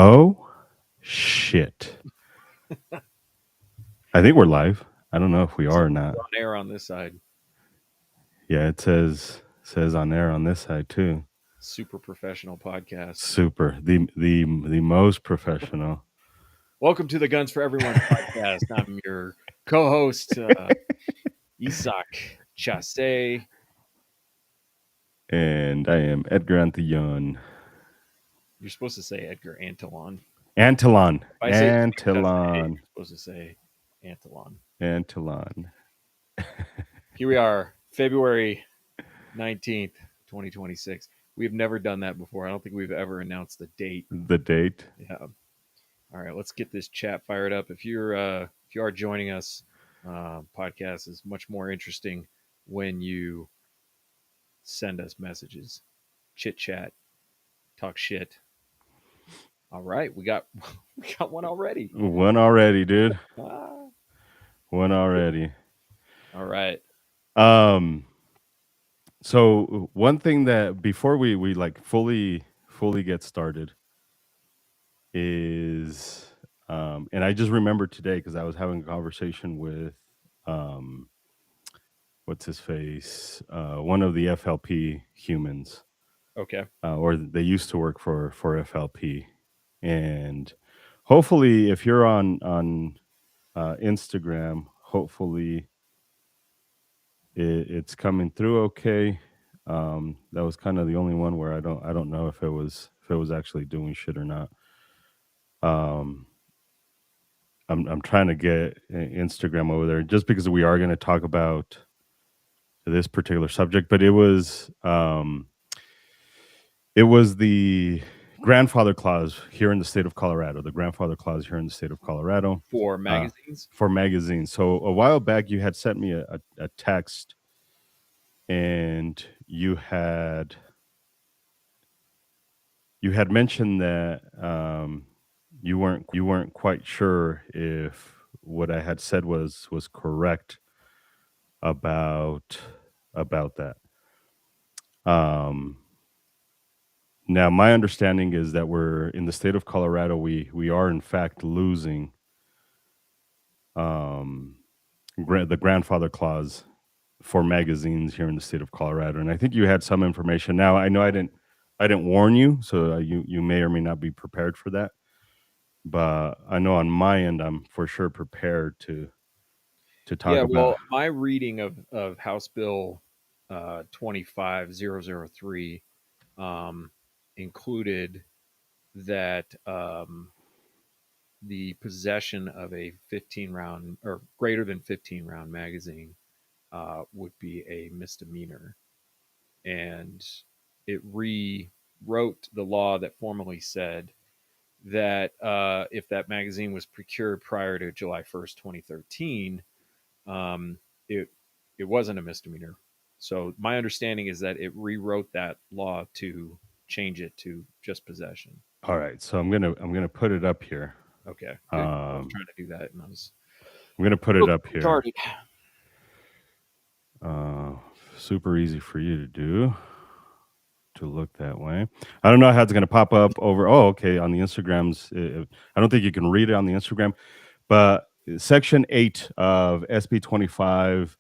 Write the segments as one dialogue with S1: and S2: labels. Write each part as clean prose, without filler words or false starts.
S1: Oh, shit. I think we're live. I don't know if we are or not.
S2: On air on this side.
S1: Yeah, it says on air on this side too.
S2: Super professional podcast.
S1: Super. The most professional.
S2: Welcome to the Guns for Everyone podcast. I'm your co-host, Isak Chase.
S1: And I am Edgar Antillon.
S2: You're supposed to say Edgar Antillon.
S1: Antillon.
S2: If I say
S1: Antillon.
S2: you're supposed to say Antillon.
S1: Antillon.
S2: Here we are, February 19th, 2026. We've never done that before. I don't think we've ever announced the date.
S1: The date.
S2: Yeah. All right, let's get this chat fired up. If you are joining us, podcast is much more interesting when you send us messages, chit chat, talk shit. All right, we got one already.
S1: One already, dude.
S2: Ah,
S1: One already.
S2: all right.
S1: So one thing that before we like fully get started is and I just remembered today because I was having a conversation with um what's his face, one of the FLP humans,
S2: Okay.
S1: or they used to work for FLP. And hopefully if you're on Instagram, hopefully it's coming through okay. That was kind of the only one where I don't know if it was actually doing shit or not. um I'm trying to get Instagram over there just because we are going to talk about this particular subject, but it was the grandfather clause here in the state of Colorado. The grandfather clause here in the state of Colorado
S2: For magazines.
S1: for magazines. So a while back, you had sent me a text, and you had mentioned that you weren't quite sure if what I had said was correct about that. Um, Now, my understanding is that we're in the state of Colorado. We are in fact losing um, the grandfather clause for magazines here in the state of Colorado, and I think you had some information. Now, I know I didn't warn you, so you may or may not be prepared for that. But I know on my end, I'm for sure prepared to talk
S2: Yeah.
S1: about.
S2: Well, my reading of House Bill 25003 um, included that the possession of a 15 round or greater than 15 round magazine would be a misdemeanor. And it rewrote the law that formerly said that if that magazine was procured prior to July 1st, 2013, um, it, it wasn't a misdemeanor. So my understanding is that it rewrote that law to change it to just possession.
S1: All right, so I'm gonna put it up here.
S2: Okay, good. I was trying to do that, and I was
S1: I'm gonna put it up here.
S2: retarded.
S1: Uh, Super easy for you to do, to look that way. I don't know how it's going to pop up over. Oh, okay. On the Instagrams, I don't think you can read it on the Instagram, but Section 8 of SB 25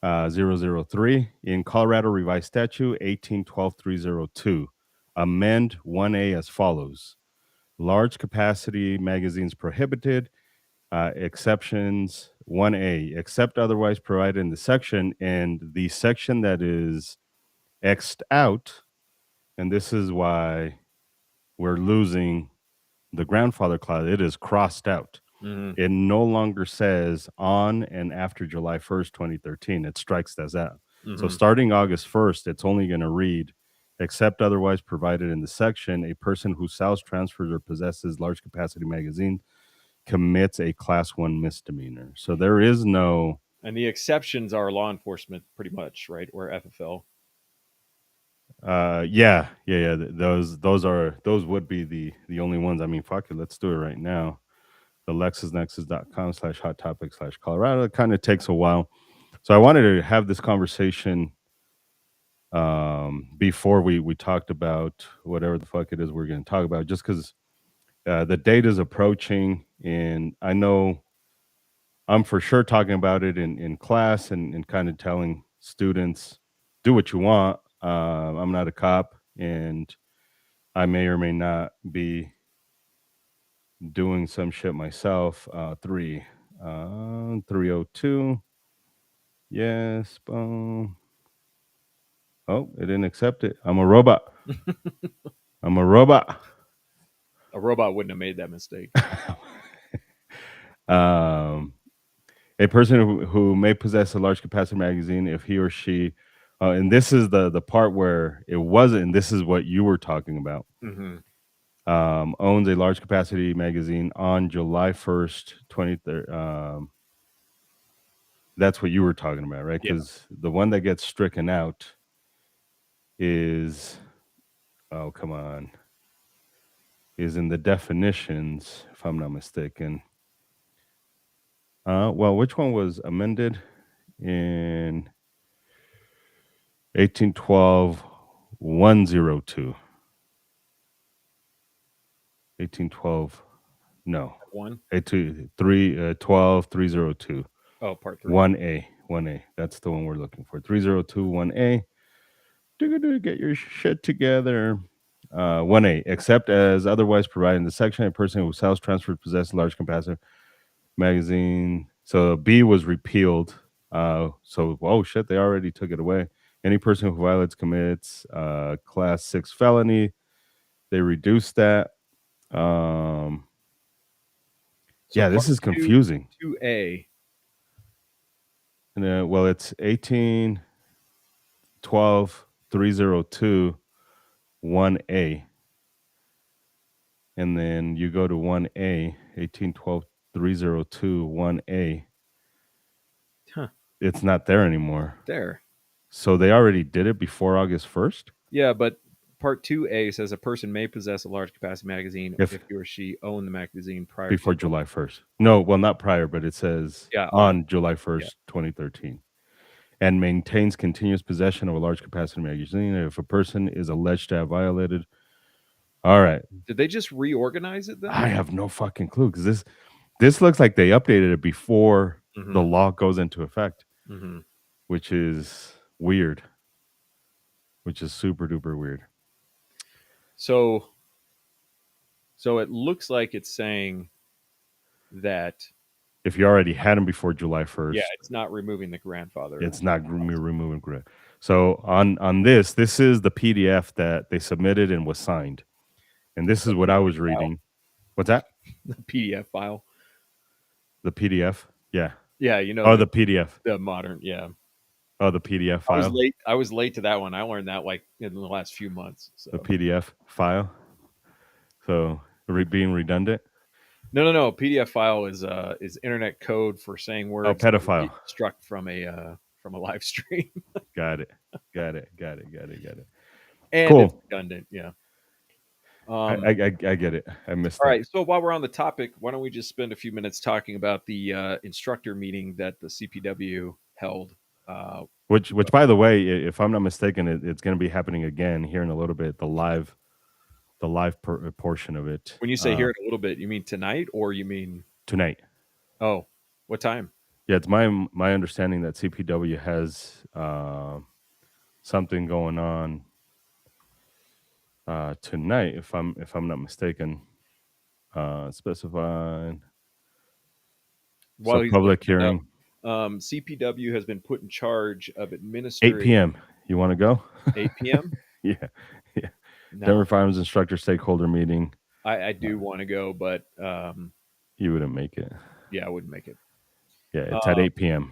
S1: 003 in Colorado Revised Statute 1812302, amend 1A as follows: large capacity magazines prohibited. Exceptions 1A, except otherwise provided in the section, and the section that is X'd out, and this is why we're losing the grandfather clause. It is crossed out.
S2: Mhm.
S1: It no longer says on and after July 1st, 2013. It strikes that out. So
S2: Mhm.
S1: starting August 1st, it's only going to read, except otherwise provided in the section, a person who sells, transfers, or possesses large capacity magazine commits a class 1 misdemeanor. So there is no.
S2: And the exceptions are law enforcement, pretty much, right? Or FFL.
S1: Yeah. Those would be the only ones. I mean, fuck it, let's do it right now. The LexisNexis.com/hot topic/Colorado. It kind of takes a while, so I wanted to have this conversation before we talked about whatever the fuck it is we're going to talk about, just because the date is approaching, and I know I'm for sure talking about it in class and kind of telling students, do what you want. I'm not a cop, and I may or may not be doing some shit myself. 302. Yes, boom. Oh, it didn't accept it. I'm a robot. I'm a robot.
S2: A robot wouldn't have made that mistake.
S1: um, a person who may possess a large capacity magazine if he or she, and this is the part where it wasn't, and this is what you were talking about,
S2: Mm-hmm.
S1: owns a large capacity magazine on July 1st, 23rd. That's what you were talking about, right?
S2: Yeah.
S1: Because the one that gets stricken out is, oh, come on, is in the definitions, if I'm not mistaken. Well, which one was amended in 1812 102? 1812, no.
S2: One.
S1: 12 302.
S2: Oh, part 3.
S1: 1A. 1A. That's the one we're looking for. 302 1A. Get your shit together. 1A. Except as otherwise provided in the section, a person who sells, transfers, possesses large capacity magazine. So B was repealed. So oh shit, they already took it away. Any person who violates commits class 6 felony. They reduced that.
S2: So
S1: Yeah, this
S2: part
S1: is confusing.
S2: 2A.
S1: And well, it's 18 12 302 1A. And then you go to 1A, 18 12 302 1A.
S2: Huh.
S1: It's not there anymore.
S2: There.
S1: So they already did it before August 1st?
S2: Yeah, but part 2A says a person may possess a large capacity magazine
S1: If
S2: if he or she owned the magazine prior
S1: before
S2: to
S1: July 1st. No, well, not prior, but it says on July 1st, 2013. And maintains continuous possession of a large capacity magazine if a person is alleged to have violated. All right.
S2: Did they just reorganize it then?
S1: I have no fucking clue because this looks like they updated it before the law goes into effect, which is weird, which is super duper weird.
S2: So it looks like it's saying that
S1: if you already had them before July 1st,
S2: it's not removing the grandfather.
S1: It's not removing grant. So on this is the PDF that they submitted and was signed, and this is what I was reading. What's that?
S2: The PDF file.
S1: The PDF. Yeah.
S2: Yeah, you know.
S1: Oh, the PDF.
S2: The modern. Yeah.
S1: Oh, the PDF file.
S2: I was late to that one. I learned that like in the last few months. So.
S1: The PDF file. So being redundant.
S2: No. PDF file is internet code for saying words.
S1: Oh, pedophile.
S2: Struck from a live stream.
S1: Got it.
S2: And
S1: cool.
S2: It's redundant. Yeah.
S1: I get it. I missed
S2: all
S1: that.
S2: right. So while we're on the topic, why don't we just spend a few minutes talking about the instructor meeting that the CPW held?
S1: Which, by the way, if I'm not mistaken, it's going to be happening again here in a little bit. The live portion of it.
S2: When you say here in a little bit, you mean tonight or you mean
S1: tonight?
S2: Oh, what time?
S1: Yeah, it's my understanding that CPW has something going on tonight, if I'm not mistaken. Specified. So public hearing.
S2: CPW has been put in charge of administering.
S1: 8 p.m. You want to go?
S2: 8 p.m.
S1: Yeah.
S2: No.
S1: Denver Firearms Instructor Stakeholder Meeting.
S2: I do want to go, but
S1: you wouldn't make it.
S2: Yeah, I wouldn't make it.
S1: Yeah, it's at 8 p.m.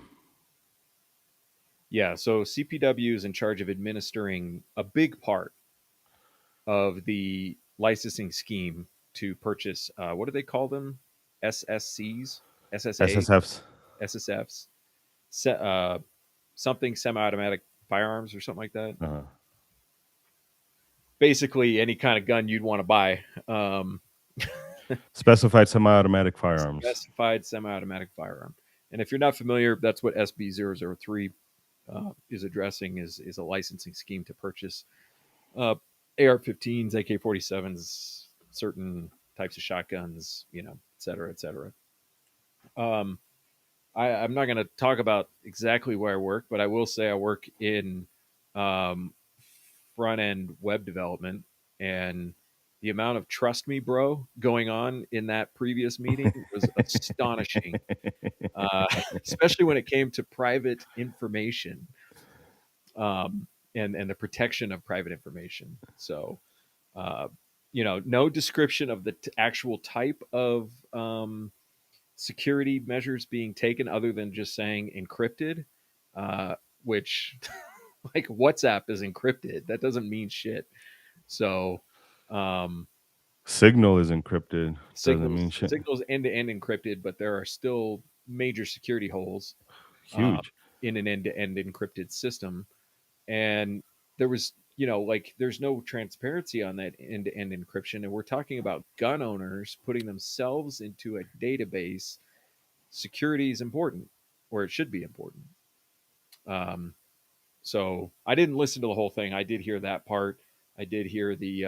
S2: Yeah, so CPW is in charge of administering a big part of the licensing scheme to purchase, what do they call them? SSCs?
S1: SSFs.
S2: SSFs. Something semi-automatic firearms or something like that.
S1: Uh-huh.
S2: Basically, any kind of gun you'd want to buy.
S1: Specified semi-automatic firearms.
S2: Specified semi-automatic firearm. And if you're not familiar, that's what SB 003 is addressing, is a licensing scheme to purchase AR-15s, AK-47s, certain types of shotguns, et cetera, et cetera. Um, I'm not going to talk about exactly where I work, but I will say I work in um, front end web development, and the amount of trust me, bro, going on in that previous meeting was astonishing, uh, especially when it came to private information, and the protection of private information. So, uh, no description of the actual type of security measures being taken other than just saying encrypted, which like WhatsApp is encrypted. That doesn't mean shit. So, um,
S1: Signal is encrypted. Doesn't mean shit.
S2: signals end to end encrypted, but there are still major security holes uh,
S1: Huge.
S2: in an end to end encrypted system. And there was, like there's no transparency on that end to end encryption. And we're talking about gun owners putting themselves into a database. Security is important, or it should be important. Um, so I didn't listen to the whole thing. I did hear that part. I did hear the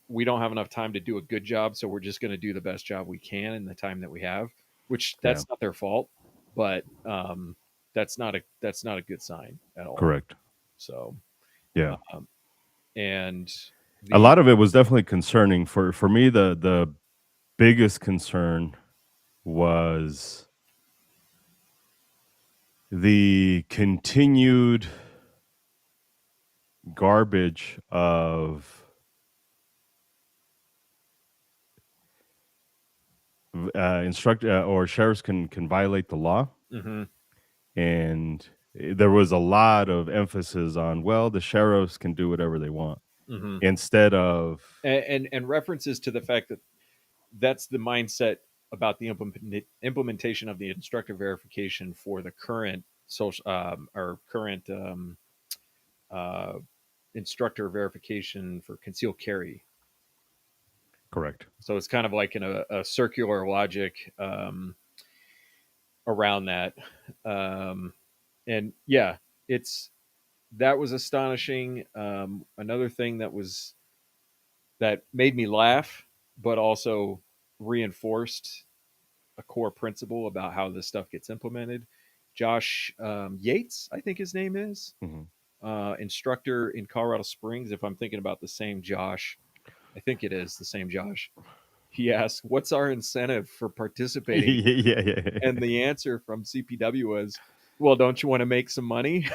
S2: we don't have enough time to do a good job, so we're just going to do the best job we can in the time that we have. Which
S1: Yeah.
S2: that's not their fault, but that's not a good sign at all.
S1: Correct.
S2: So,
S1: Yeah.
S2: um, and
S1: A
S2: the
S1: lot of it was definitely concerning for me. The biggest concern was the continued garbage of instruct or sheriffs can violate the law,
S2: mm-hmm,
S1: and there was a lot of emphasis on, well, the sheriffs can do whatever they want
S2: mm-hmm.
S1: instead of
S2: And references to the fact that that's the mindset about the implementation of the instructor verification for the current social or current uh, instructor verification for concealed carry.
S1: correct.
S2: So it's kind of like in a circular logic around that. Um, and yeah, it's that was astonishing. Another thing that made me laugh, but also reinforced a core principle about how this stuff gets implemented. Josh Yates, I think his name is,
S1: Mhm.
S2: instructor in Colorado Springs. If I'm thinking about the same Josh, I think it is the same Josh. He asked, "What's our incentive for participating?"
S1: Yeah, yeah,
S2: And
S1: yeah.
S2: the answer from CPW was, "Well, don't you want to make some money?"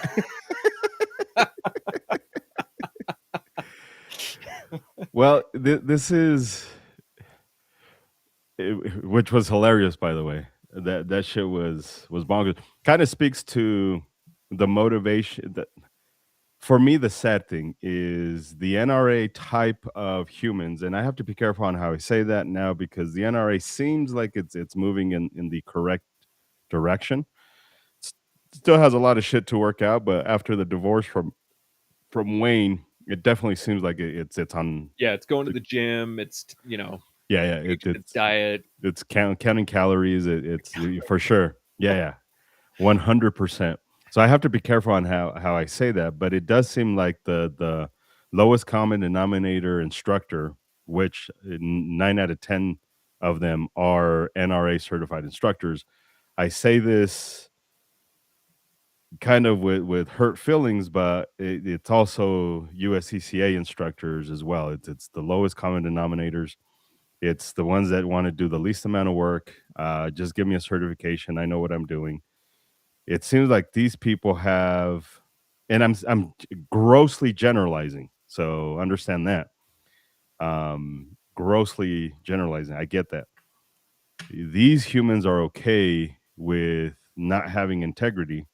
S1: Well, this is which was hilarious, by the way. That shit was bonkers. Kind of speaks to the motivation that for me the sad thing is the NRA type of humans, and I have to be careful on how I say that now because the NRA seems like it's moving in the correct direction. S- Still has a lot of shit to work out, but after the divorce from Wayne, it definitely seems like it's on
S2: Yeah, it's going to
S1: the
S2: the gym. It's
S1: yeah, yeah,
S2: changing its diet.
S1: it's counting calories. It's for sure. Yeah, yeah, 100%. So I have to be careful on how I say that, but it does seem like the lowest common denominator instructor, which 9 out of 10 of them are NRA certified instructors. I say this kind of with hurt feelings, but it's also USCCA instructors as well. It's the lowest common denominators. It's the ones that want to do the least amount of work. Just give me a certification. I know what I'm doing. It seems like these people have, and I'm grossly generalizing. So understand that. Grossly generalizing. I get that. These humans are okay with not having integrity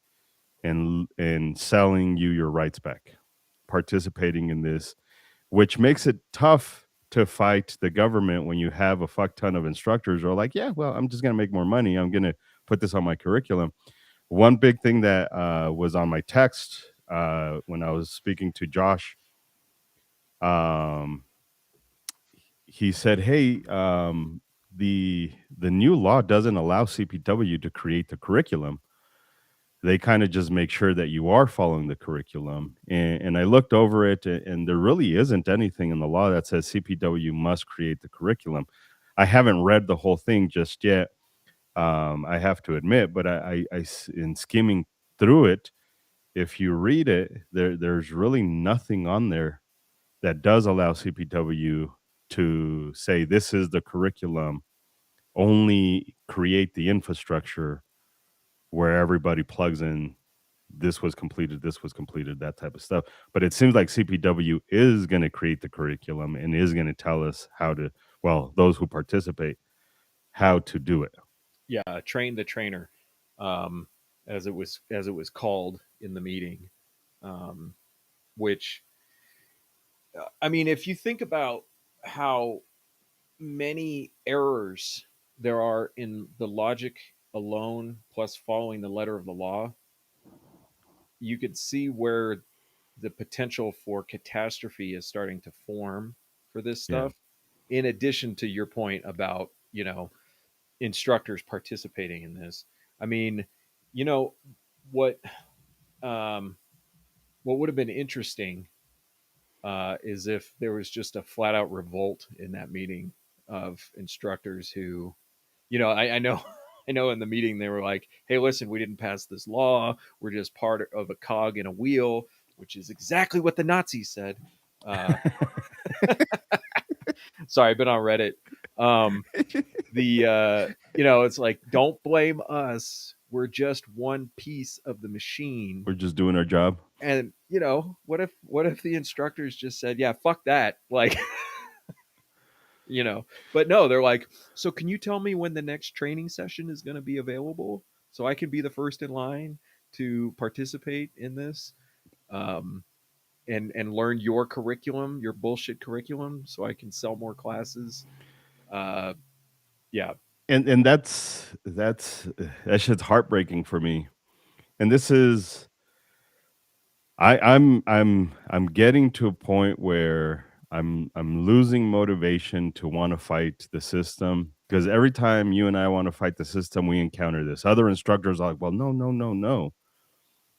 S1: and selling you your rights back, participating in this, which makes it tough to fight the government when you have a fuck ton of instructors who are like, yeah, well, I'm just going to make more money. I'm going to put this on my curriculum. One big thing that was on my text when I was speaking to Josh, um, he said, hey, the new law doesn't allow CPW to create the curriculum. they kind of just make sure that you are following the curriculum. And I looked over it, and there really isn't anything in the law that says CPW must create the curriculum. I haven't read the whole thing just yet. I have to admit, but in skimming through it, if you read it, there's really nothing on there that does allow CPW to say this is the curriculum, only create the infrastructure where everybody plugs in, this was completed, that type of stuff. But it seems like CPW is going to create the curriculum and is going to tell us how to, well, those who participate, how to do it.
S2: Yeah, train the trainer, um, as it was called in the meeting. Um, which I mean, if you think about how many errors there are in the logic alone, plus following the letter of the law, you could see where the potential for catastrophe is starting to form for this
S1: Yeah.
S2: stuff. In addition to your point about, instructors participating in this. I mean, you know what um, what would have been interesting is if there was just a flat out revolt in that meeting of instructors who, I know, I know in the meeting they were like, "Hey, listen, we didn't pass this law. We're just part of a cog in a wheel," which is exactly what the Nazis said. Uh, sorry, I've been on Reddit. Um, it's like, don't blame us. We're just one piece of the machine.
S1: We're just doing our job.
S2: And what if the instructors just said, "Yeah, fuck that," like, but no, they're like, "So can you tell me when the next training session is going to be available so I can be the first in line to participate in this, um, and learn your curriculum, your bullshit curriculum, so I can sell more classes." Uh, yeah.
S1: And that shit's heartbreaking for me. And this is, I'm getting to a point where I'm losing motivation to want to fight the system, because every time you and I want to fight the system, we encounter this. Other instructors are like, "Well, no, no, no, no,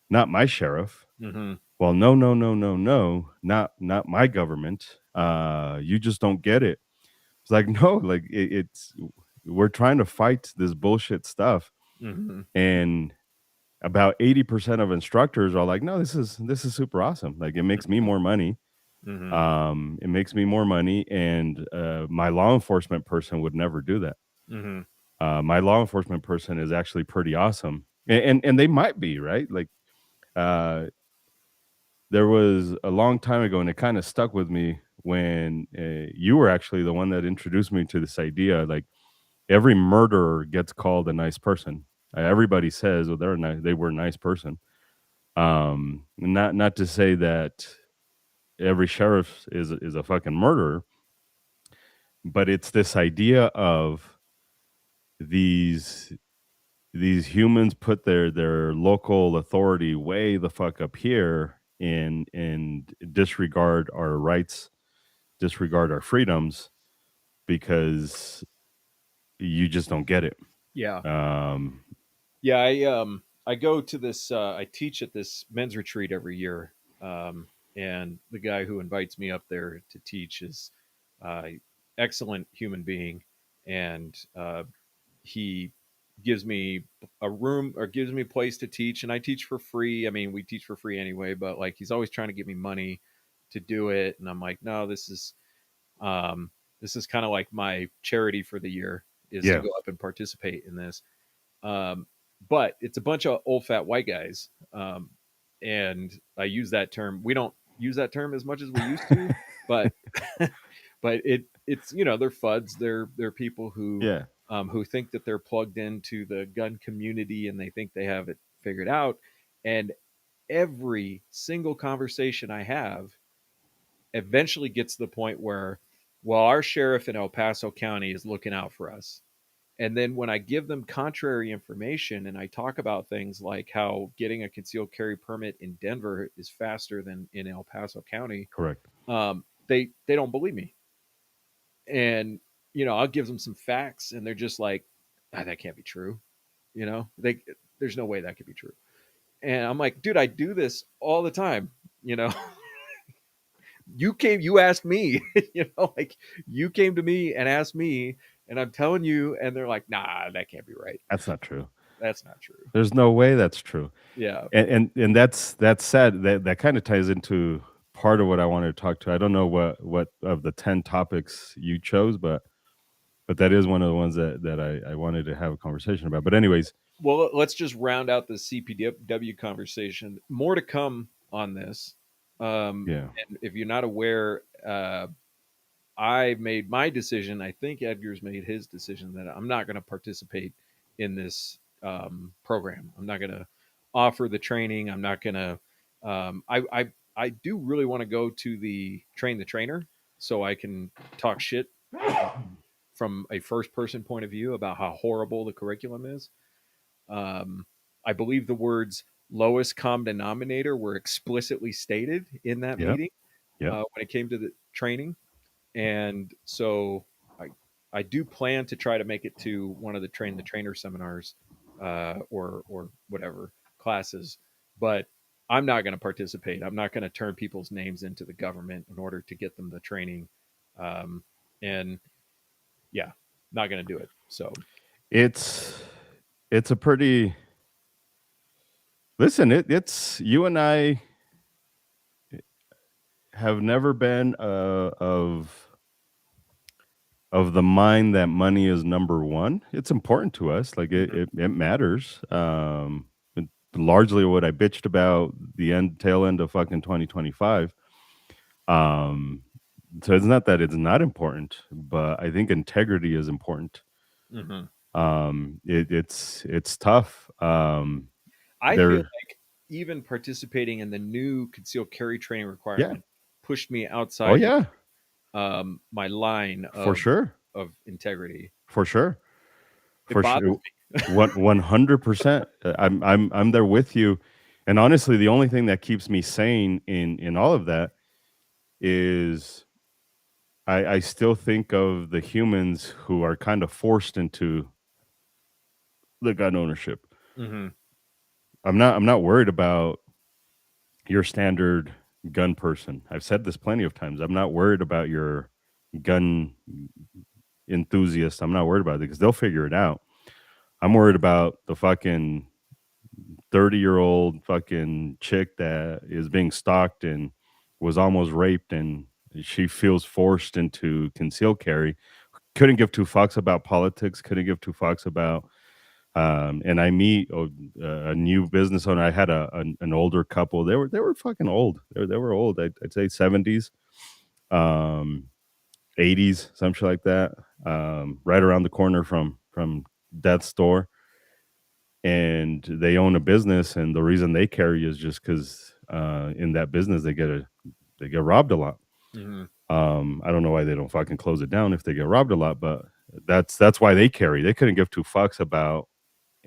S1: not my sheriff."
S2: Hmm.
S1: Well, no, no, no, no, no, not my government. You just don't get it. It's like, no, like it's we're trying to fight this bullshit stuff,
S2: Hmm.
S1: and about 80% of instructors are like, no, this is super awesome. Like, it makes me more money.
S2: Hmm.
S1: It makes me more money, and my law enforcement person would never do that.
S2: Hmm.
S1: My law enforcement person is actually pretty awesome, and they might be right. Like, uh, there was a long time ago, and it kind of stuck with me when you were actually the one that introduced me to this idea. Like, every murderer gets called a nice person. Everybody says, "Well, they were a nice person." Not to say that every sheriff is a fucking murderer, but it's this idea of these these humans put their local authority way the fuck up here, and disregard our rights, disregard our freedoms, because you just don't get it.
S2: Yeah.
S1: Um,
S2: Yeah, I go to this I teach at this men's retreat every year. And the guy who invites me up there to teach is uh excellent human being, and he gives me a room, or gives me a place to teach, and I teach for free. I mean, we teach for free anyway, but like, he's always trying to give me money to do it, and I'm like, "No, um this is kind of like my charity for the year, is to
S1: yeah,
S2: go up and participate in this." Um, but it's a bunch of old fat white guys. And I use that term. We don't use that term as much as we used to, but but it's they're fuds. They're people
S1: yeah,
S2: who think that they're plugged into the gun community and they think they have it figured out. And every single conversation I have eventually gets to the point where, well, our sheriff in El Paso County is looking out for us. And then when I give them contrary information and I talk about things like how getting a concealed carry permit in Denver is faster than in El Paso County,
S1: correct.
S2: they don't believe me. And I'll give them some facts, and they're just like, "Ah, that can't be true." They There's no way that could be true. And I'm like, dude, I do this all the time. You know, you asked me, like you came to me and asked me, and I'm telling you, and they're like, nah, that can't be right.
S1: That's not true.
S2: That's not true.
S1: There's no way that's true.
S2: Yeah.
S1: And that's sad. That kind of ties into part of what I wanted to talk to. I don't know what of the 10 topics you chose, but that is one of the ones that I wanted to have a conversation about. But anyways,
S2: Well, let's just round out the CPW conversation. More to come on this.
S1: yeah.
S2: And if you're not aware, I made my decision. I think Edgar's made his decision that I'm not going to participate in this program. I'm not going to offer the training. I'm not going to. I do really want to go to the train the trainer so I can talk shit from a first person point of view about how horrible the curriculum is. I believe the words lowest common denominator were explicitly stated in that
S1: Yep.
S2: meeting
S1: Yep.
S2: when it came to the training, and so I do plan to try to make it to one of the train the trainer seminars or whatever classes, but I'm not going to participate. I'm not going to turn people's names into the government in order to get them the training, um, and yeah, not going to do it. So
S1: It's it's a pretty listen, it's you and I have never been of the mind that money is number one. It's important to us. Like
S2: mhm,
S1: it matters. And largely what I bitched about the tail end of fucking 2025. Um, so it's not that it's not important, but I think integrity is important.
S2: mhm.
S1: It's tough.
S2: I feel
S1: There,
S2: like even participating in the new concealed carry training
S1: yeah.
S2: requirement pushed me
S1: Oh
S2: outside
S1: yeah,
S2: my line
S1: for sure,
S2: of integrity.
S1: for sure,
S2: It
S1: for
S2: bothers
S1: sure. 100%. I'm there with you. And honestly, the only thing that keeps me sane in all of that is I still think of the humans who are kind of forced into the gun ownership.
S2: me. Hmm.
S1: I'm not worried about your standard gun person. I've said this plenty of times. I'm not worried about your gun enthusiast. I'm not worried about it because they'll figure it out. I'm worried about the fucking 30-year-old fucking chick that is being stalked and was almost raped and she feels forced into concealed carry. Couldn't give two fucks about politics, couldn't give two fucks about and I meet a new business owner. I had an older couple. They were fucking old. They were old. I'd say 70s, um, 80s, something like that. Right around the corner from death's door, and they own a business. And the reason they carry is just because in that business they get robbed a lot.
S2: Hmm.
S1: I don't know why they don't fucking close it down if they get robbed a lot, but that's why they carry. They couldn't give two fucks about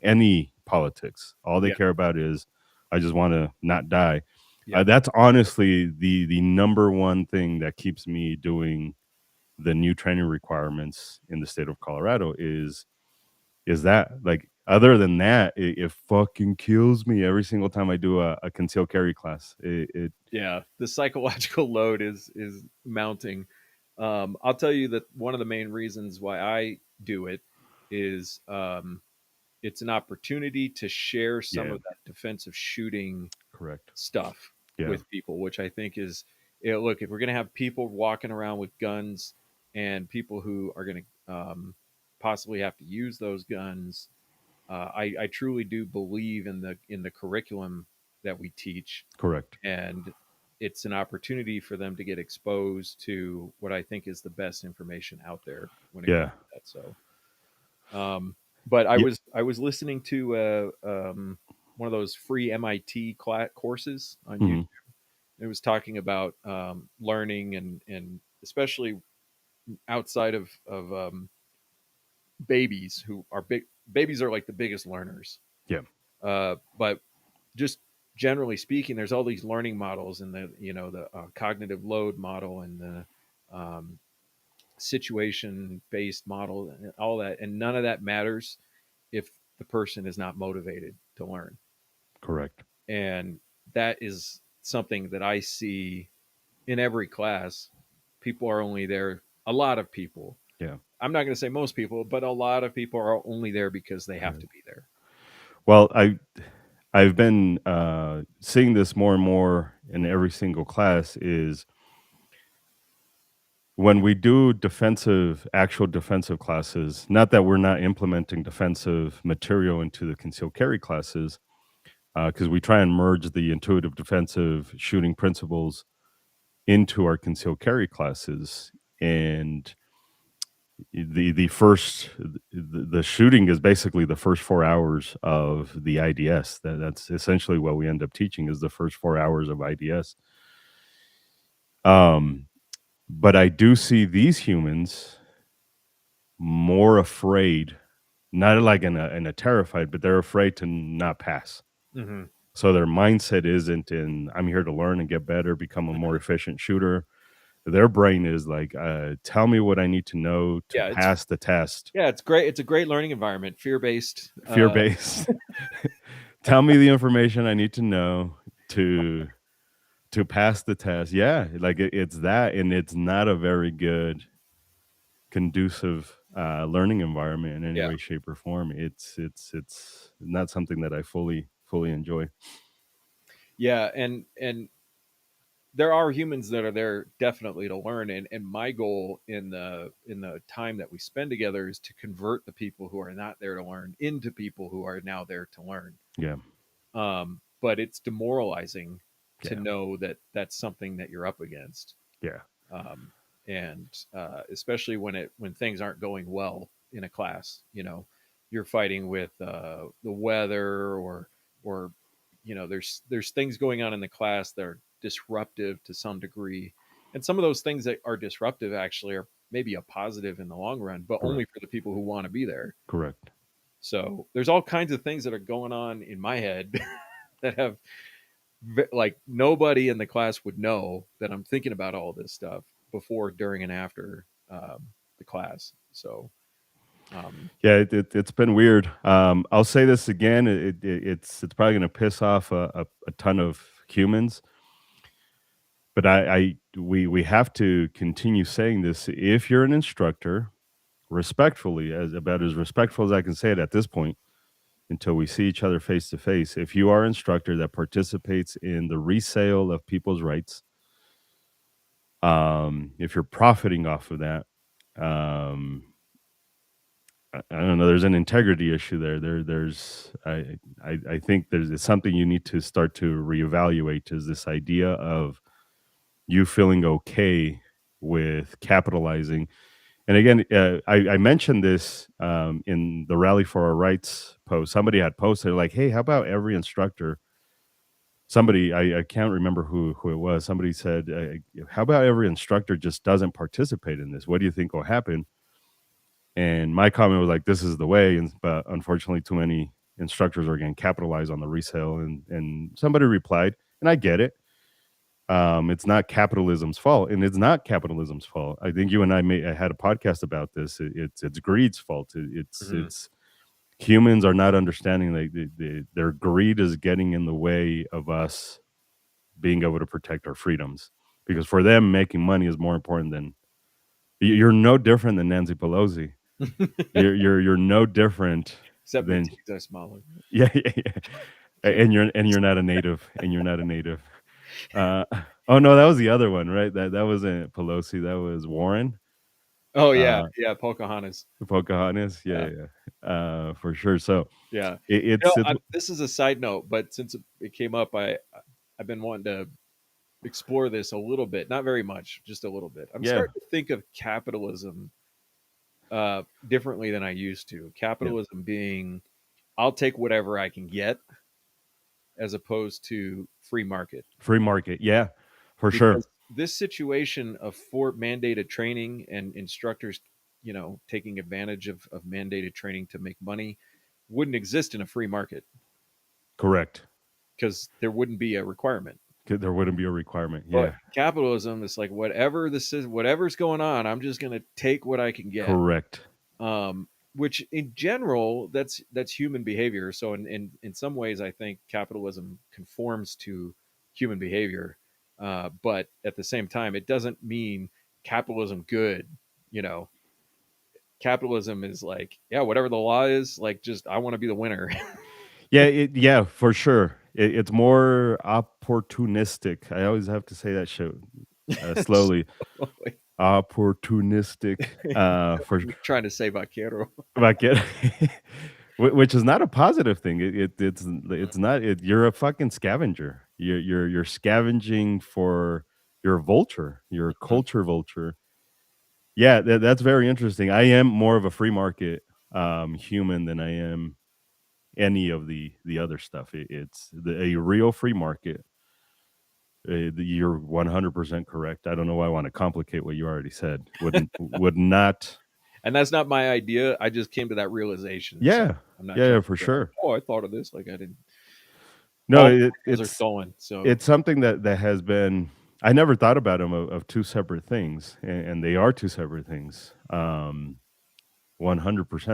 S1: any politics. All they
S2: Yeah.
S1: care about is, I just want to not die.
S2: Yep.
S1: That's honestly the number one thing that keeps me doing the new training requirements in the state of Colorado is that, like, other than that, it fucking kills me every single time I do a concealed carry class. It
S2: Yeah. The psychological load is mounting. I'll tell you that one of the main reasons why I do it is it's an opportunity to share some
S1: yeah,
S2: of that defensive shooting
S1: correct.
S2: stuff
S1: Yeah,
S2: with people, which I think is, look, if we're going to have people walking around with guns and people who are going to possibly have to use those guns, I truly do believe in the curriculum that we teach,
S1: correct.
S2: and it's an opportunity for them to get exposed to what I think is the best information out there when it comes
S1: Yeah,
S2: to that. So, but
S1: yeah.
S2: I was listening to one of those free MIT courses on YouTube.
S1: Mhm.
S2: It was talking about learning and especially outside of babies who are big. Babies are like the biggest learners,
S1: Yeah,
S2: but just generally speaking, there's all these learning models and the cognitive load model and the um, situation based model and all that, and none of that matters if the person is not motivated to learn.
S1: correct.
S2: And that is something that I see in every class. People are only there, a lot of people.
S1: Yeah.
S2: I'm not going to say most people, but a lot of people are only there because they have
S1: Right.
S2: to be there.
S1: Well, I've been seeing this more and more in every single class is when we do actual defensive classes, not that we're not implementing defensive material into the concealed carry classes, because we try and merge the intuitive defensive shooting principles into our concealed carry classes. And the shooting is basically the first 4 hours of the IDS. That's essentially what we end up teaching is the first 4 hours of IDS. Um, but I do see these humans more afraid, not like in a terrified, but they're afraid to not pass.
S2: Mm-hmm.
S1: So their mindset isn't in I'm here to learn and get better, become a more
S2: Mm-hmm.
S1: efficient shooter. Their brain is like, tell me what I need to know to
S2: Yeah, it's
S1: pass the test.
S2: yeah, it's great. It's a great learning environment, fear based.
S1: Fear based. Tell me the information I need to know to pass the test. Yeah, like it's that, and it's not a very good conducive learning environment in any
S2: Yeah,
S1: way, shape, or form. It's not something that I fully enjoy.
S2: yeah, and there are humans that are there definitely to learn, and my goal in the time that we spend together is to convert the people who are not there to learn into people who are now there to learn.
S1: Yeah,
S2: But it's demoralizing to
S1: yeah,
S2: know that that's something that you're up against,
S1: yeah.
S2: um, and especially when things aren't going well in a class. You're fighting with the weather, or there's things going on in the class that are disruptive to some degree, and some of those things that are disruptive actually are maybe a positive in the long run, but only
S1: Correct,
S2: for the people who want to be there.
S1: correct.
S2: So there's all kinds of things that are going on in my head that have like nobody in the class would know that I'm thinking about all this stuff before, during, and after the class. So
S1: Yeah, it's been weird. I'll say this again. It's probably going to piss off a ton of humans, but we have to continue saying this. If you're an instructor, respectfully, as respectful as I can say it at this point, until we see each other face to face. If you are an instructor that participates in the resale of people's rights, if you're profiting off of that, um, I don't know. There's an integrity issue there. I think it's something you need to start to reevaluate. Is this idea of you feeling okay with capitalizing? And again, I mentioned this in the Rally for Our Rights post. Somebody had posted like, "Hey, how about every instructor?" Somebody I can't remember who it was. Somebody said, "How about every instructor just doesn't participate in this? What do you think will happen?" And my comment was like, "This is the way," but unfortunately, too many instructors are getting capitalized on the resale. And somebody replied, and I get it. It's not capitalism's fault, and it's not capitalism's fault. I think you and I had a podcast about this. It's greed's fault.
S2: mhm.
S1: It's humans are not understanding like their greed is getting in the way of us being able to protect our freedoms because for them making money is more important than you're no different than Nancy Pelosi. You're no different
S2: Except your
S1: than
S2: teeth are smaller.
S1: yeah, yeah, yeah.
S2: Can't.
S1: And you're not a native and you're not a native. Uh, oh no, that was the other one, right? That wasn't Pelosi. That was Warren.
S2: Oh yeah,
S1: Uh,
S2: yeah, Pocahontas.
S1: Pocahontas. Yeah,
S2: Yeah,
S1: yeah, for sure. So
S2: yeah.
S1: it's
S2: This is a side note, but since it came up, I've been wanting to explore this a little bit, not very much, just a little bit. I'm
S1: yeah,
S2: starting to think of capitalism differently than I used to.
S1: yeah.
S2: Capitalism being, I'll take whatever I can get, as opposed to free market.
S1: Free market. Yeah, for sure.
S2: Because this situation of for mandated training and instructors, taking advantage of mandated training to make money wouldn't exist in a free market
S1: Correct.
S2: because there wouldn't be a requirement.
S1: There wouldn't be a requirement.
S2: But
S1: Yeah,
S2: capitalism is like whatever's going on, I'm just going to take what I can get.
S1: correct.
S2: Um, which in general that's human behavior. So in some ways I think capitalism conforms to human behavior, but at the same time it doesn't mean capitalism good. You know, capitalism is like, yeah, whatever the law is, like, just I want to be the winner.
S1: Yeah, yeah, for sure. It's more opportunistic. I always have to say that shit slowly. Opportunistic, for
S2: You're trying to say vaquero.
S1: like it, which is not a positive thing. It's not. You're a fucking scavenger. You're scavenging for your vulture, your culture vulture. Yeah, that's very interesting. I am more of a free market human than I am any of the other stuff. A real free market. You're 100% correct. I don't know why I want to complicate what you already said. Would not.
S2: And that's not my idea. I just came to that realization. So
S1: Yeah,
S2: I'm not
S1: yeah,
S2: trying
S1: yeah,
S2: to
S1: for
S2: be like,
S1: sure.
S2: oh, I thought of this. Like, I didn't.
S1: No,
S2: All my ideas are stolen. So
S1: it's something that has been. I never thought about them of two separate things, and they are two separate things. 100%,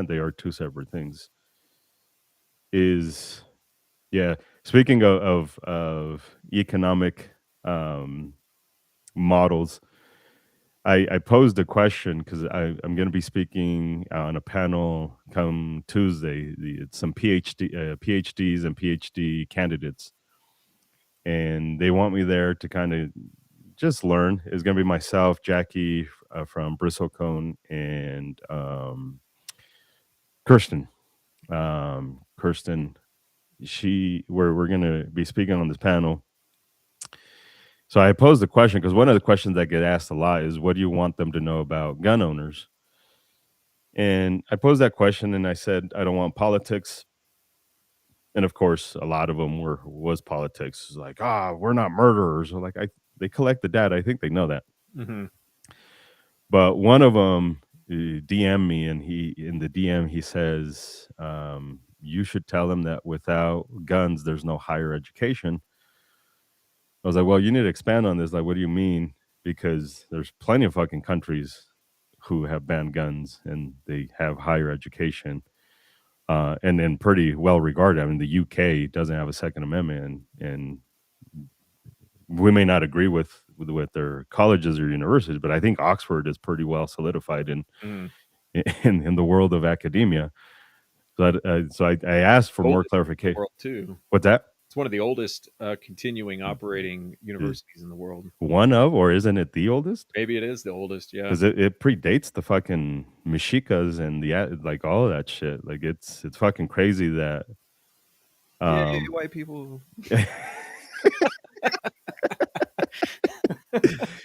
S1: they are two separate things. Is Yeah. Speaking of economic um, models, I posed a question because I'm going to be speaking on a panel come Tuesday. It's some PhDs and PhD candidates, and they want me there to kind of just learn. It's going to be myself, Jackie from Bristlecone, and Kirsten. Kirsten, we're going to be speaking on this panel. So I posed the question because one of the questions that get asked a lot is, what do you want them to know about gun owners? And I posed that question and I said, I don't want politics. And of course, a lot of them was politics. It's like, we're not murderers. Or like, they collect the data. I think they know that.
S2: mhm.
S1: But one of them DM me, and in the DM he says, you should tell them that without guns, there's no higher education. I was like, well, you need to expand on this. Like, what do you mean? Because there's plenty of fucking countries who have banned guns and they have higher education, and then pretty well regarded. I mean, the UK doesn't have a Second Amendment, and we may not agree with their colleges or universities, but I think Oxford is pretty well solidified
S2: Mm.
S1: in the world of academia. So I asked for more
S2: Oldest in the
S1: clarification.
S2: world too.
S1: What's that?
S2: It's one of the oldest continuing operating universities in the world.
S1: One of, or isn't it the oldest?
S2: Maybe it is the oldest. Yeah.
S1: Because it predates the fucking Meshikas and like all of that shit. Like it's fucking crazy that
S2: Yay,
S1: um
S2: white people.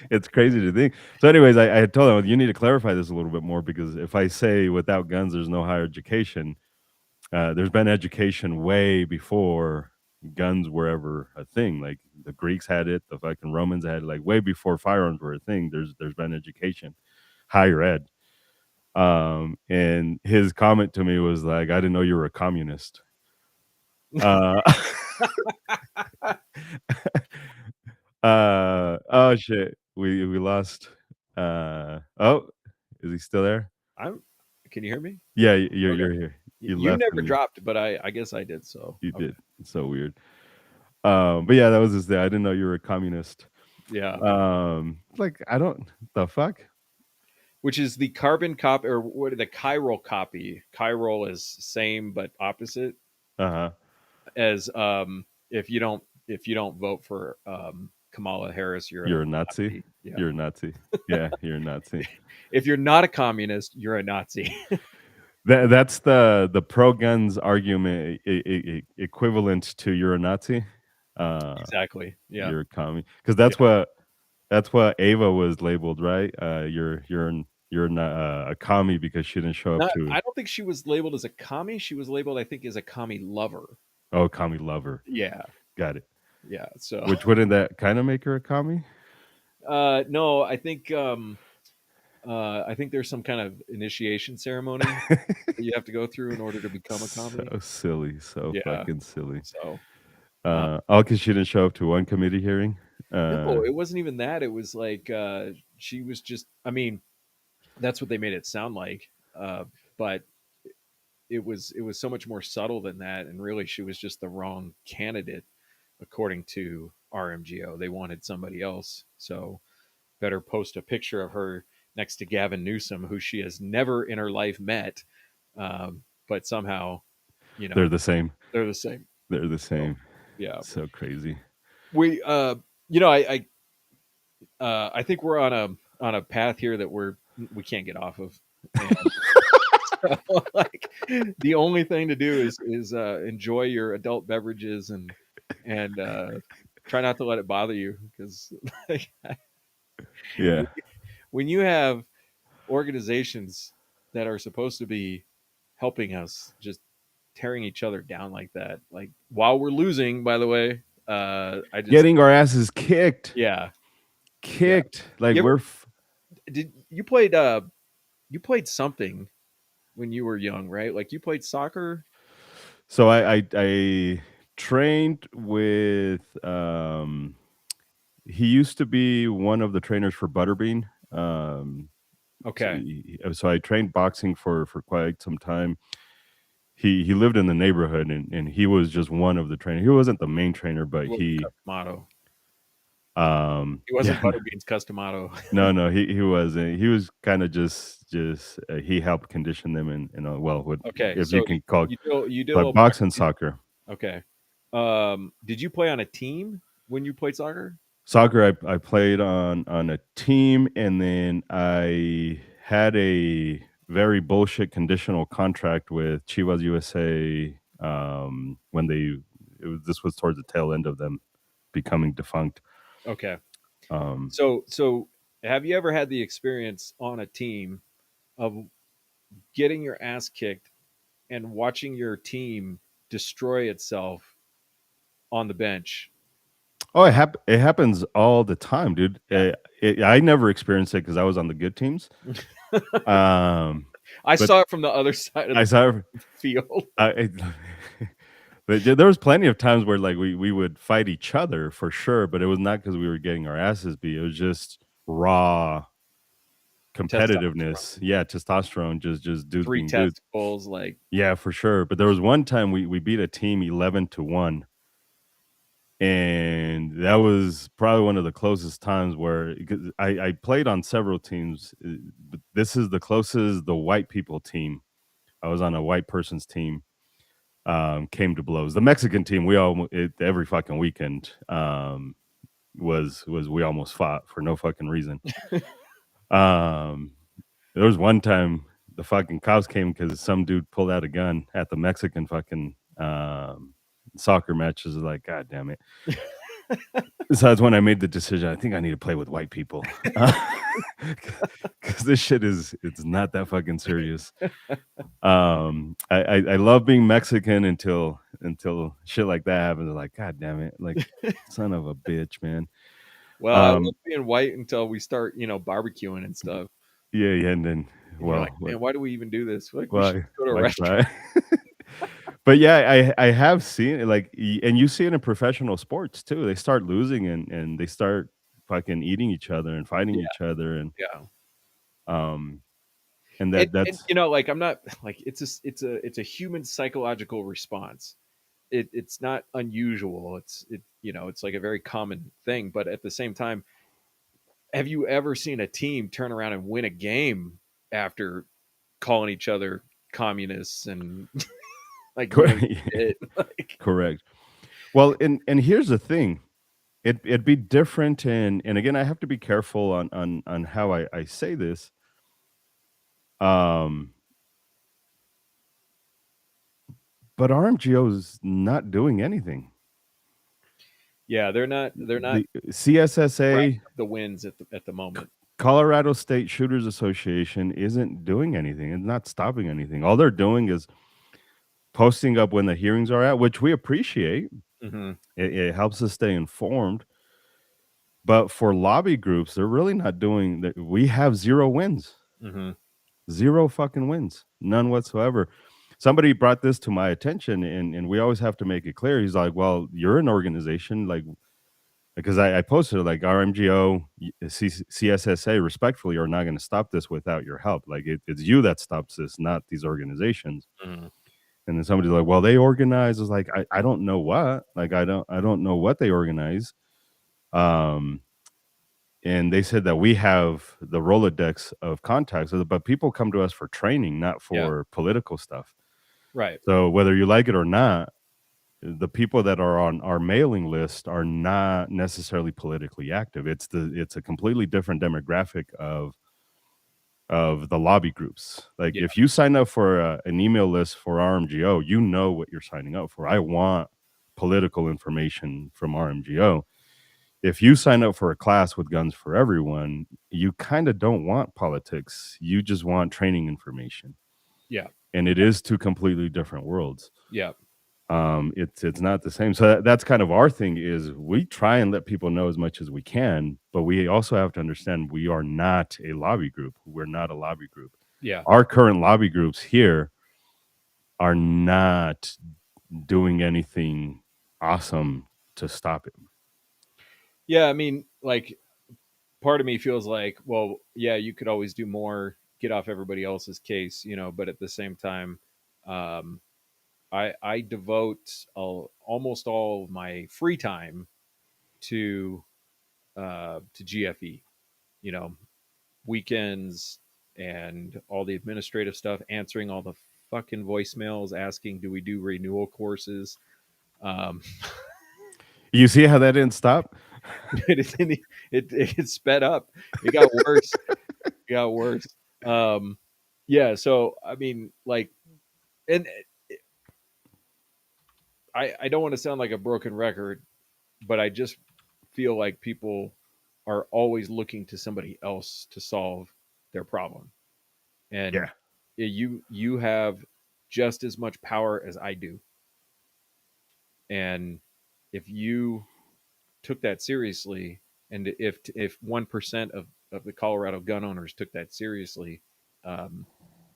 S1: it's crazy to think. So anyways, I had told them, you need to clarify this a little bit more, because if I say without guns there's no higher education, there's been education way before guns were ever a thing. Like the Greeks had it, the fucking Romans had it, like way before firearms were a thing. There's been education, higher ed. And his comment to me was like, I didn't know you were a communist. Uh, oh shit, we lost. Oh, is he still there?
S2: I'm. Can you hear me?
S1: Yeah,
S2: Okay.
S1: you're here. You
S2: You
S1: left
S2: never
S1: and
S2: dropped, but I guess I did. So
S1: you
S2: okay.
S1: did. It's so weird. But yeah, that was his day. I didn't know you were a communist.
S2: Yeah.
S1: Like I don't the fuck.
S2: Which is the carbon copy, or what, the chiral copy. Chiral is same but opposite.
S1: Uh huh.
S2: As if you don't vote for Kamala Harris, you're
S1: You're
S2: a
S1: a Nazi.
S2: Nazi. Yeah.
S1: You're a Nazi. Yeah, you're a Nazi.
S2: If you're not a communist, you're a Nazi.
S1: That's the pro guns argument, equivalent to you're a Nazi.
S2: Exactly. Yeah.
S1: You're a commie, because
S2: Yeah.
S1: that's what Ava was labeled, right? You're not a commie because she didn't show up
S2: Not.
S1: to.
S2: I don't think she was labeled as a commie. She was labeled, I think, as a commie lover.
S1: Oh, commie lover.
S2: Yeah.
S1: Got it.
S2: Yeah. So.
S1: Which wouldn't that kind of make her a commie?
S2: No, I think there's some kind of initiation ceremony that you have to go through in order to become a commie.
S1: So silly, so
S2: Yeah.
S1: fucking silly.
S2: So.
S1: All because she didn't show up to one committee hearing.
S2: No, it wasn't even that. It was like she was just. I mean, that's what they made it sound like. But it was so much more subtle than that, and really she was just the wrong candidate according to RMGO. They wanted somebody else, so better post a picture of her next to Gavin Newsom, who she has never in her life met, but somehow,
S1: They're the same.
S2: they're the same.
S1: They're the
S2: So
S1: same.
S2: yeah,
S1: So crazy.
S2: we I think we're on a path here that we can't get off of. And like the only thing to do is enjoy your adult beverages and try not to let it bother you, because like,
S1: Yeah.
S2: when you have organizations that are supposed to be helping us just tearing each other down like that, like while we're losing, by the way, I just
S1: Getting our asses kicked.
S2: yeah.
S1: Like
S2: You ever,
S1: we're
S2: did you played something when you were young, right? Like you played soccer.
S1: so I trained with he used to be one of the trainers for Butterbean.
S2: Okay.
S1: So I trained boxing for quite some time. He lived in the neighborhood, and he was just one of the trainers. He wasn't the main trainer, but
S2: He wasn't
S1: he
S2: Customato. He
S1: yeah,
S2: wasn't Butterbean's Customato.
S1: no, he wasn't. He was kind of just he helped condition them, and well,
S2: Okay,
S1: if you
S2: so
S1: can call
S2: you did a
S1: like
S2: little
S1: boxing, soccer.
S2: okay. Did you play on a team when you played soccer?
S1: Soccer, I played on a team, and then I had a very bullshit conditional contract with Chivas USA when this was towards the tail end of them becoming defunct.
S2: Okay.
S1: Um,
S2: So have you ever had the experience on a team of getting your ass kicked and watching your team destroy itself on the bench?
S1: oh, it happens all the time, dude. I never experienced it because I was on the good teams.
S2: I
S1: But
S2: saw it from the other side of
S1: I
S2: the
S1: saw.
S2: field.
S1: But there was plenty of times where like we would fight each other for sure, but it was not because we were getting our asses beat. It was just raw competitiveness. Yeah, testosterone, just dudes
S2: Three
S1: being dudes.
S2: testicles, like
S1: Yeah, for sure. But there was one time we beat a team 11-1, and that was probably one of the closest times where because I played on several teams, but this is the closest the white people team. I was on a white person's team. Came to blows. The Mexican team, every fucking weekend was we almost fought for no fucking reason. um, there was one time the fucking cops came because some dude pulled out a gun at the Mexican fucking soccer matches. Like, God damn it. So that's when I made the decision. I think I need to play with white people because this shit it's not that fucking serious. I love being Mexican until shit like that happens. Like, God damn it, like son of a bitch, man.
S2: well, I love being white until we start, barbecuing and stuff.
S1: Yeah, and then
S2: And you're
S1: well,
S2: like, man, why do we even do this? Like, we
S1: well,
S2: should go to a
S1: like,
S2: restaurant.
S1: but yeah, I have seen it, like, and you see it in professional sports too. They start losing and they start fucking eating each other and fighting each other, and
S2: Yeah.
S1: um, and
S2: And
S1: that's
S2: like I'm not like it's a human psychological response. It's not unusual. It's like a very common thing. But at the same time, have you ever seen a team turn around and win a game after calling each other communists and like shit? Like,
S1: correct. Well, and here's the thing. It'd be different, and again, I have to be careful on how I say this. Um, but RMGO is not doing anything.
S2: yeah, they're not
S1: The CSSA,
S2: the wins at the moment.
S1: Colorado State Shooters Association, isn't doing anything. It's not stopping anything. All they're doing is posting up when the hearings are at, which we appreciate.
S2: Mm-hmm.
S1: It helps us stay informed. But for lobby groups, they're really not doing that. We have 0 wins.
S2: Mm-hmm.
S1: 0 fucking wins. None whatsoever. Somebody brought this to my attention, and we always have to make it clear. He's like, well, you're an organization, like, because I posted like RMGO, CSSA respectfully are not going to stop this without your help. Like it's you that stops this, not these organizations.
S2: Mm-hmm.
S1: And then somebody's like, well, they organize. It's like, I don't know what. Like, I don't know what they organize. Um, and they said that we have the Rolodex of contacts, but people come to us for training, not for political stuff.
S2: Right.
S1: So whether you like it or not, the people that are on our mailing list are not necessarily politically active. It's a completely different demographic of the lobby groups. Like
S2: Yeah.
S1: if you sign up for an email list for RMGO, you know what you're signing up for. I want political information from RMGO. If you sign up for a class with Guns for Everyone, you kind of don't want politics. You just want training information.
S2: Yeah.
S1: And it is two completely different worlds.
S2: Yeah.
S1: It's not the same. So that's kind of our thing is we try and let people know as much as we can, but we also have to understand we are not a lobby group. We're not a lobby group.
S2: Yeah.
S1: Our current lobby groups here are not doing anything awesome to stop it.
S2: Yeah. I mean, like, part of me feels like, well, yeah, you could always do more, get off everybody else's case, you know, but at the same time, um, I devote almost all of my free time to GFE, you know, weekends and all the administrative stuff, answering all the fucking voicemails, asking, do we do renewal courses? Um,
S1: You see how that didn't stop?
S2: it sped up. It got worse. It got worse. Yeah. So I mean, like, and I don't want to sound like a broken record, but I just feel like people are always looking to somebody else to solve their problem, and
S1: Yeah.
S2: you have just as much power as I do, and if you took that seriously, and if 1% of the Colorado gun owners took that seriously, um,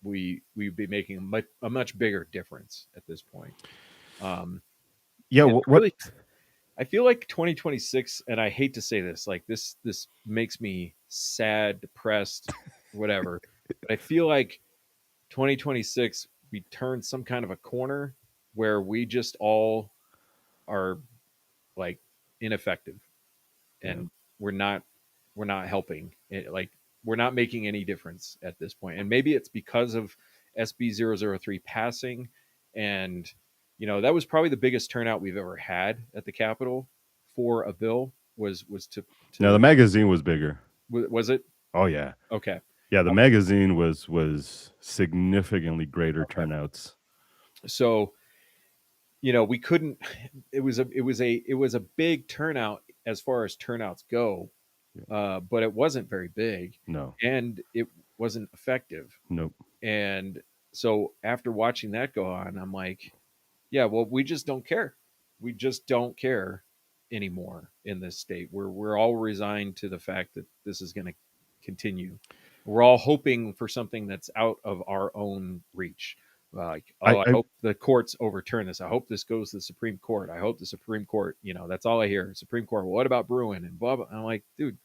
S2: we'd be making a much bigger difference at this point.
S1: Yeah.
S2: And
S1: What?
S2: really, I feel like 2026, and I hate to say this, like this makes me sad, depressed, whatever, but I feel like 2026 we turned some kind of a corner where we just all are like ineffective,
S1: Yeah.
S2: and we're not helping it, like we're not making any difference at this point. And maybe it's because of SB003 passing, and you know that was probably the biggest turnout we've ever had at the Capitol for a bill. Was
S1: No, the magazine was bigger.
S2: was it?
S1: Oh yeah.
S2: Okay.
S1: Yeah, the magazine was significantly greater turnouts.
S2: So, you know, we couldn't, it was a big turnout as far as turnouts go, but it wasn't very big,
S1: No.
S2: and it wasn't effective.
S1: Nope.
S2: And so after watching that go on, I'm like, yeah, well, we just don't care. We just don't care anymore in this state. We're all resigned to the fact that this is going to continue. We're all hoping for something that's out of our own reach. Like, oh, I
S1: I
S2: hope the courts overturn this. I hope this goes to the Supreme Court. I hope the Supreme Court, you know, that's all I hear. Supreme Court. Well, what about Bruin and blah blah? I'm like, dude,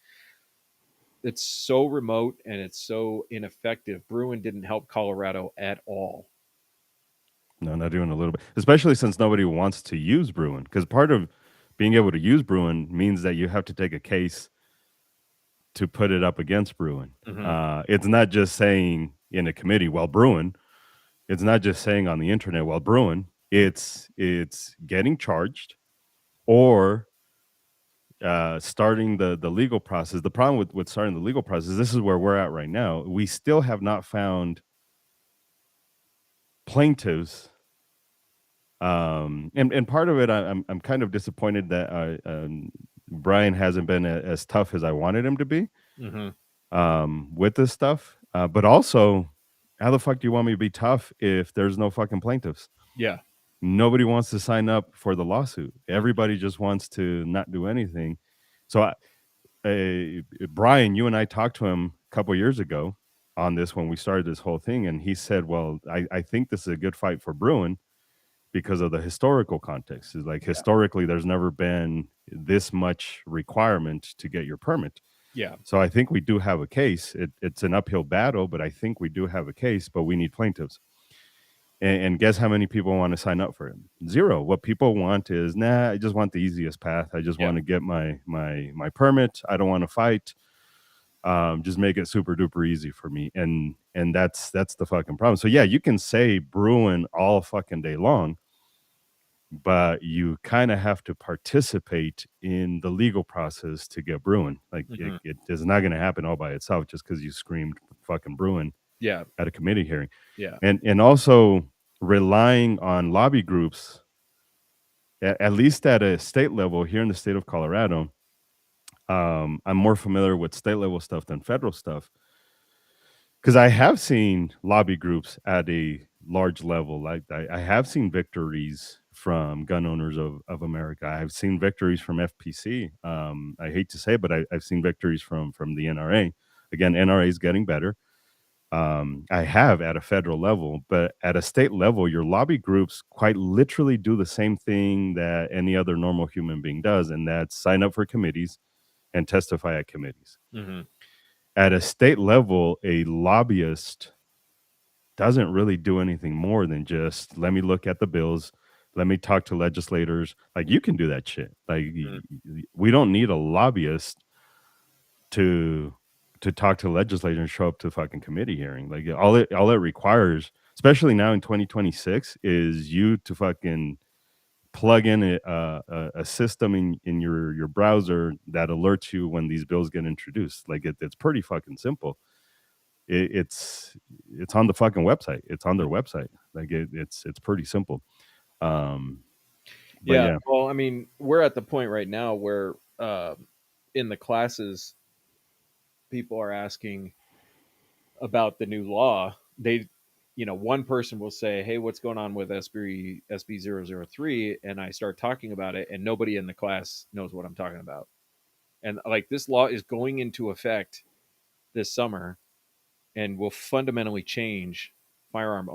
S2: it's so remote and it's so ineffective. Bruin didn't help Colorado at all.
S1: No, not even a little bit. Especially since nobody wants to use Bruin, because part of being able to use Bruin means that you have to take a case to put it up against Bruin.
S2: Mm-hmm.
S1: It's not just saying in a committee, well, Bruin. It's not just saying on the internet, well, Bruin. It's getting charged or starting the legal process. The problem with starting the legal process, this is where we're at right now. We still have not found plaintiffs. And part of it, I'm kind of disappointed that Brian hasn't been as tough as I wanted him to be with this stuff. But also, how the fuck do you want me to be tough if there's no fucking plaintiffs?
S2: Yeah.
S1: Nobody wants to sign up for the lawsuit. Everybody just wants to not do anything. So, Brian, you and I talked to him a couple years ago on this when we started this whole thing, and he said, "Well, I think this is a good fight for Bruin because of the historical context. Is like historically, there's never been this much requirement to get your permit.
S2: Yeah.
S1: So I think we do have a case. It's an uphill battle, but I think we do have a case. But we need plaintiffs." And guess how many people want to sign up for it? Zero. What people want is, nah, I just want the easiest path. I just
S2: Yeah.
S1: want to get my permit. I don't want to fight. Just make it super duper easy for me. And that's the fucking problem. So yeah, you can say Bruin all fucking day long, but you kind of have to participate in the legal process to get Bruin. Like
S2: Mhm.
S1: it is not going to happen all by itself just because you screamed fucking Bruin
S2: Yeah.
S1: at a committee hearing.
S2: Yeah.
S1: And also relying on lobby groups, at least at a state level here in the state of Colorado. I'm more familiar with state level stuff than federal stuff because I have seen lobby groups at a large level. Like I have seen victories from Gun Owners of America. I've seen victories from FPC. I hate to say, but I've seen victories from the NRA. Again, NRA is getting better. I have at a federal level, but at a state level, your lobby groups quite literally do the same thing that any other normal human being does, and that's sign up for committees and testify at committees.
S2: Mhm.
S1: At a state level, a lobbyist doesn't really do anything more than just let me look at the bills, let me talk to legislators. Like you can do that shit. Like
S2: Mhm.
S1: we don't need a lobbyist to talk to legislators and show up to fucking committee hearing. Like all it requires, especially now in 2026, is you to fucking plug in a system in your browser that alerts you when these bills get introduced. Like it's pretty fucking simple. It's on the fucking website. It's on their website. Like it's pretty simple. Um, but
S2: Yeah.
S1: yeah,
S2: Well, I mean, we're at the point right now where in the classes, people are asking about the new law. They, one person will say, "Hey, what's going on with SB 003?" And I start talking about it, and nobody in the class knows what I'm talking about. And like this law is going into effect this summer and will fundamentally change firearm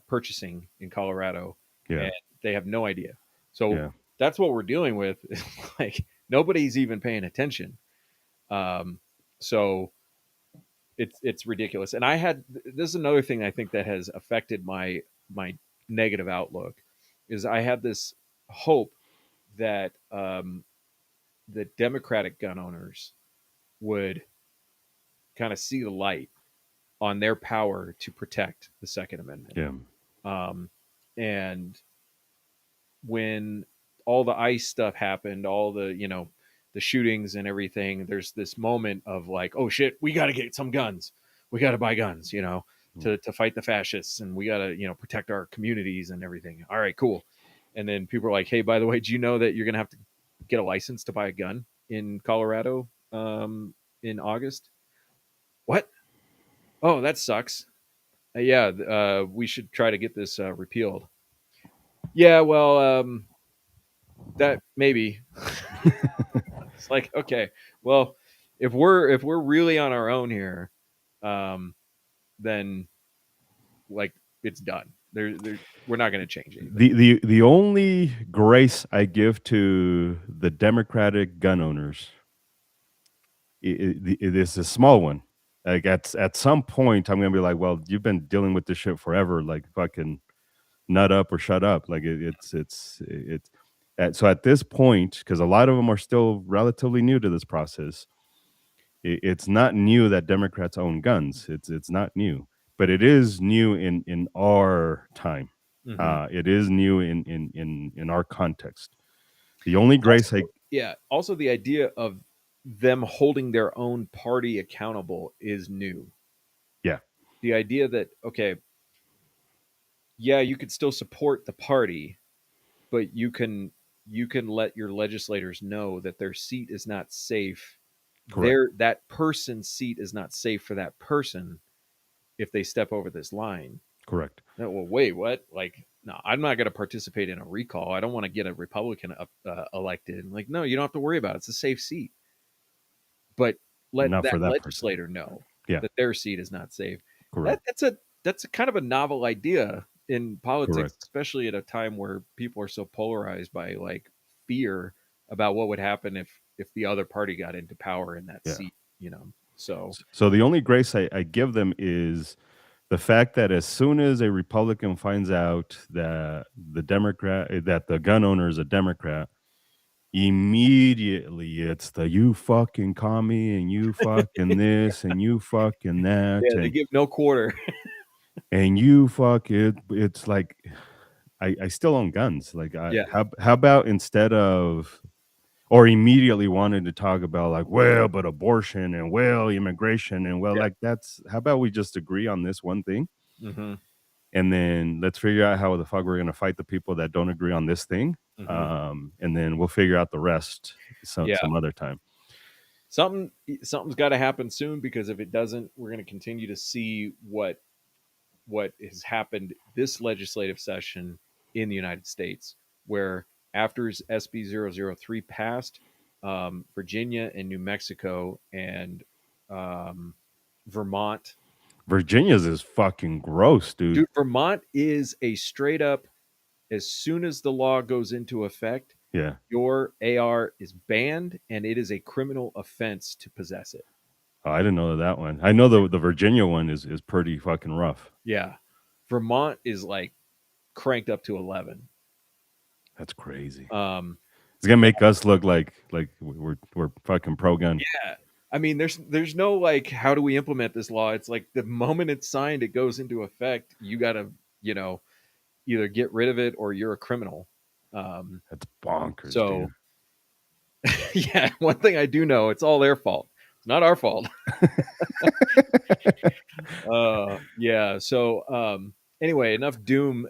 S2: purchasing in Colorado,
S1: yeah,
S2: and they have no idea. So
S1: yeah.
S2: that's what we're dealing with. Like nobody's even paying attention. Um, so it's ridiculous. And I had this is another thing I think that has affected my negative outlook is I had this hope that the Democratic gun owners would kind of see the light on their power to protect the Second Amendment.
S1: Yeah.
S2: Um, and when all the ICE stuff happened, all the shootings and everything, there's this moment of like, oh shit, we got to get some guns, we got to buy guns,
S1: Mm.
S2: to fight the fascists, and we got to protect our communities and everything. All right, cool. And then people are like, hey, by the way, do you know that you're gonna have to get a license to buy a gun in Colorado in August? What? Oh, that sucks. Yeah, we should try to get this repealed. Yeah, well, that maybe. It's like, okay, well, if we're really on our own here, um, then like it's done. We're not going to change anything.
S1: The only grace I give to the Democratic gun owners it is a small one. Like at some point, I'm gonna be like, well, you've been dealing with this shit forever. Like fucking nut up or shut up. Like it's. So at this point, because a lot of them are still relatively new to this process, it's not new that Democrats own guns. It's not new, but it is new in our time.
S2: Hmm.
S1: It is new in our context. The only grace I
S2: Also, yeah. Also, the idea of them holding their own party accountable is new.
S1: yeah,
S2: The idea that okay, yeah, you could still support the party, but you can let your legislators know that their seat is not safe.
S1: correct,
S2: That person's seat is not safe for that person if they step over this line.
S1: correct.
S2: No, well, wait, what? Like, no, I'm not going to participate in a recall. I don't want to get a Republican elected. Like, no, you don't have to worry about it. It's a safe seat. But let
S1: Not
S2: that
S1: for that person.
S2: legislator know
S1: Yeah,
S2: that their seat is not safe.
S1: correct,
S2: That's a kind of a novel idea in politics,
S1: correct.
S2: especially at a time where people are so polarized by like fear about what would happen if the other party got into power in that
S1: Yeah.
S2: seat. So
S1: So the only grace I give them is The fact that as soon as a Republican finds out that the gun owner is a Democrat, immediately it's the you fucking commie and you fucking this and you fucking that
S2: Yeah, they give no quarter.
S1: and you fuck it. It's like I still own guns. Like
S2: Yeah.
S1: how about instead of or immediately wanted to talk about like, well, but abortion and well, immigration and well,
S2: Yeah.
S1: like that's how about we just agree on this one thing
S2: Mm-hmm.
S1: and then let's figure out how the fuck we're gonna fight the people that don't agree on this thing.
S2: Mm-hmm.
S1: And then we'll figure out the rest
S2: Yeah.
S1: some other time.
S2: Something's got to happen soon, because if it doesn't, we're going to continue to see what has happened this legislative session in the United States, where after SB 003 passed, Virginia and New Mexico and Vermont.
S1: Virginia's is fucking gross, dude.
S2: Dude, Vermont is a straight up, as soon as the law goes into effect,
S1: Yeah.
S2: your AR is banned and it is a criminal offense to possess it.
S1: Oh, I didn't know that one. I know the Virginia one is pretty fucking rough.
S2: Yeah. Vermont is like cranked up to 11.
S1: That's crazy.
S2: Um,
S1: It's gonna make us look like we're fucking pro gun.
S2: yeah. I mean, there's no like, how do we implement this law? It's like the moment it's signed, it goes into effect. You got to, either get rid of it or you're a criminal.
S1: That's bonkers.
S2: So,
S1: dude.
S2: yeah, one thing I do know, it's all their fault. It's not our fault. Yeah. So, anyway, enough doom.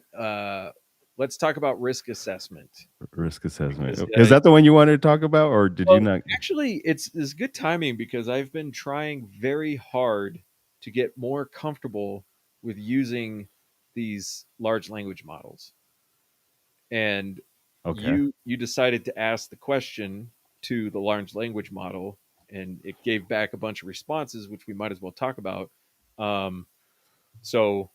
S2: Let's talk about risk assessment.
S1: Risk assessment.
S2: Because,
S1: Is that the one you wanted to talk about, or did you not?
S2: Actually, it's good timing, because I've been trying very hard to get more comfortable with using these large language models. And
S1: Okay.
S2: you decided to ask the question to the large language model, and it gave back a bunch of responses, which we might as well talk about. So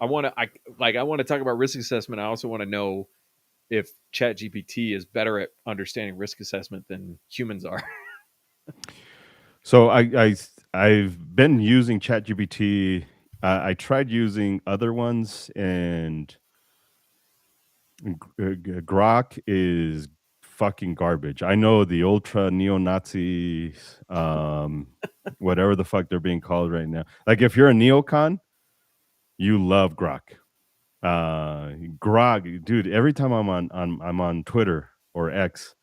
S2: I want to talk about risk assessment. I also want to know if ChatGPT is better at understanding risk assessment than humans are.
S1: So I've been using ChatGPT. I tried using other ones, and Grok is fucking garbage. I know the ultra neo-Nazi, whatever the fuck they're being called right now. Like if you're a neocon, you love Grok. Grok, dude. Every time I'm on Twitter or X,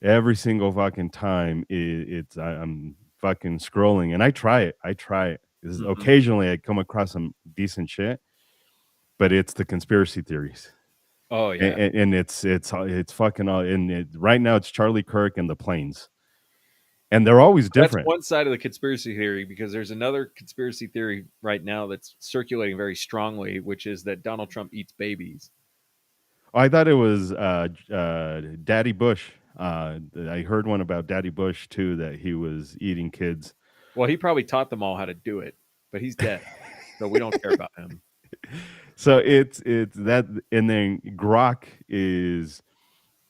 S1: every single fucking time I'm fucking scrolling, and I try it.
S2: Mhm.
S1: Occasionally I come across some decent shit, but it's the conspiracy theories.
S2: Oh yeah,
S1: And it's fucking all and right now it's Charlie Kirk and the planes, and they're always
S2: that's
S1: different.
S2: one side of the conspiracy theory, because there's another conspiracy theory right now that's circulating very strongly, which is that Donald Trump eats babies.
S1: I thought it was Daddy Bush. I heard one about Daddy Bush too, that he was eating kids.
S2: Well, he probably taught them all how to do it, but he's dead, so we don't care about him.
S1: So it's that, and then Grok is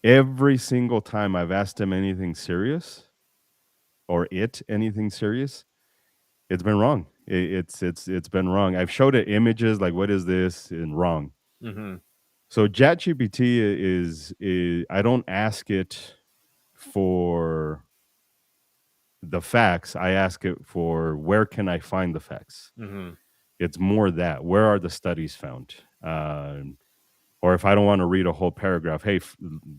S1: every single time I've asked him anything serious, or anything serious, it's been wrong. It's been wrong. I've showed it images like what is this, and wrong.
S2: Mm-hmm.
S1: So ChatGPT is I don't ask it for the facts. I ask it for where can I find the facts.
S2: Mm-hmm.
S1: It's more that where are the studies found, or if I don't want to read a whole paragraph, hey,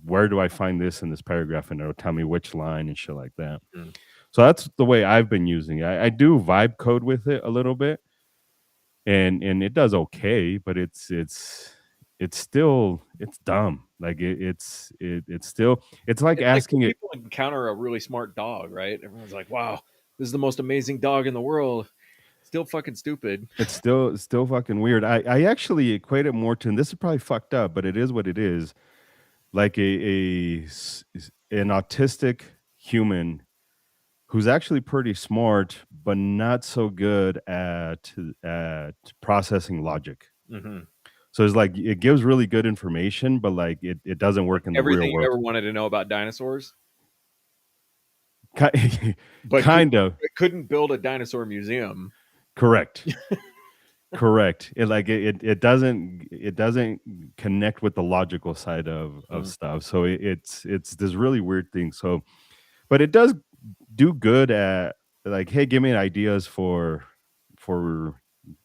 S1: where do I find this in this paragraph, and it'll tell me which line and shit like that.
S2: Mm.
S1: So that's the way I've been using it. I do vibe code with it a little bit, and it does okay, but it's still dumb. Like it's still it's like
S2: It's
S1: asking
S2: like
S1: it.
S2: people encounter a really smart dog, right? Everyone's like, "Wow, this is the most amazing dog in the world." Still fucking stupid.
S1: It's still fucking weird. I actually equate it more to, and this is probably fucked up, but it is what it is. Like an autistic human who's actually pretty smart, but not so good at processing logic.
S2: Mm-hmm.
S1: So it's like it gives really good information, but like it doesn't work in the real
S2: Everything you
S1: world.
S2: ever wanted to know about dinosaurs,
S1: Ki-
S2: but
S1: kind of
S2: couldn't build a dinosaur museum.
S1: correct. Correct. It doesn't connect with the logical side of
S2: Mm.
S1: stuff. So it's this really weird thing. So, but it does do good at like, hey, give me ideas for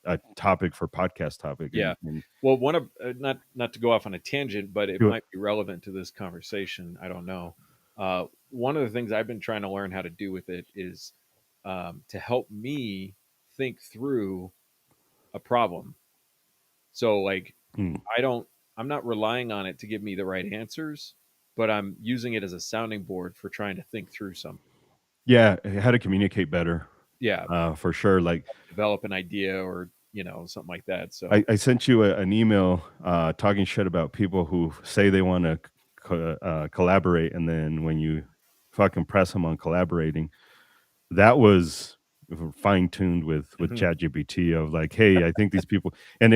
S1: a topic for podcast topic
S2: Yeah.
S1: and
S2: Well, one of not to go off on a tangent, but it
S1: do it.
S2: might be relevant to this conversation. I don't know. One of the things I've been trying to learn how to do with it is to help me think through a problem. So, like,
S1: Hmm.
S2: I don't, I'm not relying on it to give me the right answers, but I'm using it as a sounding board for trying to think through something.
S1: Yeah, how to communicate better,
S2: Yeah,
S1: for sure. Like
S2: develop an idea or something like that. So
S1: I sent you an email talking shit about people who say they want to collaborate, and then when you fucking press them on collaborating, that was fine tuned with
S2: mhm.
S1: ChatGPT of like, hey, I think these people, and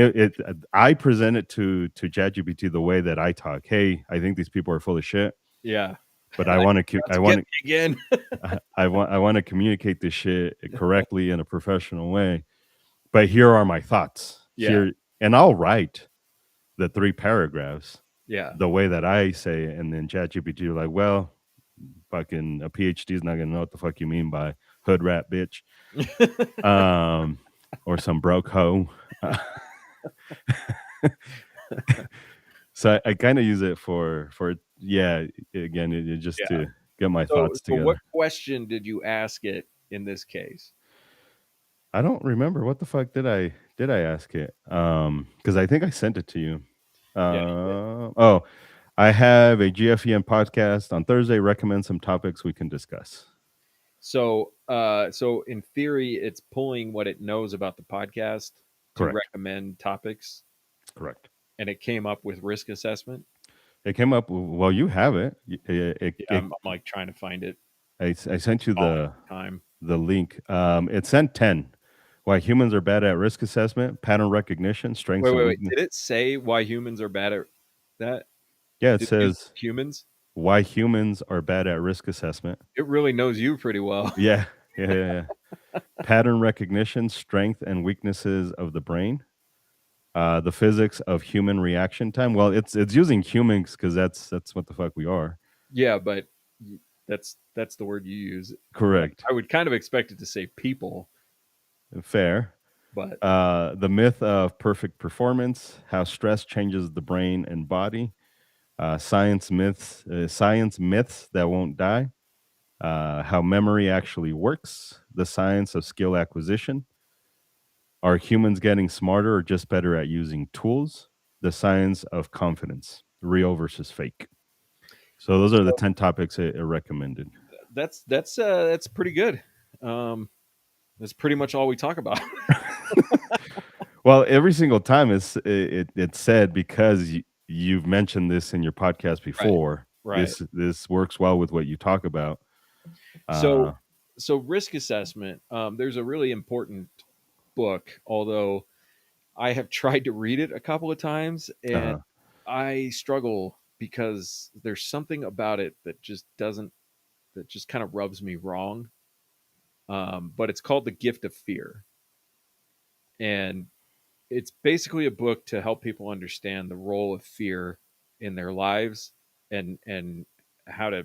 S1: I present it to ChatGPT the way that I talk. Hey, I think these people are full of shit,
S2: Yeah,
S1: but I want to,
S2: not to get me again.
S1: I want to communicate this shit correctly in a professional way. But here are my thoughts
S2: Yeah,
S1: here, and I'll write the 3 paragraphs
S2: yeah.
S1: the way that I say it, and then ChatGPT are like, well, fucking a PhD is not gonna know what the fuck you mean by hood rat bitch, or some broke hoe. So I kind of use it for yeah. Again, just
S2: Yeah.
S1: to get my
S2: So,
S1: thoughts
S2: what
S1: together.
S2: question did you ask it in this case?
S1: I don't remember what the fuck did I ask it? Because I think I sent it to you.
S2: Yeah.
S1: Oh, I have a GFEM podcast on Thursday. Recommend some topics we can discuss.
S2: So in theory, it's pulling what it knows about the podcast to
S1: Correct.
S2: recommend topics,
S1: Correct.
S2: and it came up with risk assessment.
S1: It came up. Well, you have it.
S2: Yeah, I'm like trying to find it
S1: I sent you
S2: all the time.
S1: the link. It sent 10. Why humans are bad at risk assessment, pattern recognition, strengths
S2: Wait,
S1: and
S2: wait, wait.
S1: weakness.
S2: Did it say why humans are bad at that?
S1: Yeah, it
S2: Did it use
S1: says
S2: humans?
S1: why humans are bad at risk assessment.
S2: It really knows you pretty well.
S1: Yeah, yeah. Pattern recognition, strength and weaknesses of the brain. The physics of human reaction time. Well, it's using humans because that's what the fuck we are.
S2: Yeah, but that's the word you use.
S1: Correct.
S2: I would kind of expect it to say people,
S1: Fair.
S2: but
S1: The myth of perfect performance, how stress changes the brain and body, science myths that won't die, how memory actually works, the science of skill acquisition, are humans getting smarter or just better at using tools, the science of confidence, real versus fake. So those are the 10 topics it recommended.
S2: that's pretty good. Um, that's pretty much all we talk about.
S1: Well, every single time it's said because you've mentioned this in your podcast
S2: Right,
S1: before.
S2: right.
S1: This works well with what you talk about.
S2: So
S1: Uh,
S2: so risk assessment. There's a really important book, although I have tried to read it a couple of times, and
S1: uh,
S2: I struggle because there's something about it that just kind of rubs me wrong. But it's called The Gift of Fear, and it's basically a book to help people understand the role of fear in their lives and how to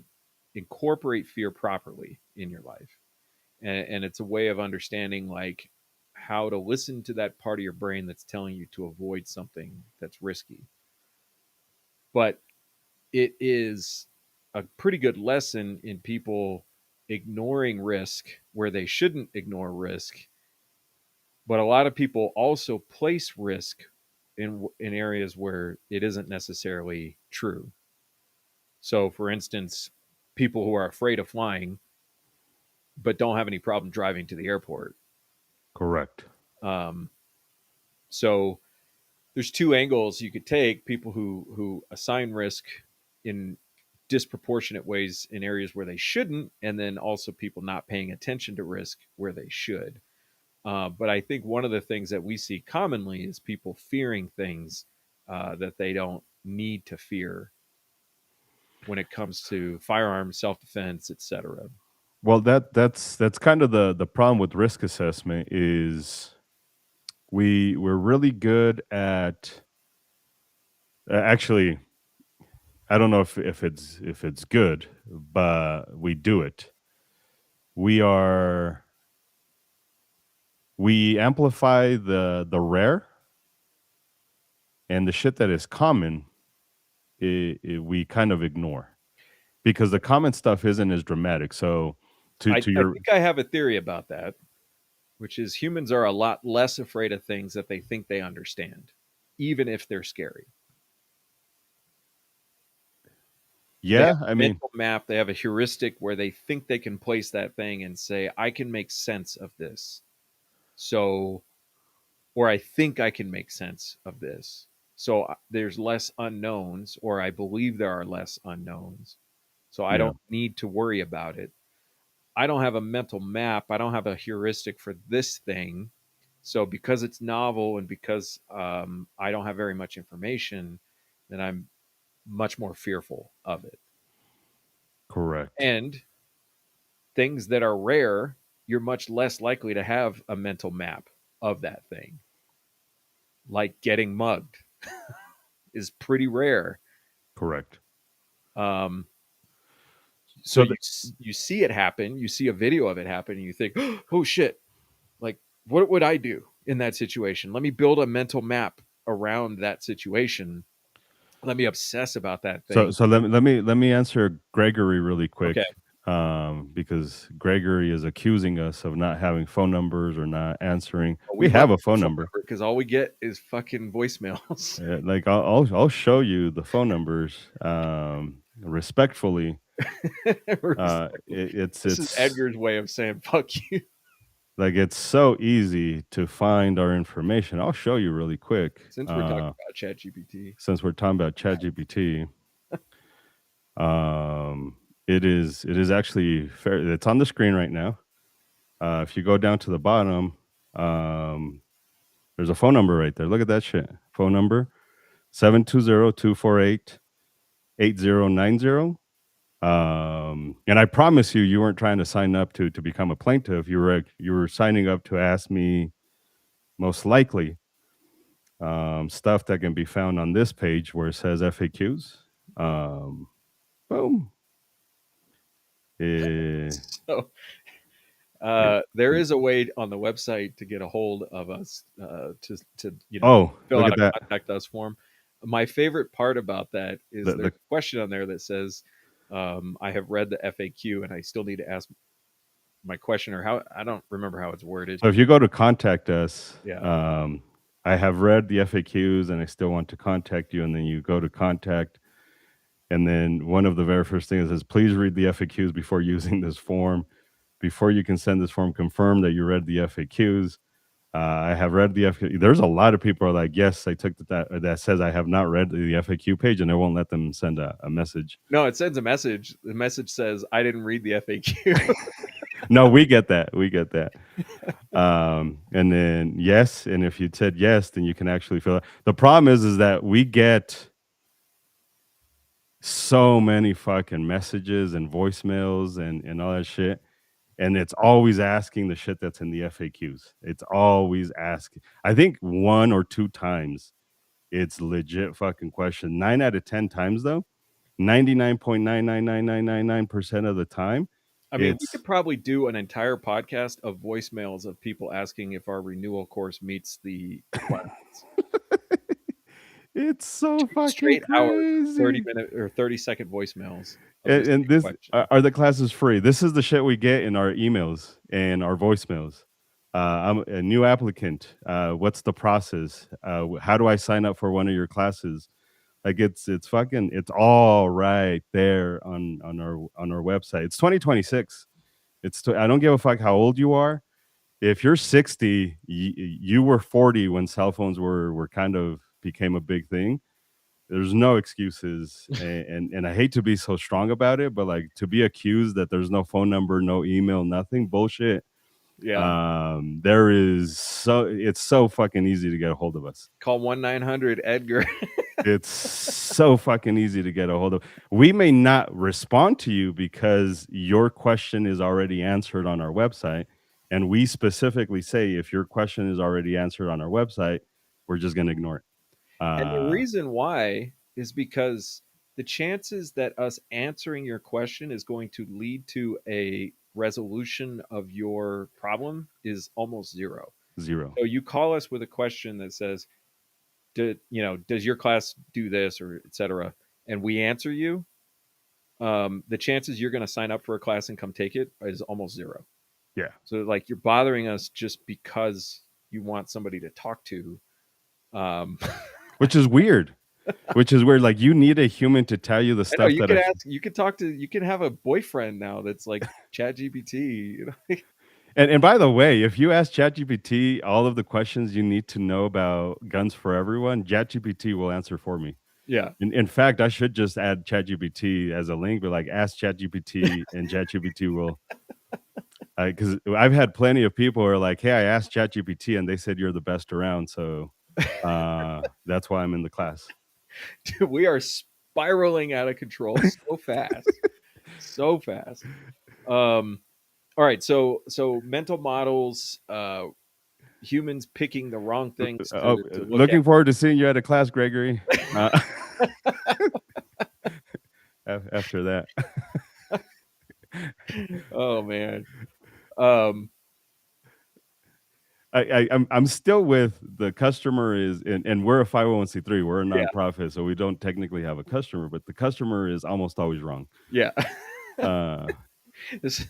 S2: incorporate fear properly in your life. And it's a way of understanding like how to listen to that part of your brain that's telling you to avoid something that's risky. But it is a pretty good lesson in people ignoring risk where they shouldn't ignore risk. But a lot of people also place risk in areas where it isn't necessarily true. So, for instance, people who are afraid of flying but don't have any problem driving to the airport.
S1: correct.
S2: Um, so there's two angles you could take: people who assign risk in disproportionate ways in areas where they shouldn't, and then also people not paying attention to risk where they should. But I think one of the things that we see commonly is people fearing things that they don't need to fear when it comes to firearms, self defense, etc.
S1: Well, that's kind of the problem with risk assessment is we're really good at actually. I don't know if it's good, but we do it. We are we amplify the rare, and the shit that is common. We kind of ignore because the common stuff isn't as dramatic. So
S2: I
S1: to your
S2: think I have a theory about that, which is humans are a lot less afraid of things that they think they understand, even if they're scary. They have
S1: yeah, I
S2: a
S1: mean,
S2: mental map, they have a heuristic where they think they can place that thing and say, I can make sense of this. So, or I think I can make sense of this. So there's less unknowns, or I believe there are less unknowns. So I
S1: yeah,
S2: don't need to worry about it. I don't have a mental map. I don't have a heuristic for this thing. So because it's novel and because I don't have very much information, then I'm much more fearful of it.
S1: correct.
S2: And things that are rare, you're much less likely to have a mental map of that thing. Like getting mugged is pretty rare.
S1: Correct.
S2: Um, so
S1: So
S2: you see it happen, you see a video of it happen, and you think, oh shit, like what would I do in that situation? Let me build a mental map around that situation. Let me obsess about that thing.
S1: let me answer Gregory really
S2: Okay.
S1: quick, because Gregory is accusing us of not having phone numbers or not answering.
S2: Well, we
S1: We
S2: love
S1: have a
S2: the
S1: phone number.
S2: because all we get is fucking voicemails.
S1: Like I'll show you the phone numbers, respectfully.
S2: This is
S1: It's
S2: Edgar's way of saying fuck you.
S1: like it's so easy to find our information. I'll show you really quick.
S2: Since we're talking about ChatGPT,
S1: Since we're talking about ChatGPT, it is actually fair. It's on the screen right now. If you go down to the bottom, um, there's a phone number right there. Look at that shit. Phone number 720-248-8090. And I promise you, you weren't trying to sign up to become a plaintiff. You were signing up to ask me most likely stuff that can be found on this page where it says FAQs. Boom. Eh,
S2: so there is a way on the website to get a hold of us to
S1: oh,
S2: fill
S1: look
S2: out
S1: at
S2: a
S1: that.
S2: contact us form. My favorite part about that is
S1: The,
S2: there's
S1: the,
S2: a question on there that says, I have read the FAQ and I still need to ask my question, or how, I don't remember how it's worded.
S1: so if you go to contact us,
S2: Yeah.
S1: I have read the FAQs and I still want to contact you. And then you go to contact. And then one of the very first things is please read the FAQs before using this form. Before you can send this form, confirm that you read the FAQs. I have read the FAQ. There's a lot of people are like, yes, I took that says I have not read the FAQ page, and I won't let them send a message.
S2: No, it sends a message. The message says, I didn't read the FAQ.
S1: No, we get that. We get that. And then yes, and if you said yes, then you can actually fill it. The problem is that we get so many fucking messages and voicemails and all that shit. And it's always asking the shit that's in the FAQs. It's always asking. I think 1 or 2 times it's legit fucking question. 9 out of 10 times though, 99.999999% of the time,
S2: I mean, we
S1: it's
S2: could probably do an entire podcast of voicemails of people asking if our renewal course meets the requirements.
S1: it's so fucking
S2: Straight hours,
S1: crazy.
S2: 30-minute or 30-second voicemails.
S1: And this are the classes free. This is the shit we get in our emails and our voicemails. I'm a new applicant. What's the process? How do I sign up for one of your classes? Like it's all right there on our website. It's 2026. I don't give a fuck how old you are. If you're 60, you were 40 when cell phones were kind of became a big thing. There's no excuses, and I hate to be so strong about it, but like to be accused that there's no phone number, no email, nothing, bullshit.
S2: Yeah.
S1: It's so fucking easy to get a hold of us.
S2: Call 1-900-EDGAR.
S1: It's so fucking easy to get a hold of. We may not respond to you because your question is already answered on our website, And we specifically say if your question is already answered on our website, we're just going to ignore it.
S2: And the reason why is because the chances that us answering your question is going to lead to a resolution of your problem is almost zero.
S1: Zero.
S2: So you call us with a question that says, does your class do this or etc. And we answer you, the chances you're going to sign up for a class and come take it is almost zero.
S1: Yeah.
S2: So like you're bothering us just because you want somebody to talk to.
S1: Which is weird. Which is weird. Like you need a human to tell you the
S2: I know
S1: stuff
S2: you
S1: that
S2: can ask, you can talk to, you can have a boyfriend now that's like Chat GPT.
S1: and by the way, if you ask ChatGPT all of the questions you need to know about guns for everyone, ChatGPT will answer for me.
S2: Yeah.
S1: In fact, I should just add ChatGPT as a link, but like ask ChatGPT and ChatGPT will. Because I've had plenty of people who are like, "Hey, I asked ChatGPT and they said you're the best around, so that's why I'm in the class."
S2: Dude, we are spiraling out of control so fast. So fast. All right, so mental models, humans picking the wrong things to look
S1: Looking forward to seeing you at a class, Gregory. After that.
S2: Oh man. Um,
S1: I'm still with the customer is and we're a 501c3, we're a
S2: yeah,
S1: nonprofit, so we don't technically have a customer, but the customer is almost always wrong.
S2: yeah.
S1: Uh,
S2: This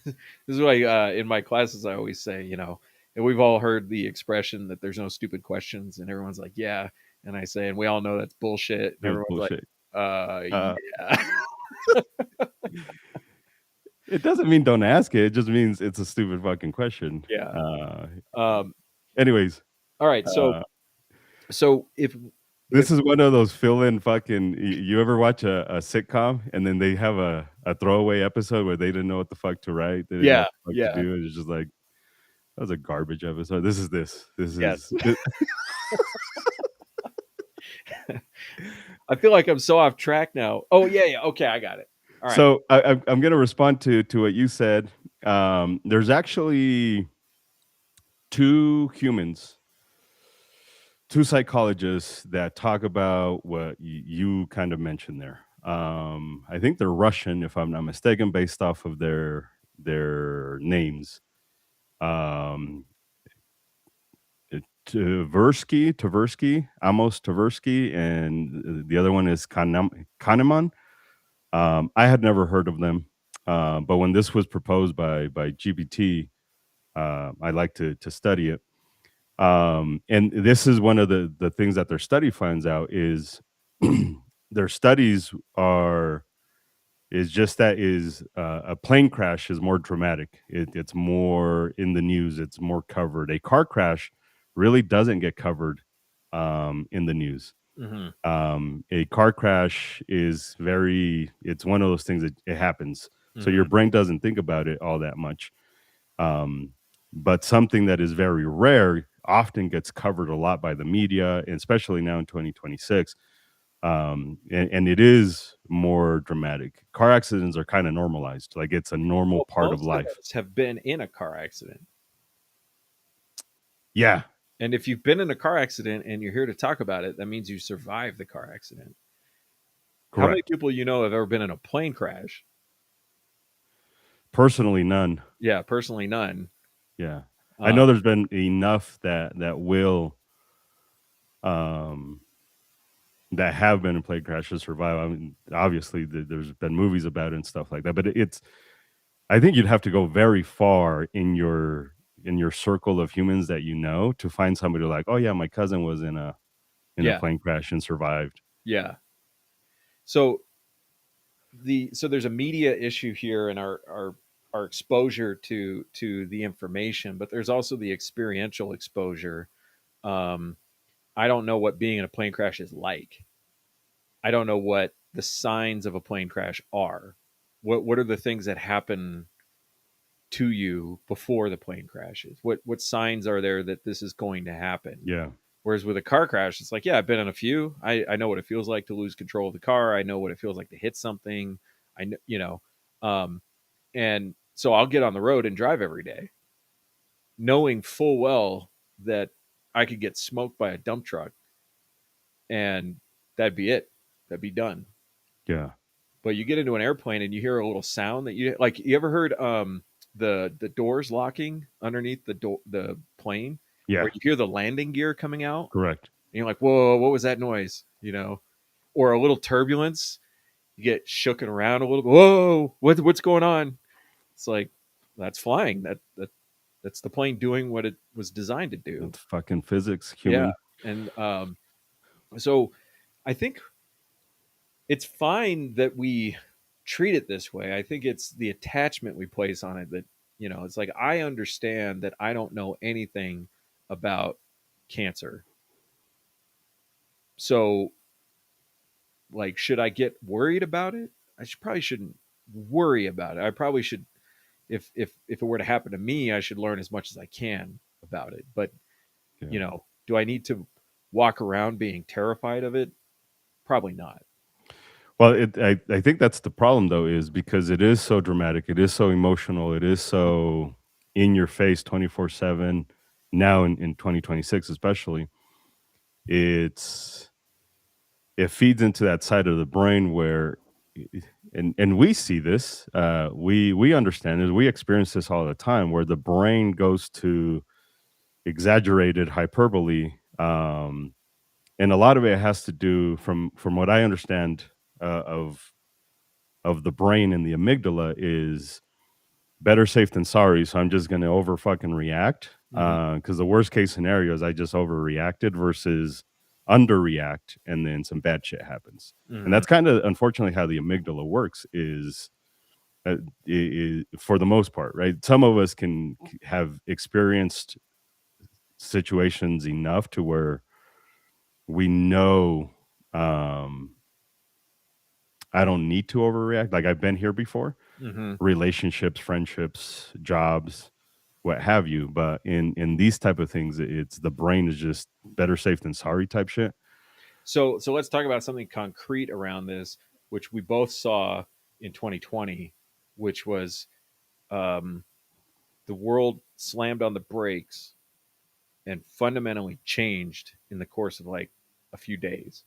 S2: is why in my classes I always say, and we've all heard the expression that there's no stupid questions, and everyone's like, yeah, and I say, and we all know that's bullshit, and
S1: that's
S2: everyone's like,
S1: bullshit. Uh,
S2: yeah,
S1: it doesn't mean don't ask it. It just means it's a stupid fucking question.
S2: yeah.
S1: Uh,
S2: Um,
S1: anyways,
S2: all right,
S1: uh,
S2: so if
S1: this is one of those fill-in fucking. You ever watch a sitcom and then they have a throwaway episode where they didn't know what the fuck to write, they didn't know
S2: yeah,
S1: what the fuck to
S2: yeah,
S1: do, and it's just like that was a garbage episode. This is this. This
S2: yes.
S1: is.
S2: I feel like I'm so off track now. Oh yeah, okay, I got it. All right.
S1: So I'm going to respond to what you said. There's actually two humans, two psychologists that talk about what you kind of mentioned there. I think they're Russian, if I'm not mistaken, based off of their names. Um, Tversky, Amos Tversky, and the other one is Kahneman. I had never heard of them, but when this was proposed by GPT, I like to study it. And this is one of the things that their study finds out is their studies are is just that is a plane crash is more dramatic. It's more in the news. It's more covered. A car crash really doesn't get covered in the news.
S2: Mm-hmm.
S1: A car crash is it's one of those things that it happens, so
S2: Mm-hmm.
S1: your brain doesn't think about it all that much. But something that is very rare often gets covered a lot by the media, and especially now in 2026. And it is more dramatic. Car accidents are kind of normalized, like it's a normal
S2: Well,
S1: part of
S2: most of
S1: life.
S2: us have been in a car accident.
S1: Yeah.
S2: And if you've been in a car accident and you're here to talk about it, that means you survived the car accident. How many
S1: Correct.
S2: people have ever been in a plane crash?
S1: Personally, none.
S2: Yeah, personally, none.
S1: Yeah. I
S2: Uh,
S1: know there's been enough that will um that have been in plane crashes survive. I mean, obviously there's been movies about it and stuff like that, but it's I think you'd have to go very far in your circle of humans that you know to find somebody like, oh yeah, my cousin was in a
S2: yeah,
S1: plane crash and survived.
S2: yeah. So there's a media issue here in our exposure to the information, but there's also the experiential exposure. Um, I don't know what being in a plane crash is like. I don't know what the signs of a plane crash are. What are the things that happen to you before the plane crashes? What signs are there that this is going to happen?
S1: Yeah.
S2: Whereas with a car crash, it's like, yeah, I've been in a few. I know what it feels like to lose control of the car. I know what it feels like to hit something. I know, um, and so I'll get on the road and drive every day. knowing full well that I could get smoked by a dump truck and that'd be it. That'd be done.
S1: Yeah.
S2: But you get into an airplane and you hear a little sound that you like. You ever heard the doors locking underneath the plane,
S1: Yeah.
S2: or you hear the landing gear coming out,
S1: Correct.
S2: and you're like, "Whoa, what was that noise?" You know, or a little turbulence. You get shooken around a little bit. Whoa, what's going on? It's like that's flying. That's the plane doing what it was designed to do.
S1: It's fucking physics,
S2: Yeah,
S1: human.
S2: and so I think it's fine that we treat it this way. I think it's the attachment we place on it that, it's like I understand that I don't know anything about cancer. So, like, should I get worried about it? Probably shouldn't worry about it. I probably should, if it were to happen to me, I should learn as much as I can about it. But,
S1: Yeah.
S2: do I need to walk around being terrified of it? Probably not.
S1: Well, I think that's the problem though, is because it is so dramatic, it is so emotional, it is so in your face 24/7 now in 2026 especially. It's it feeds into that side of the brain where and we see this, we understand it, we experience this all the time where the brain goes to exaggerated hyperbole, and a lot of it has to do from what I understand of the brain and the amygdala is better safe than sorry. So I'm just going to over fucking react.
S2: Hmm.
S1: Because the worst case scenario is I just overreacted versus underreact, and then some bad shit happens. And
S2: Hmm.
S1: that's kind of unfortunately how the amygdala works. For the most part, right? Some of us can have experienced situations enough to where we know um, I don't need to overreact. Like I've been here before,
S2: Hmm.
S1: relationships, friendships, jobs, what have you. But in these type of things, it's the brain is just better safe than sorry type shit.
S2: So let's talk about something concrete around this, which we both saw in 2020, which was um, the world slammed on the brakes and fundamentally changed in the course of like a few days.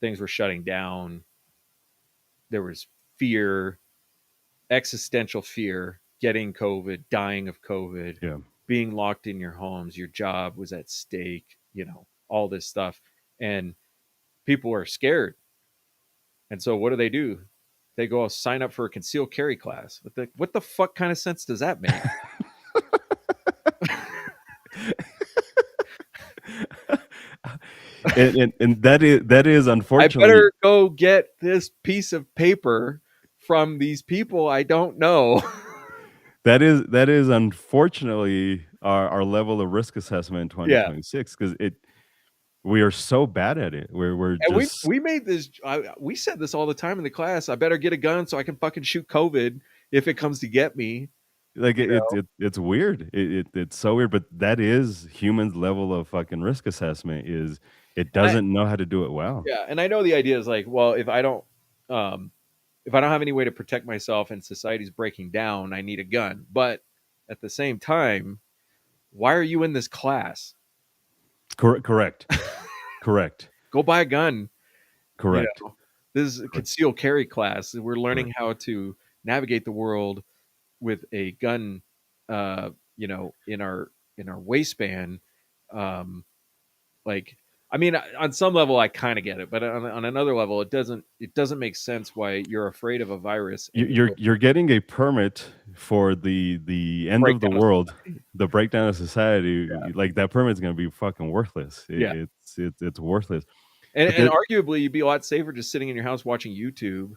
S2: Things were shutting down. There was fear, existential fear, getting COVID, dying of COVID,
S1: Yeah.
S2: being locked in your homes. Your job was at stake. All this stuff, and people are scared. And so what do? They go sign up for a concealed carry class. What the fuck kind of sense does that make?
S1: And that is
S2: I
S1: unfortunately
S2: better go get this piece of paper from these people I don't know.
S1: that is unfortunately our level of risk assessment in
S2: Yeah.
S1: 2026 because it we are so bad at it. We're
S2: And we
S1: just
S2: we made this we said this all the time in the class. I better get a gun so I can fucking shoot COVID if it comes to get me.
S1: like
S2: You know?
S1: it's weird. It's so weird, but that is humans' level of fucking risk assessment. Is it
S2: And I
S1: doesn't know how to do it well.
S2: Yeah, and I know the idea is like, well, um if I don't have any way to protect myself and society's breaking down, I need a gun. But at the same time, why are you in this class?
S1: Correct. Correct.
S2: Go buy a gun. You
S1: Correct.
S2: know, this is a
S1: Correct.
S2: concealed carry class. We're learning
S1: Correct.
S2: how to navigate the world with a gun, in our waistband. Um, like, I mean, on some level, I kind of get it, but on another level, it doesn't make sense why you're afraid of a virus
S1: You-
S2: and you
S1: You're
S2: go
S1: you're getting a permit for the end
S2: break
S1: of the
S2: down a
S1: world,
S2: society.
S1: the breakdown of society.
S2: Yeah,
S1: Like that permit's gonna be fucking worthless.
S2: yeah.
S1: It's worthless.
S2: And,
S1: But
S2: and arguably, you'd be a lot safer just sitting in your house watching YouTube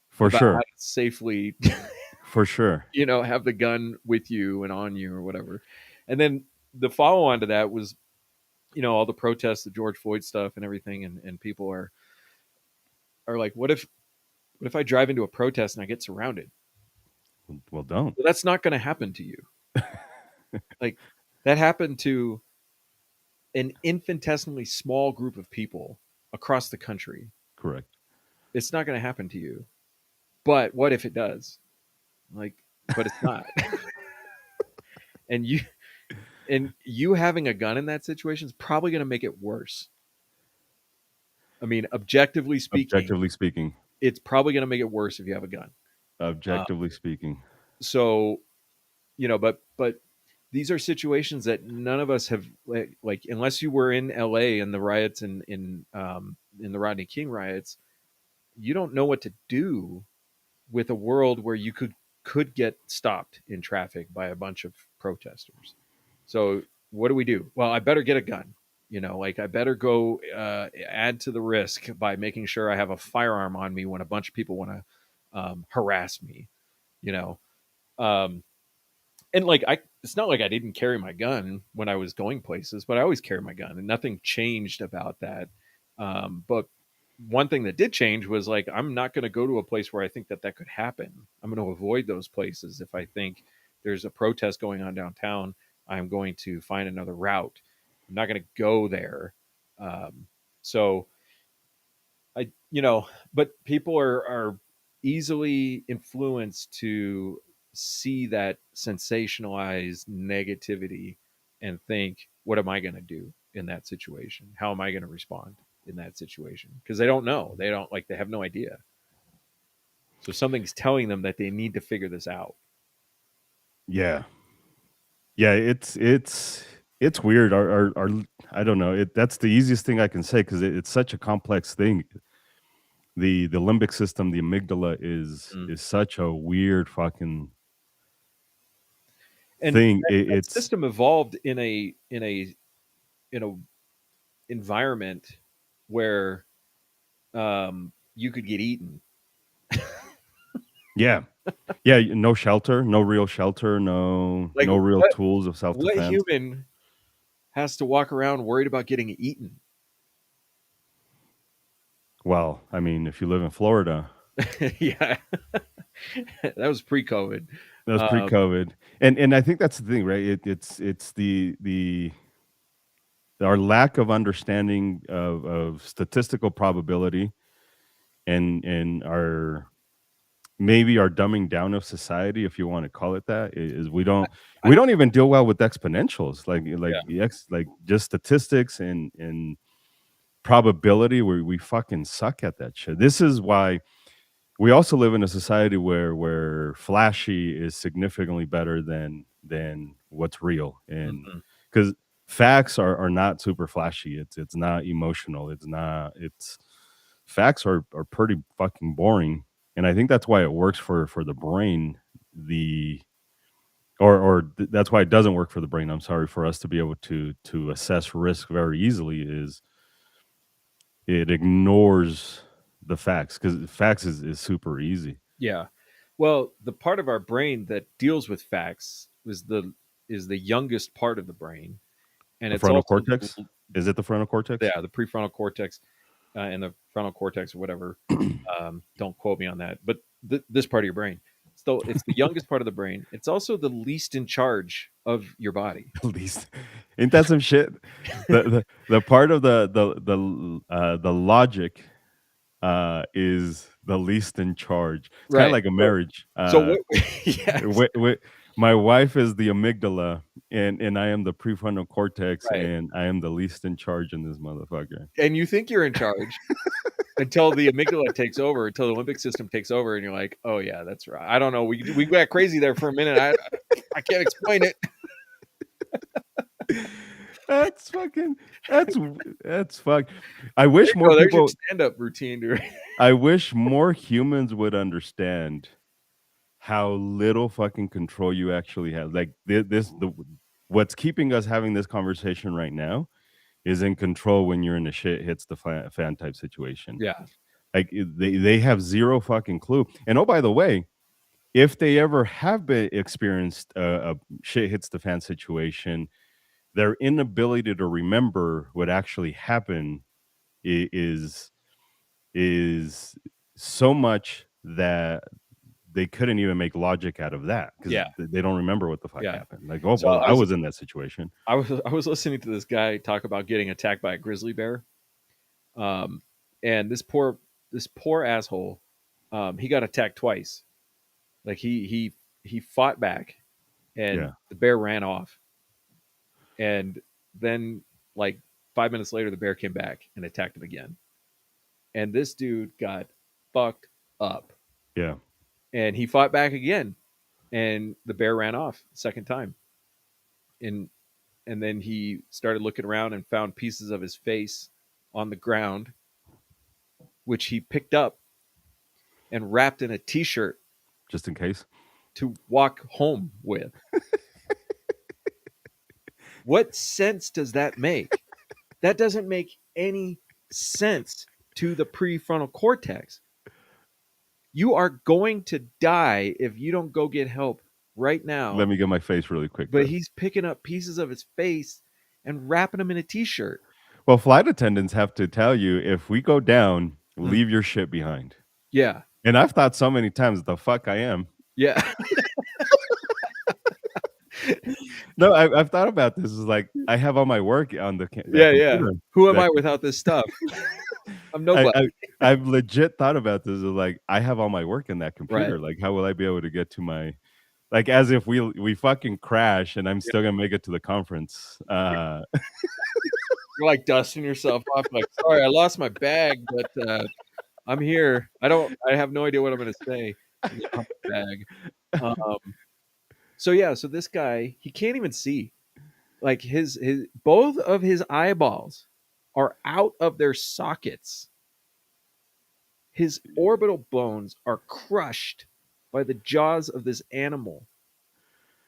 S1: for
S2: about how
S1: sure,
S2: to safely,
S1: for sure,
S2: have the gun with you and on you or whatever. And then the follow on to that was, all the protests, the George Floyd stuff and everything. And people are like, what if I drive into a protest and I get surrounded?
S1: well, don't.
S2: Well, that's not going to happen to you. Like that happened to an infinitesimally small group of people across the country.
S1: Correct.
S2: It's not going to happen to you. But what if it does? Like, but it's not. and you having a gun in that situation is probably going to make it worse. I mean, objectively speaking,
S1: Objectively speaking.
S2: it's probably going to make it worse if you have a gun. Uh,
S1: Objectively speaking.
S2: so but these are situations that none of us have, like unless you were in LA and the riots in the Rodney King riots, you don't know what to do with a world where you could get stopped in traffic by a bunch of protesters. So what do we do? Well, I better get a gun. Like I better go add to the risk by making sure I have a firearm on me when a bunch of people want to harass me. You know, um, and like it's not like I didn't carry my gun when I was going places, but I always carry my gun, and nothing changed about that. But one thing that did change was like I'm not going to go to a place where I think that could happen. I'm going to avoid those places. If I think there's a protest going on downtown, I'm going to find another route. I'm not going to go there. So but people are easily influenced to see that sensationalized negativity and think, what am I going to do in that situation? How am I going to respond in that situation? Because they don't know. They have no idea. So something's telling them that they need to figure this out.
S1: Yeah. Yeah, it's weird. Our I don't know. That's the easiest thing I can say because it's such a complex thing. The limbic system, the amygdala
S2: Mm.
S1: is such a weird fucking
S2: And
S1: thing.
S2: that
S1: It's
S2: system evolved in a environment where you could get eaten.
S1: yeah. Yeah, no shelter, no real shelter,
S2: Like
S1: no real tools of
S2: what
S1: self-defense.
S2: human has to walk around worried about getting eaten?
S1: Well, I mean, if you live in Florida,
S2: Yeah, that was pre-COVID.
S1: that was
S2: Um,
S1: pre-COVID. And I think that's the thing, right? It's the our lack of understanding of statistical probability and our maybe our dumbing down of society, if you want to call it that, is
S2: I
S1: we don't even deal well with exponentials,
S2: yeah,
S1: like just statistics and probability. We fucking suck at that shit. This is why we also live in a society where flashy is significantly better than what's real, and
S2: mhm.
S1: because facts are not super flashy. It's not emotional. It's facts are pretty fucking boring, and I think that's why it works for the brain. The That's why it doesn't work for the brain. I'm sorry, for us to be able to assess risk very easily is it ignores the facts because facts is super easy.
S2: Yeah. Well, the part of our brain that deals with facts is the youngest part of the brain, and
S1: The
S2: it's
S1: frontal
S2: also
S1: cortex? Is it the frontal cortex?
S2: the prefrontal cortex and the frontal cortex or whatever. Don't quote me on that, but this part of your brain. So it's the youngest part of the brain. It's also the least in charge of your body.
S1: At least, ain't that some shit? The part of the logic is the least in charge. It's kind of
S2: Right.
S1: like a
S2: So,
S1: marriage.
S2: so what? Yes.
S1: My wife is the amygdala, and I am the prefrontal cortex,
S2: Right.
S1: and I am the least in charge in this motherfucker.
S2: And you think you're in charge until the amygdala takes over, until the limbic system takes over, and you're like, "Oh yeah, that's right. I don't know. We got crazy there for a minute. I can't explain it."
S1: That's fucking. That's that's fuck. I wish more
S2: There's your
S1: people.
S2: stand-up routine, dude.
S1: I wish more humans would understand how little fucking control you actually have. Like what's keeping us having this conversation right now is in control when you're in a shit hits the fan type situation.
S2: Yeah.
S1: Like they have zero fucking clue. And oh, by the way, if they ever have been experienced a shit hits the fan situation, their inability to remember what actually happened is is so much that they couldn't even make logic out of that because
S2: Yeah.
S1: they don't remember what the fuck
S2: Yeah.
S1: happened. Like, oh
S2: So
S1: well, I was in that situation.
S2: I was listening to this guy talk about getting attacked by a grizzly bear. Um, and this poor asshole, he got attacked twice. Like he fought back, and
S1: Yeah.
S2: the bear ran off. And then, like 5 minutes later, the bear came back and attacked him again. And this dude got fucked up.
S1: Yeah.
S2: And he fought back again, and the bear ran off second time. And then he started looking around and found pieces of his face on the ground, which he picked up and wrapped in a t-shirt
S1: Just in case.
S2: to walk home with. What sense does that make? That doesn't make any sense to the prefrontal cortex. You are going to die if you don't go get help right now.
S1: Let me get my face really quick.
S2: But
S1: Then.
S2: he's picking up pieces of his face and wrapping them in a t-shirt.
S1: Well, flight attendants have to tell you, if we go down,
S2: Mm.
S1: leave your shit behind.
S2: Yeah.
S1: And I've thought so many times, the fuck I am.
S2: Yeah.
S1: No, I've thought about this. Is like, I have all my work on the
S2: Yeah.
S1: computer.
S2: Who am
S1: That-
S2: I without this stuff? I'm nobody.
S1: I've legit thought about this. Is like, I have all my work in that computer.
S2: Right.
S1: Like, how will I be able to get to my, like, as if we fucking crash and I'm still gonna make it to the conference.
S2: You're like dusting yourself off, like, sorry, I lost my bag, but I'm here. I have no idea what I'm gonna say in the bag. So yeah, so this guy, he can't even see. Like his both of his eyeballs are out of their sockets. His orbital bones are crushed by the jaws of this animal.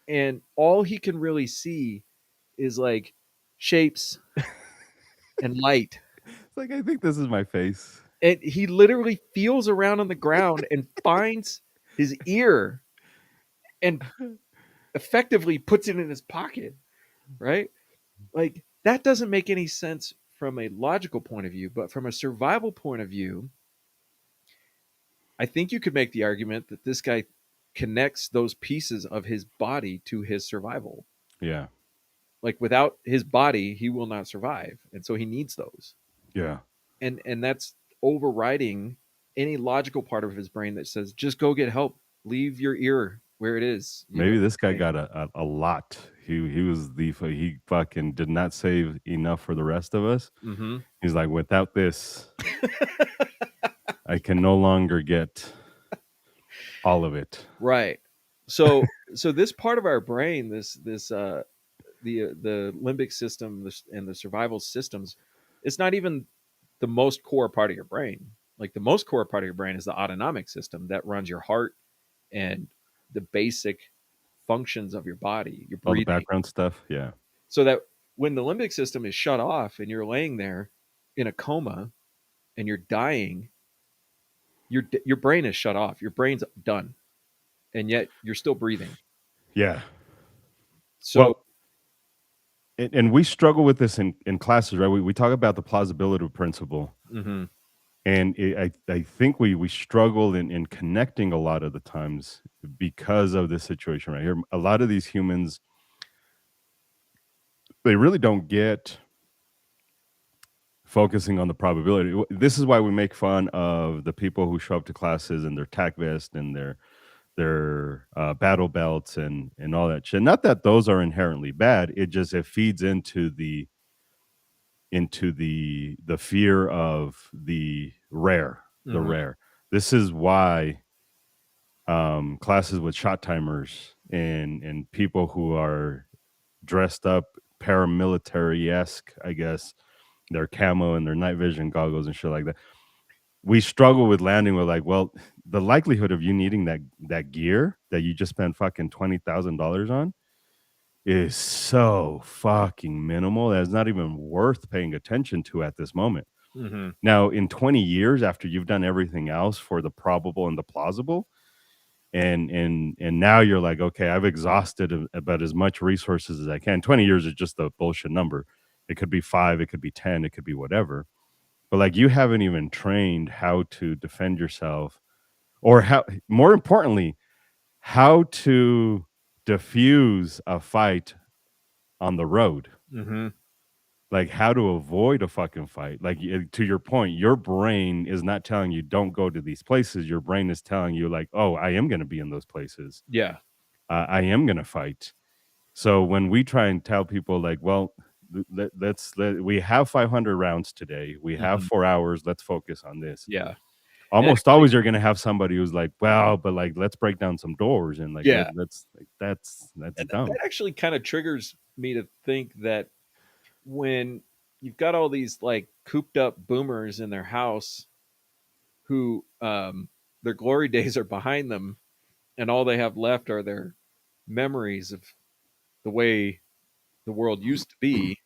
S2: And all he can really see is like shapes and light.
S1: It's like, I think this is my face.
S2: And he literally feels around on the ground and finds his ear and effectively puts it in his pocket, right? Like, that doesn't make any sense from a logical point of view, but from a survival point of view, I think you could make the argument that this guy connects those pieces of his body to his survival.
S1: Yeah.
S2: Like, without his body, he will not survive, and so he needs those.
S1: Yeah.
S2: And that's overriding any logical part of his brain that says, just go get help, leave your ear where it is.
S1: Maybe this guy got a lot. He was he fucking did not save enough for the rest of us.
S2: Mm-hmm.
S1: He's like, without this, I can no longer get all of it.
S2: Right. So this part of our brain, the limbic system and the survival systems, it's not even the most core part of your brain. Like, the most core part of your brain is the autonomic system that runs your heart and the basic functions of your body, your
S1: All the
S2: breathing.
S1: background stuff. Yeah.
S2: So that when the limbic system is shut off and you're laying there in a coma and you're dying, your brain is shut off. Your brain's done, and yet you're still breathing.
S1: Yeah.
S2: So,
S1: Well, and we struggle with this in classes, right? We talk about the plausibility principle.
S2: mm-hmm.
S1: And I think we struggle in connecting a lot of the times because of this situation right here. A lot of these humans, they really don't get focusing on the probability. This is why we make fun of the people who show up to classes in their tack vest and their battle belts and all that shit. Not that those are inherently bad. It feeds into the fear of the rare. This is why classes with shot timers and people who are dressed up paramilitary-esque, I guess, their camo and their night vision goggles and shit like that, we struggle with landing with, like, well, the likelihood of you needing that gear that you just spent fucking $20,000 on is so fucking minimal that it's not even worth paying attention to at this moment.
S2: Mm-hmm.
S1: Now, in 20 years, after you've done everything else for the probable and the plausible, and now you're like, okay, I've exhausted about as much resources as I can. 20 years is just a bullshit number. It could be 5, it could be 10, it could be whatever. But, like, you haven't even trained how to defend yourself, or how, more importantly, how to diffuse a fight on the road.
S2: Mm-hmm.
S1: Like, how to avoid a fucking fight. Like, to your point, your brain is not telling you don't go to these places. Your brain is telling you, like, oh, I am going to be in those places.
S2: Yeah.
S1: I am going to fight. So when we try and tell people like, well, we have 500 rounds today. We have
S2: Mhm.
S1: 4 hours. Let's focus on this.
S2: Yeah. And
S1: Almost
S2: actually,
S1: always you're gonna have somebody who's like, well, but like let's break down some doors and like
S2: yeah.
S1: let's like that's
S2: And
S1: dumb.
S2: that actually kind of triggers me to think that when you've got all these like cooped up boomers in their house who their glory days are behind them and all they have left are their memories of the way the world used to be,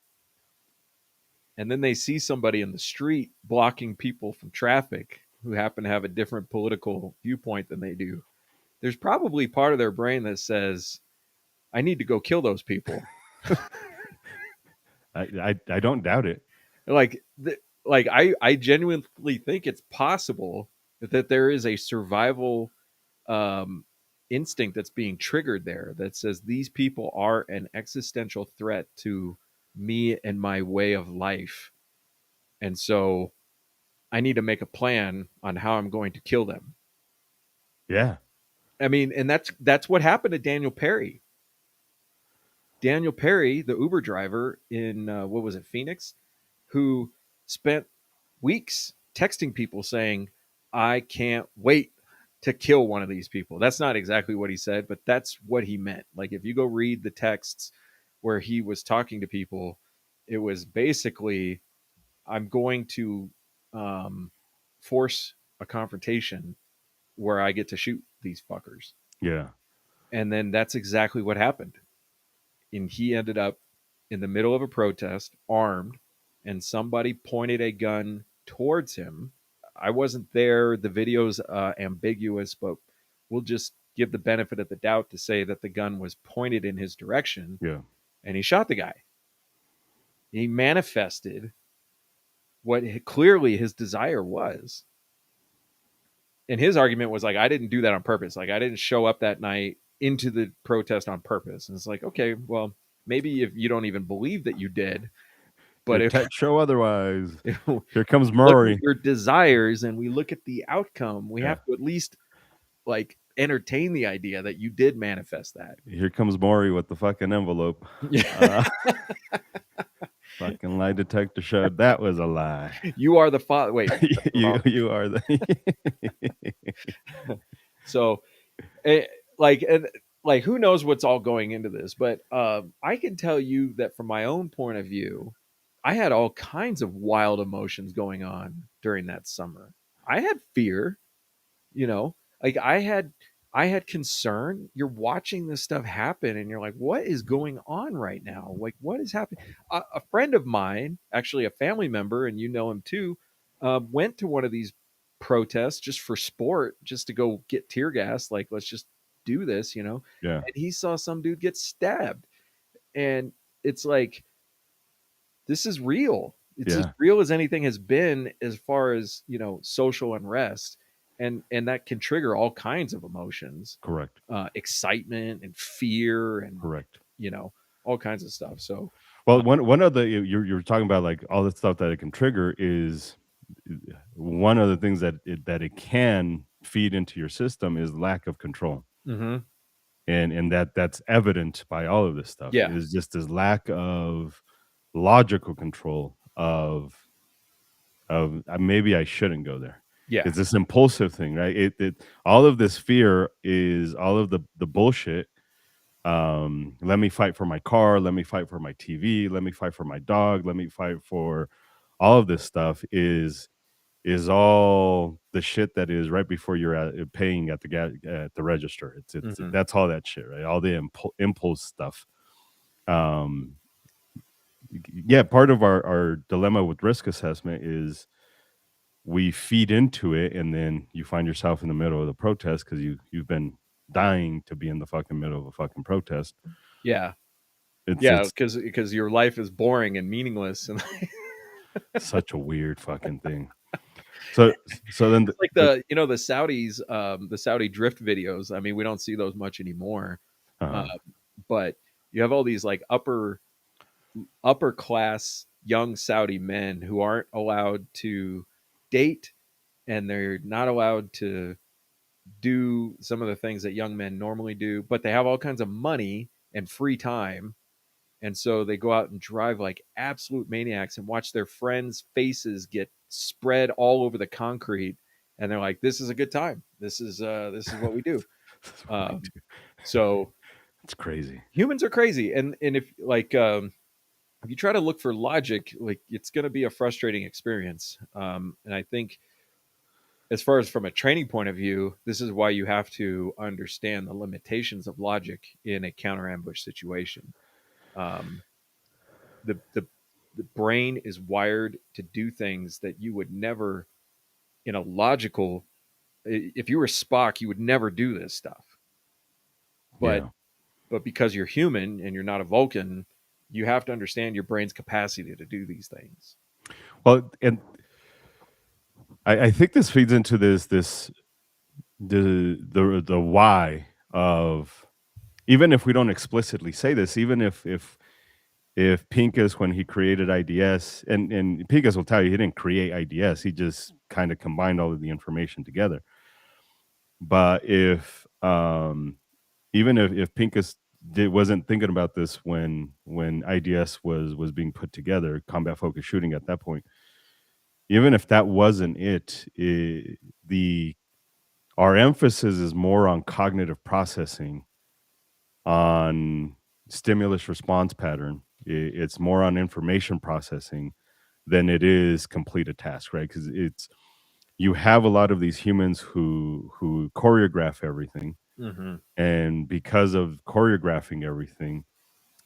S2: and then they see somebody in the street blocking people from traffic who happen to have a different political viewpoint than they do, there's probably part of their brain that says, I need to go kill those people.
S1: I don't doubt it.
S2: like I genuinely think it's possible that there is a survival um instinct that's being triggered there that says these people are an existential threat to me and my way of life, and so I need to make a plan on how I'm going to kill them.
S1: Yeah.
S2: I mean, and that's what happened to Daniel Perry. Daniel Perry, the Uber driver in what was it, Phoenix, who spent weeks texting people saying, "I can't wait to kill one of these people." That's not exactly what he said, but that's what he meant. Like if you go read the texts where he was talking to people, it was basically, "I'm going to um, force a confrontation where I get to shoot these fuckers."
S1: Yeah.
S2: And then that's exactly what happened. And he ended up in the middle of a protest, armed, and somebody pointed a gun towards him. I wasn't there. The video's ambiguous, but we'll just give the benefit of the doubt to say that the gun was pointed in his direction,
S1: Yeah.
S2: and he shot the guy. He manifested what clearly his desire was. And his argument was like, I didn't do that on purpose. Like, I didn't show up that night into the protest on purpose. And it's like, okay, well, maybe if you don't even believe that you did,
S1: Your
S2: but if,
S1: text show otherwise.
S2: if
S1: Here comes
S2: look at
S1: Murray.
S2: your desires and we look at the outcome, we
S1: Yeah.
S2: have to at least like entertain the idea that you did manifest that.
S1: Here comes Maury with the fucking envelope.
S2: Yeah.
S1: Fucking lie detector showed that was a lie.
S2: You are the father. Wait, that's the wrong.
S1: You are the
S2: So, eh, like, and like, who knows what's all going into this? But I can tell you that from my own point of view, I had all kinds of wild emotions going on during that summer. I had fear, you know, like I had concern. You're watching this stuff happen, and you're like, "What is going on right now? Like, what is happening?" A friend of mine, actually a family member, and you know him too, went to one of these protests just for sport, just to go get tear gas. Like, let's just do this, you know.
S1: yeah,
S2: And he saw some dude get stabbed, and it's like, this is real. It's as
S1: yeah,
S2: real as anything has been as far as, social unrest, and that can trigger all kinds of emotions,
S1: correct,
S2: excitement and fear, and
S1: correct.
S2: you know all kinds of stuff. So
S1: Well, one of the you're talking about like all the stuff that it can trigger is one of the things that it can feed into your system is lack of control,
S2: mhm.
S1: and that's evident by all of this stuff
S2: Yeah,
S1: is just this lack of logical control of maybe I shouldn't go there.
S2: yeah,
S1: It's this impulsive thing, right? It all of this fear is all of the bullshit. Let me fight for my car, let me fight for my TV, let me fight for my dog, let me fight for all of this stuff is all the shit that is right before you're paying at at the register. It's
S2: mhm.
S1: that's all that shit, right? All the impulse stuff. Um, yeah, part of our dilemma with risk assessment is we feed into it, and then you find yourself in the middle of the protest because you've been dying to be in the fucking middle of a fucking protest.
S2: Yeah, yeah,
S1: It's
S2: because your life is boring and meaningless, and
S1: such a weird fucking thing. So so then
S2: it's like the Saudis, the Saudi drift videos. I mean, we don't see those much anymore, uh,
S1: uh,
S2: but you have all these like upper class young Saudi men who aren't allowed to date, and they're not allowed to do some of the things that young men normally do, but they have all kinds of money and free time. And so they go out and drive like absolute maniacs and watch their friends' faces get spread all over the concrete. And they're like, "This is a good time. This is what we do."
S1: That's what we
S2: Um,
S1: do.
S2: so
S1: It's crazy.
S2: humans are crazy, and if you try to look for logic, like it's going to be a frustrating experience. And I think, as far as from a training point of view, this is why you have to understand the limitations of logic in a counter ambush situation. Um, the the the brain is wired to do things that you would never in a logical. If you were Spock, you would never do this stuff. But
S1: Yeah.
S2: but because you're human and you're not a Vulcan, you have to understand your brain's capacity to do these things.
S1: Well, and I think this feeds into this the why of, even if we don't explicitly say this, even if Pincus, when he created IDS, and Pincus will tell you he didn't create IDS, he just kind of combined all of the information together. But if even if Pincus wasn't thinking about this when IDS was being put together, combat focused shooting at that point, even if that wasn't the our emphasis is more on cognitive processing, on stimulus response pattern. It's more on information processing than it is complete a task, right? Because it's, you have a lot of these humans who choreograph everything,
S2: Mm-hmm.
S1: and because of choreographing everything,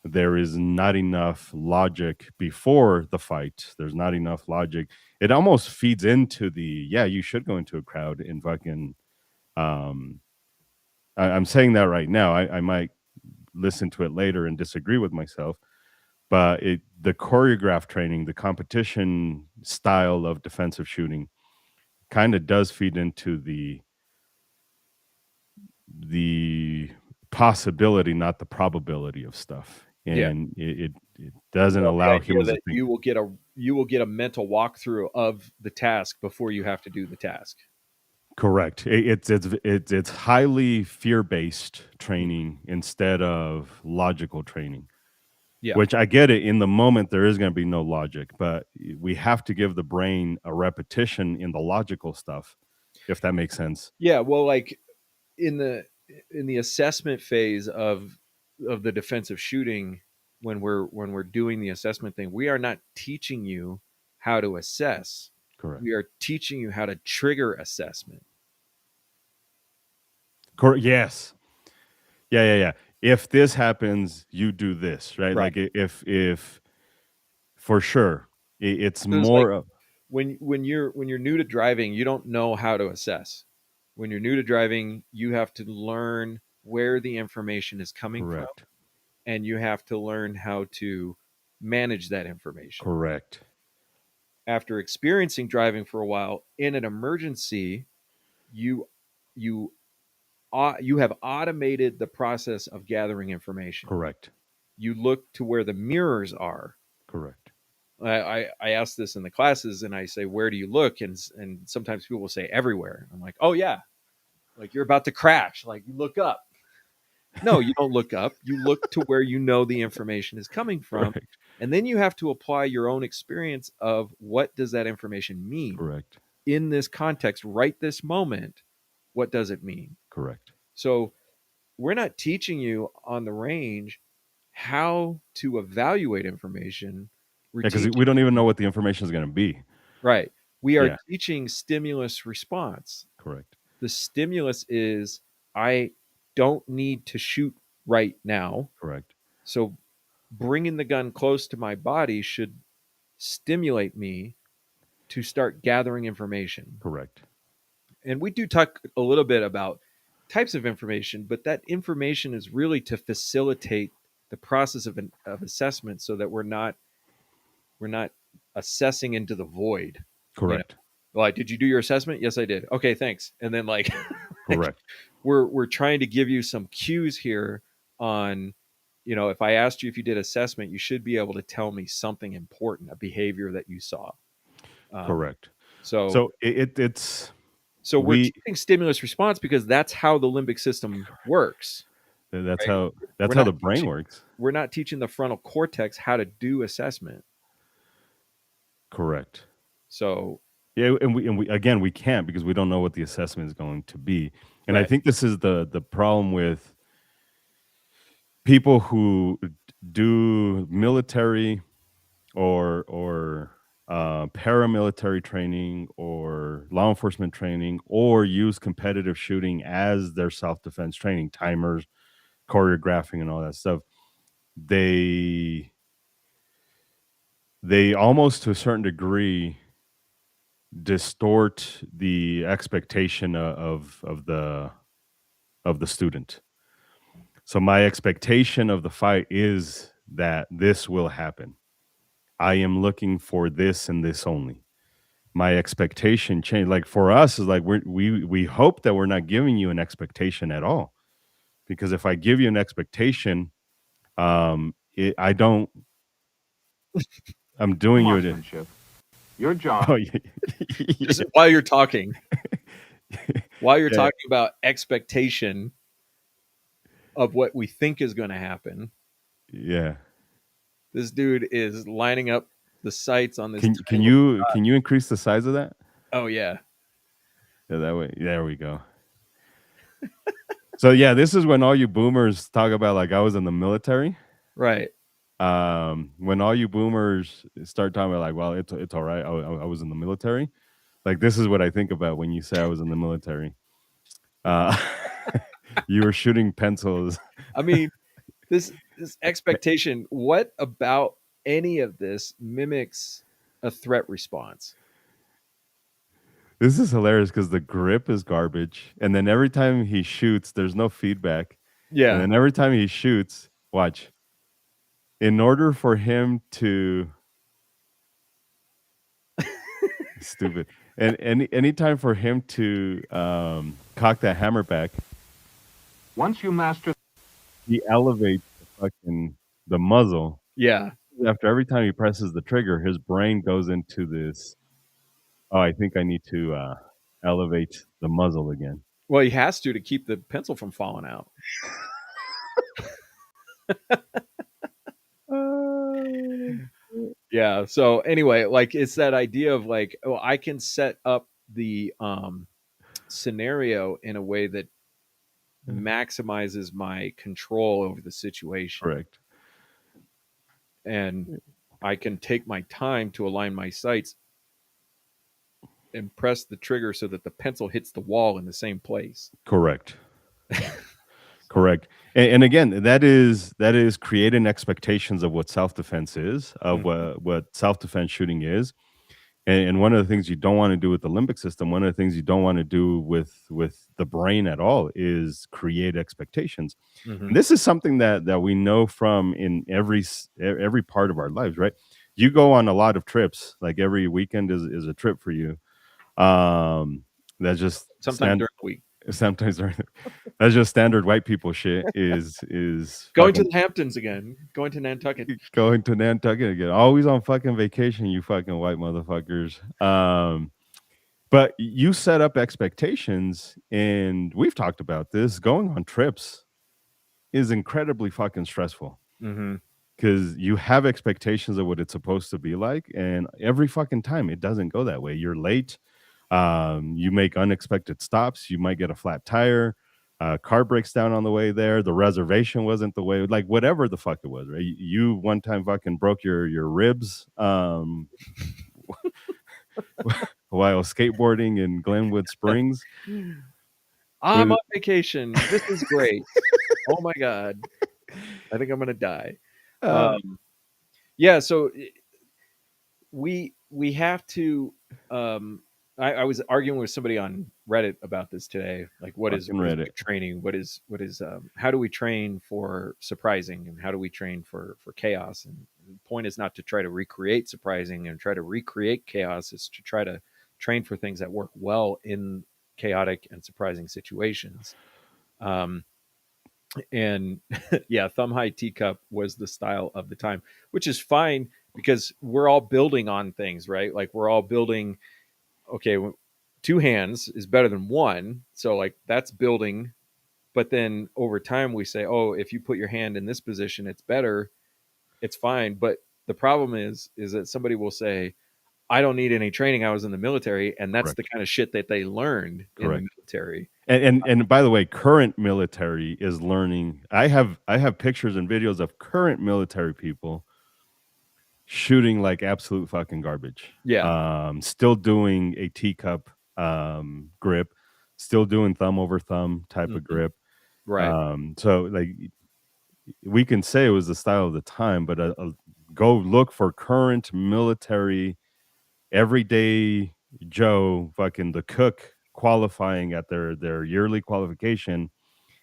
S1: there is not enough logic before the fight. There's not enough logic. It almost feeds into the, yeah, you should go into a crowd and fucking um I'm saying that right now. I might listen to it later and disagree with myself, but the choreographed training, the competition style of defensive shooting, kind of does feed into the possibility, not the probability of stuff,
S2: Yeah.
S1: and it doesn't
S2: Well, the
S1: allow
S2: idea
S1: humans to
S2: that
S1: think.
S2: you will get a mental walkthrough of the task before you have to do the task.
S1: Correct. It's highly fear based training instead of logical training.
S2: Yeah.
S1: Which I get it. In the moment, there is going to be no logic, but we have to give the brain a repetition in the logical stuff, if that makes sense.
S2: Yeah. Well, like in the assessment phase of the defensive shooting, when we're doing the assessment thing, we are not teaching you how to assess.
S1: Correct.
S2: We are teaching you how to trigger assessment.
S1: Correct. Yes. Yeah. Yeah. Yeah. If this happens, you do this, right?
S2: Right.
S1: Like if for sure, it's
S2: So it's like
S1: more of
S2: when you're new to driving, you don't know how to assess. When you're new to driving, you have to learn where the information is coming from,
S1: correct.
S2: and you have to learn how to manage that information.
S1: Correct.
S2: After experiencing driving for a while in an emergency, you you you have automated the process of gathering information.
S1: Correct.
S2: You look to where the mirrors are.
S1: Correct.
S2: I ask this in the classes, and I say, "Where do you look?" And sometimes people will say, "Everywhere." I'm like, "Oh yeah, like you're about to crash. Like you look up." No, you don't look up. You look to where you know the information is coming from,
S1: Correct.
S2: and then you have to apply your own experience of what does that information mean
S1: Correct.
S2: in this context, right this moment. What does it mean?
S1: Correct.
S2: So we're not teaching you on the range how to evaluate information. We're
S1: Yeah, because we
S2: teaching
S1: don't even know what the information is going to be.
S2: right. We are
S1: Yeah.
S2: teaching stimulus response.
S1: Correct.
S2: The stimulus is I don't need to shoot right now.
S1: Correct.
S2: So bringing the gun close to my body should stimulate me to start gathering information.
S1: Correct.
S2: And we do talk a little bit about types of information, but that information is really to facilitate the process of assessment so that we're not assessing into the void. You know,
S1: Correct.
S2: like, did you do your assessment? Yes, I did. Okay, thanks. And then like, like
S1: Correct.
S2: we're trying to give you some cues here on, if I asked you if you did assessment, you should be able to tell me something important, a behavior that you saw. Um,
S1: Correct.
S2: so
S1: So it's
S2: so we're
S1: we
S2: teaching stimulus response because that's how the limbic system works.
S1: That's
S2: right?
S1: how
S2: We're
S1: that's how
S2: not
S1: the brain works.
S2: we're not teaching the frontal cortex how to do assessment.
S1: Correct.
S2: So
S1: Yeah, and we again we can't because we don't know what the assessment is going to be. And I
S2: right.
S1: think this is the problem with people who do military or paramilitary training or law enforcement training or use competitive shooting as their self-defense training, timers, choreographing and all that stuff. They they almost to a certain degree distort the expectation of the student. So my expectation of the fight is that this will happen. I am looking for this and this only. My expectation change like for us is like we hope that we're not giving you an expectation at all. Because if I give you an expectation, I don't I'm doing you a
S3: Marksmanship. Your job.
S1: oh yeah.
S2: Just while you're talking
S1: Yeah.
S2: about expectation of what we think is going to happen,
S1: Yeah.
S2: this dude is lining up the sights on this
S1: Can
S2: tiny little,
S1: can you increase the size of that?
S2: oh yeah.
S1: Yeah, that way. There we go. So yeah, this is when all you boomers talk about like I was in the military.
S2: Right.
S1: When all you boomers start talking about like, well, it's all right. I was in the military. Like this is what I think about when you say I was in the military. Uh, you were shooting pencils.
S2: I mean, this expectation, what about any of this mimics a threat response?
S1: This is hilarious because the grip is garbage, and then every time he shoots, there's no feedback, and
S2: Yeah.
S1: then every time he shoots, watch. In order for him to stupid, and any time for him to cock that hammer back,
S3: Once you master
S1: he elevates the muzzle.
S2: Yeah.
S1: After every time he presses the trigger, his brain goes into this. Oh, I think I need to elevate the muzzle again.
S2: Well, he has to keep the pencil from falling out. Yeah. So anyway, like it's that idea of like, oh, I can set up the scenario in a way that maximizes my control over the situation.
S1: Correct.
S2: And I can take my time to align my sights and press the trigger so that the pencil hits the wall in the same place.
S1: Correct. Correct. And again, that is creating expectations of what self defense is, of what self defense shooting is. And one of the things you don't want to do with the limbic system, one of the things you don't want to do with the brain at all is create expectations.
S2: Mhm.
S1: And this is something that we know from in every part of our lives, right? You go on a lot of trips, like every weekend is a trip for you. That's just
S2: Sometimes during the week.
S1: sometimes that's just standard white people shit is
S2: Going to
S1: fucking
S2: the Hamptons again, going to Nantucket.
S1: going to Nantucket again. Always on fucking vacation, you fucking white motherfuckers. But you set up expectations, and we've talked about this. Going on trips is incredibly fucking stressful
S2: Mm-hmm.
S1: because you have expectations of what it's supposed to be like, and every fucking time it doesn't go that way. You're late. You make unexpected stops. You might get a flat tire. Car breaks down on the way there. The reservation wasn't the way, like whatever the fuck it was, right? You one time fucking broke your ribs while skateboarding in Glenwood Springs.
S2: I'm on vacation. This is great. Oh my god, I think I'm gonna die. Yeah, so we have to. I was arguing with somebody on Reddit about this today. Like, what is
S1: Fucking Reddit.
S2: good training? What is how do we train for surprising, and how do we train for chaos? And the point is not to try to recreate surprising and try to recreate chaos. It's to try to train for things that work well in chaotic and surprising situations. And yeah, thumb high teacup was the style of the time, which is fine because we're all building on things, right? Like we're all building. Okay, two hands is better than one, so like that's building But then over time we say, oh, if you put your hand in this position, it's better, it's fine. But the problem is that somebody will say, I don't need any training, I was in the military, and that's the
S1: Correct.
S2: kind of shit that they learned in the
S1: Correct.
S2: military.
S1: And by the way, current military is learning. I have pictures and videos of current military people shooting like absolute fucking garbage.
S2: Yeah.
S1: Still doing a teacup grip, still doing thumb over thumb type of
S2: Mhm.
S1: grip.
S2: Right.
S1: So like we can say it was the style of the time, but go look for current military everyday Joe, fucking the cook qualifying at their yearly qualification,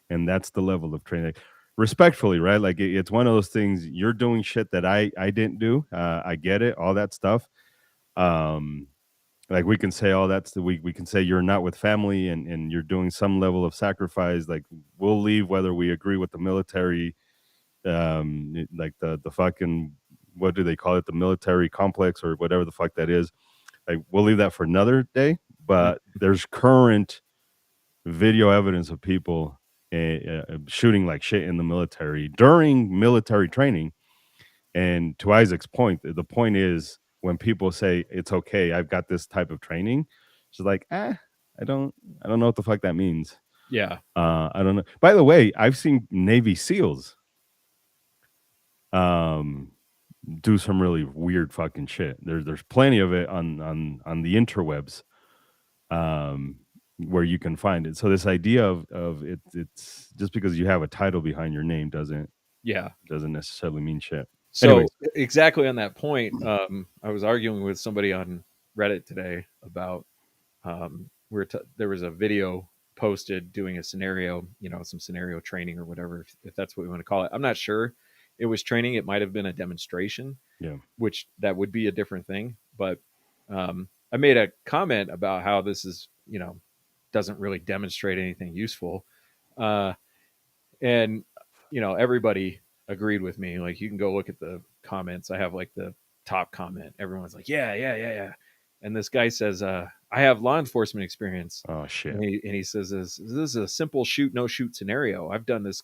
S1: and that's the level of training. Respectfully, right? Like it's one of those things. You're doing shit that I didn't do. I get it, all that stuff. Um, like we can say all that's we can say you're not with family and you're doing some level of sacrifice. Like we'll leave whether we agree with the military, like the fucking what do they call it, the military complex or whatever the fuck that is. Like we'll leave that for another day. But there's current video evidence of people shooting like shit in the military during military training. And to Isaac's point, the point is when people say it's okay, I've got this type of training, it's like, I don't know what the fuck that means.
S2: Yeah.
S1: I don't know. By the way, I've seen Navy SEALs do some really weird fucking shit. There's plenty of it on the interwebs, where you can find it. So this idea of it's just because you have a title behind your name doesn't necessarily mean shit.
S2: So
S1: Anyways.
S2: exactly on that point, I was arguing with somebody on Reddit today about there was a video posted doing a scenario, some scenario training or whatever, if that's what we want to call it. I'm not sure. It was training. It might have been a demonstration.
S1: Yeah.
S2: Which that would be a different thing. But I made a comment about how this is, doesn't really demonstrate anything useful. And everybody agreed with me. Like you can go look at the comments. I have like the top comment. Everyone's like, yeah. And this guy says, I have law enforcement experience.
S1: Oh shit.
S2: And he says, this is a simple shoot, no shoot scenario. I've done this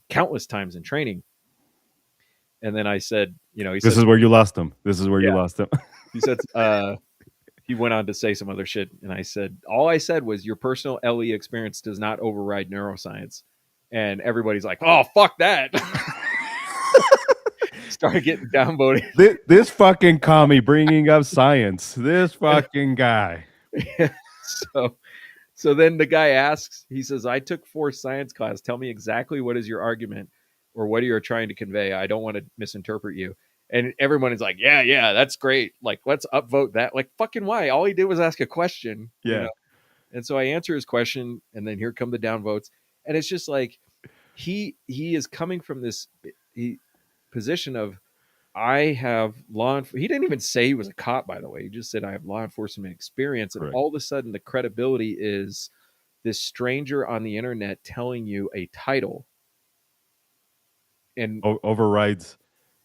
S2: countless times in training. And then I said,
S1: this is where you lost him. This is where you lost him.
S2: He said, he went on to say some other shit. And I said, all I said was your personal LE experience does not override neuroscience. And everybody's like, oh, fuck that. Started getting downvoted.
S1: This fucking commie bringing up science. This fucking guy.
S2: So then the guy asks, he says, I took 4 science class. Tell me exactly what is your argument or what are you trying to convey? I don't want to misinterpret you. And everyone is like, yeah, that's great. Like, let's upvote that. Like, fucking why? All he did was ask a question.
S1: Yeah.
S2: And so I answer his question, and then here come the downvotes. And it's just like he is coming from this position of I have he didn't even say he was a cop, by the way. He just said I have law enforcement experience. And all of a sudden the credibility is this stranger on the internet telling you a title and
S1: overrides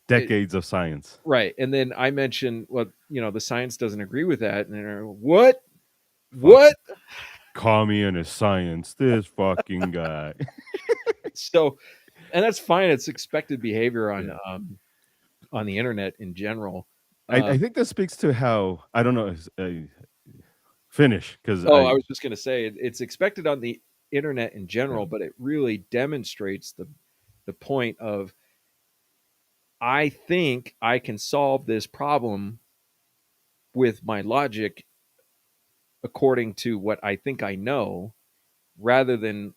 S1: decades of science.
S2: Right. And then I mentioned, well, the science doesn't agree with that. And they're what?
S1: Commie and his science, this fucking guy.
S2: So, and that's fine. It's expected behavior on the internet in general.
S1: I think that speaks to how, I don't know, finish because
S2: I was just going to say it's expected on the internet in general, but it really demonstrates the point of I think I can solve this problem with my logic according to what I think I know, rather than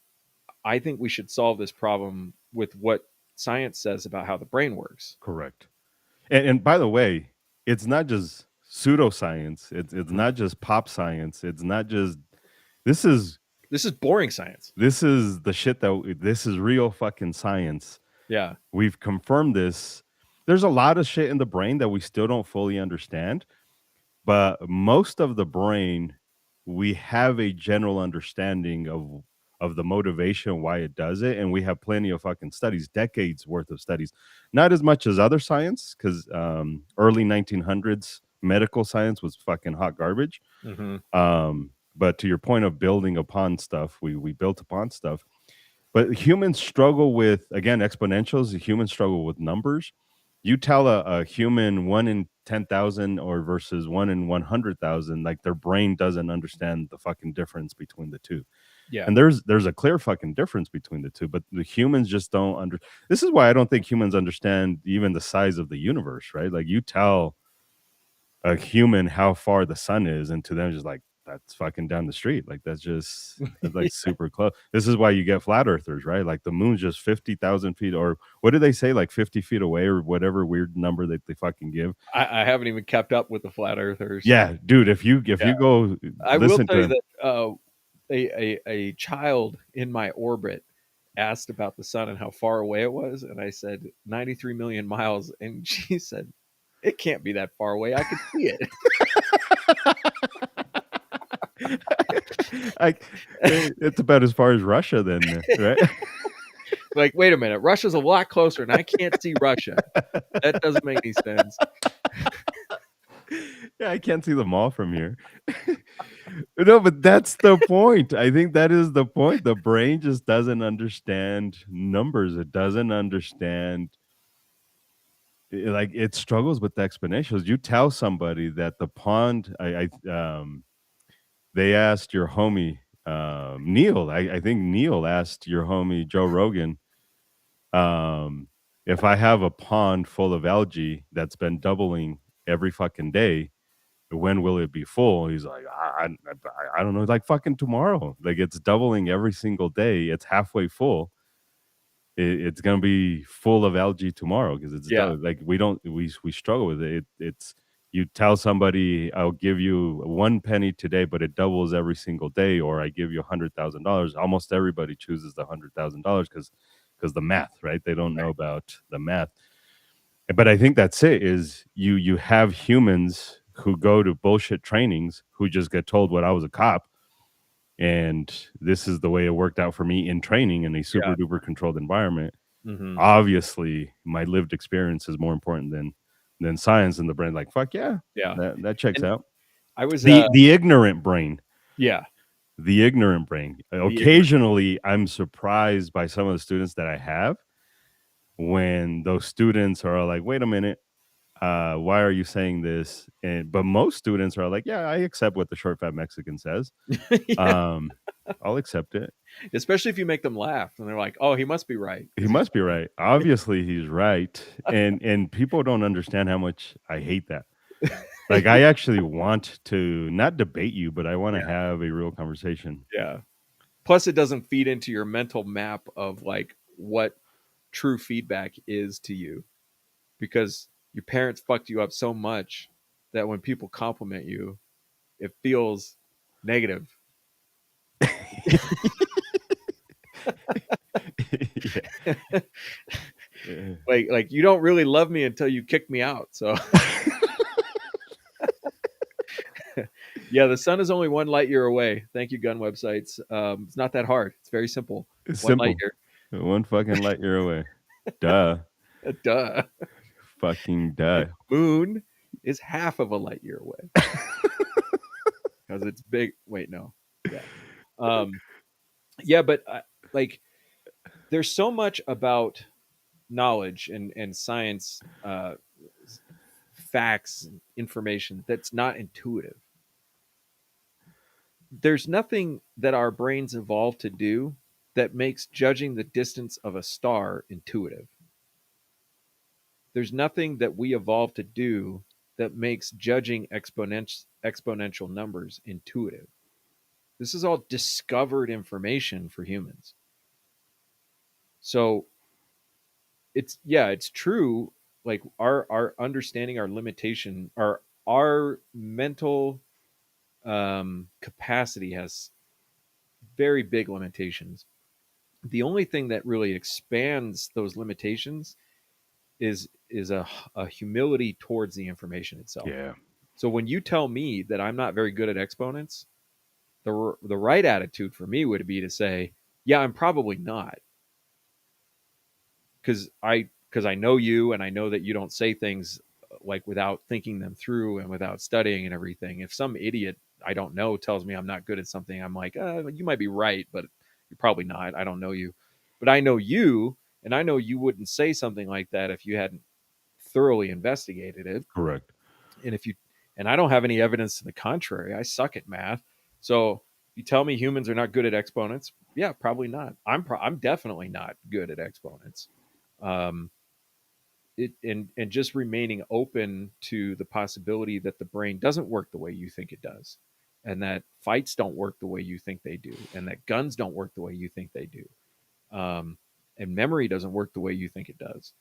S2: I think we should solve this problem with what science says about how the brain works.
S1: Correct. And by the way, it's not just pseudoscience. It's not just pop science. It's not just this is
S2: boring science.
S1: This is the shit this is real fucking science.
S2: Yeah.
S1: We've confirmed this. There's a lot of shit in the brain that we still don't fully understand, but most of the brain, we have a general understanding of the motivation why it does it, and we have plenty of fucking studies, decades worth of studies. Not as much as other science, because early 1900s medical science was fucking hot garbage.
S2: Mm-hmm.
S1: But to your point of building upon stuff, we built upon stuff. But humans struggle with, again, exponentials. Humans struggle with numbers. You tell a human 1 in 10,000 or versus 1 in 100,000, like their brain doesn't understand the fucking difference between the two.
S2: Yeah.
S1: And there's a clear fucking difference between the two, but the humans just don't under. This is why I don't think humans understand even the size of the universe, right? Like you tell a human how far the sun is, and to them just like that's fucking down the street. Like that's like super close. This is why you get flat earthers, right? Like the moon's just 50,000 feet, or what do they say, like 50 feet away, or whatever weird number that they fucking give.
S2: I haven't even kept up with the flat earthers.
S1: Yeah, dude. If you
S2: Yeah.
S1: go
S2: I will
S1: listen
S2: tell
S1: to
S2: you
S1: them,
S2: that a child in my orbit asked about the sun and how far away it was, and I said 93 million miles, and she said it can't be that far away. I could see it.
S1: it's about as far as Russia, then, right?
S2: Like, wait a minute, Russia's a lot closer, and I can't see Russia. That doesn't make any sense.
S1: Yeah, I can't see the mall from here. No, but that's the point. I think that is the point. The brain just doesn't understand numbers. It doesn't understand, like it struggles with the exponentials. You tell somebody that the pond, they asked your homie Neil. I think Neil asked your homie Joe Rogan, if I have a pond full of algae that's been doubling every fucking day, when will it be full? He's like, I don't know, like fucking tomorrow. Like it's doubling every single day. It's halfway full. It's gonna be full of algae tomorrow because it's
S2: Yeah.
S1: like we struggle with it. It's you tell somebody I'll give you 1 penny today, but it doubles every single day, or I give you $100,000. Almost everybody chooses the $100,000 because the math, right? They don't know about the math. But I think that's it. Is you have humans who go to bullshit trainings who just get told what I was a cop, and this is the way it worked out for me in training in a super duper controlled environment.
S2: Mhm.
S1: Obviously, my lived experience is more important than science, and the brain like fuck yeah,
S2: Yeah.
S1: that checks
S2: And
S1: out.
S2: I was
S1: The ignorant brain.
S2: yeah.
S1: The ignorant brain. Occasionally, I'm surprised by some of the students that I have when those students are like, wait a minute, why are you saying this? But most students are like, yeah, I accept what the short fat Mexican says.
S2: Yeah.
S1: I'll accept it.
S2: Especially if you make them laugh and they're like, oh, he must be right.
S1: He must be right. Obviously he's right. And people don't understand how much I hate that. Like I actually want to not debate you, but I want to have a real conversation.
S2: Yeah. Plus it doesn't feed into your mental map of like what true feedback is to you, because your parents fucked you up so much that when people compliment you, it feels negative. Like you don't really love me until you kick me out. So yeah, the sun is only 1 light year away. Thank you, gun websites. It's not that hard. It's very simple.
S1: It's
S2: 1
S1: simple.
S2: light year.
S1: 1 fucking light year away. Duh.
S2: Duh.
S1: Fucking duh.
S2: Moon is half of a light year away. Because it's big. Wait, no. Yeah. Yeah, but like there's so much about knowledge and science, facts, information that's not intuitive. There's nothing that our brains evolved to do that makes judging the distance of a star intuitive. There's nothing that we evolved to do that makes judging exponential numbers intuitive. This is all discovered information for humans. So it's true. Like our understanding, our limitation, our mental capacity has very big limitations. The only thing that really expands those limitations is a humility towards the information itself.
S1: Yeah.
S2: So when you tell me that I'm not very good at exponents, the right attitude for me would be to say, yeah, I'm probably not, because I know you, and I know that you don't say things like without thinking them through and without studying and everything. If some idiot I don't know tells me I'm not good at something, I'm like, you might be right, but you're probably not. I don't know you. But I know you, and I know you wouldn't say something like that if you hadn't thoroughly investigated it.
S1: Correct.
S2: And if you, and I don't have any evidence to the contrary. I suck at math. So you tell me humans are not good at exponents. Yeah, probably not. I'm definitely not good at exponents. Um, and just remaining open to the possibility that the brain doesn't work the way you think it does, and that fights don't work the way you think they do, and that guns don't work the way you think they do, and memory doesn't work the way you think it does.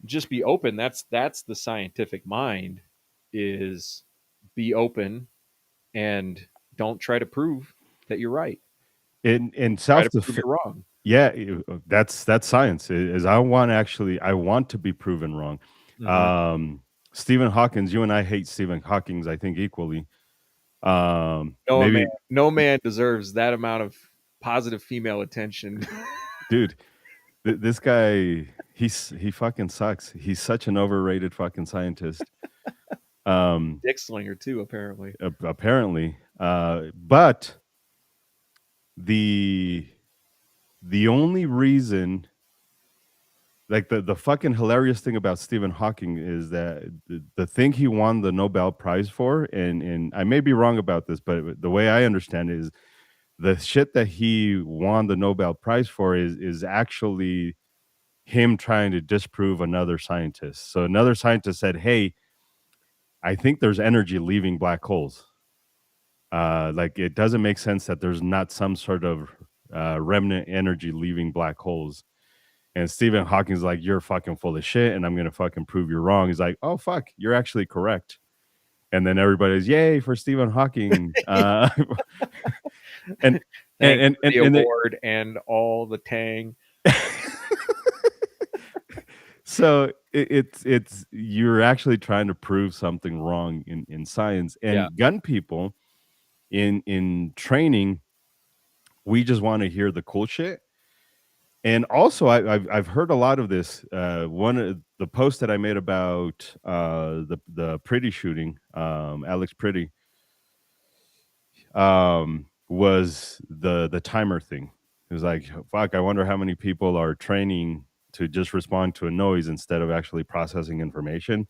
S2: Just be open. That's the scientific mind, is be open and don't try to prove that you're right.
S1: In
S2: Try
S1: self
S2: to prove
S1: defense,
S2: you're wrong.
S1: yeah, that's science. Is I want to be proven wrong.
S2: Mhm.
S1: Stephen Hawkins, you and I hate Stephen Hawkins, I think equally.
S2: No man,
S1: Maybe,
S2: no man deserves that amount of positive female attention.
S1: dude, this guy, he fucking sucks. He's such an overrated fucking scientist.
S2: Dick slinger too, apparently.
S1: Apparently, but the only reason, like the fucking hilarious thing about Stephen Hawking is that the thing he won the Nobel Prize for, and I may be wrong about this, but the way I understand it is the shit that he won the Nobel Prize for is actually him trying to disprove another scientist. So another scientist said, "Hey, I think there's energy leaving black holes. Like it doesn't make sense that there's not some sort of remnant energy leaving black holes." And Stephen Hawking's like, "You're fucking full of shit, and I'm gonna fucking prove you wrong." He's like, "Oh fuck, you're actually correct." And then everybody's, "Yay for Stephen Hawking!" And
S2: Thank you for the
S1: and
S2: award and all the tang.
S1: so it's you're actually trying to prove something wrong in science. And
S2: Yeah.
S1: gun people in training, we just want to hear the cool shit. And also, I've heard a lot of this. One of the post that I made about the Pretty shooting, Alex Pretty, was the timer thing. It was like, fuck, I wonder how many people are training to just respond to a noise instead of actually processing information.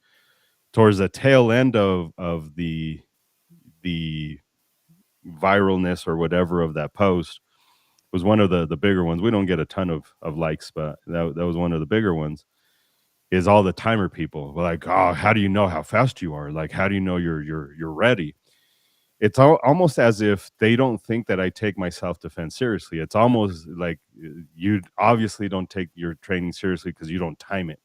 S1: Towards the tail end of the viralness or whatever of that post was one of the bigger ones. We don't get a ton of likes, but that was one of the bigger ones. Is all the timer people were like, oh, how do you know how fast you are? Like, how do you know you're ready? It's almost as if they don't think that I take my self defense seriously. It's almost like you obviously don't take your training seriously because you don't time it.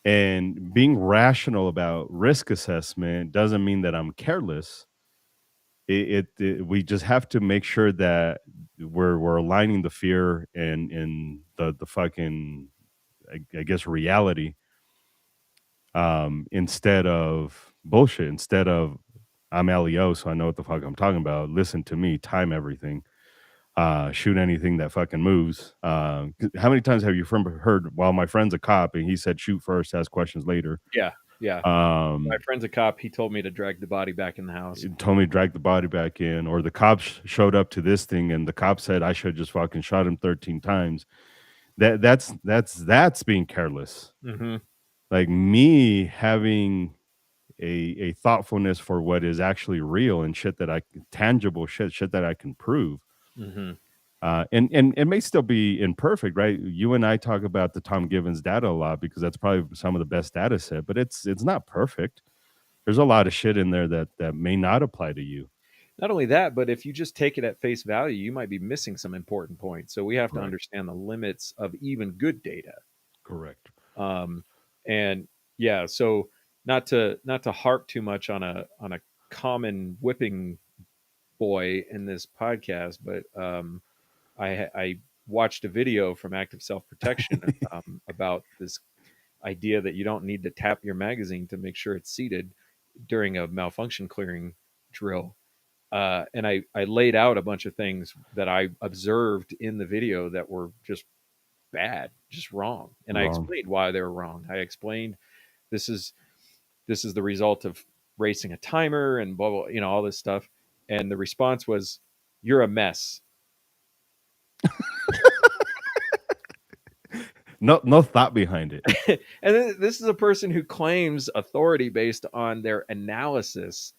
S1: And being rational about risk assessment doesn't mean that I'm careless. We just have to make sure that we're aligning the fear and the fucking, I guess, reality, instead of bullshit. Instead of, I'm LEO, so I know what the fuck I'm talking about. Listen to me, time everything, shoot anything that fucking moves. How many times have you heard, well, my friend's a cop and he said shoot first, ask questions later.
S2: Yeah. Yeah. My friend's a cop. He told me to drag the body back in the house.
S1: He told me to drag the body back in, or the cops showed up to this thing and the cop said I should just fucking shot him 13 times. That's being careless.
S2: Mm-hmm.
S1: Like me having a thoughtfulness for what is actually real and shit that tangible shit that I can prove.
S2: Mm-hmm.
S1: And it may still be imperfect, right? You and I talk about the Tom Givens data a lot because that's probably some of the best data set, but it's not perfect. There's a lot of shit in there that may not apply to you.
S2: Not only that, but if you just take it at face value, you might be missing some important points. So we have to
S1: Correct.
S2: understand the limits of even good data.
S1: Correct.
S2: And yeah, so not to harp too much on a common whipping boy in this podcast, but I watched a video from Active Self Protection about this idea that you don't need to tap your magazine to make sure it's seated during a malfunction clearing drill. And I laid out a bunch of things that I observed in the video that were just bad, just wrong. And I
S1: Wrong.
S2: explained why they were wrong. I explained this is the result of racing a timer and blah blah, all this stuff. And the response was, "You're a mess."
S1: no thought behind it.
S2: And then this is a person who claims authority based on their analysis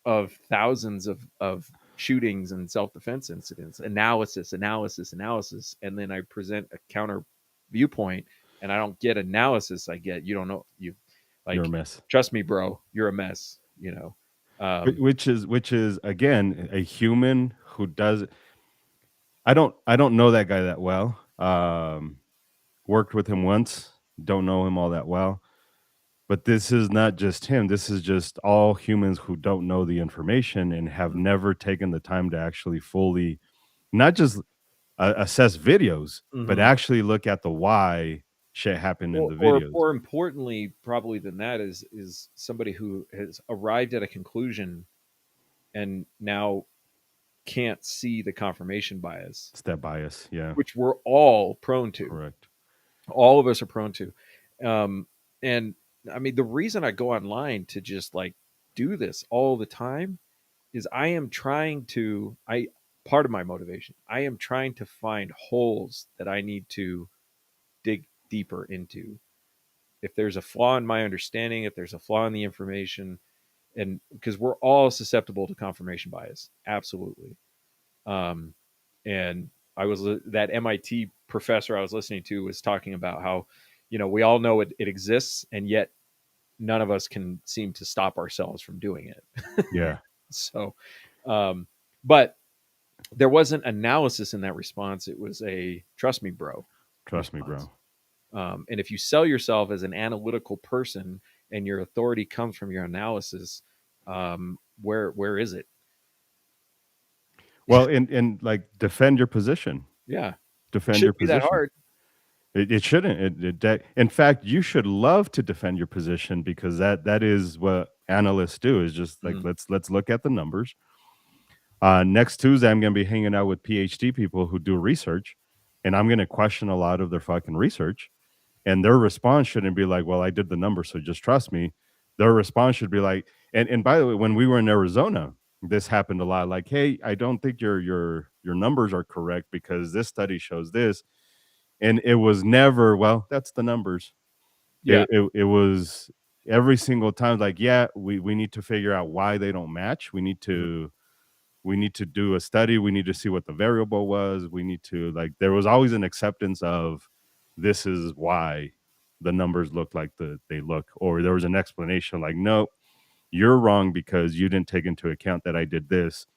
S2: of thousands of shootings and self-defense incidents. Analysis. And then I present a counter viewpoint, and I don't get analysis. I get, you don't know, you like,
S1: You're a mess.
S2: trust me, bro, you're a mess, you know.
S1: Which is again a human who does. I don't know that guy that well. Worked with him once. Don't know him all that well. But this is not just him. This is just all humans who don't know the information and have never taken the time to actually fully, not just assess videos, but
S2: Mhm.
S1: actually look at the why shit happened in the videos.
S2: Or importantly, probably than that, is somebody who has arrived at a conclusion and now can't see the confirmation bias,
S1: It's that bias. Yeah,
S2: which we're all prone to.
S1: correct.
S2: All of us are prone to. And I mean, the reason I go online to just like do this all the time is I am trying to, part of my motivation, I am trying to find holes that I need to dig deeper into. If there's a flaw in my understanding, if there's a flaw in the information, and because we're all susceptible to confirmation bias, absolutely. Um, and I was that MIT professor I was listening to was talking about how, we all know it exists, and yet none of us can seem to stop ourselves from doing it.
S1: Yeah,
S2: So, but there wasn't analysis in that response. It was a trust me, bro.
S1: trust me,
S2: response.
S1: bro.
S2: And if you sell yourself as an analytical person and your authority comes from your analysis, where is it?
S1: Well, and like defend your position.
S2: Yeah,
S1: Defend your
S2: shouldn't be that
S1: position.
S2: hard.
S1: It shouldn't. In fact, you should love to defend your position because that is what analysts do. Is just like let's look at the numbers. Next Tuesday, I'm going to be hanging out with PhD people who do research, and I'm going to question a lot of their fucking research. And their response shouldn't be like, "Well, I did the numbers, so just trust me." Their response should be like, and by the way, when we were in Arizona, this happened a lot. Like, hey, I don't think your numbers are correct because this study shows this, and it was never, well, that's the numbers.
S2: Yeah.
S1: It was every single time like, yeah, we need to figure out why they don't match. We need to do a study. We need to see what the variable was. We need to, like, there was always an acceptance of this is why the numbers look like they look, or there was an explanation like, no, you're wrong because you didn't take into account that I did this.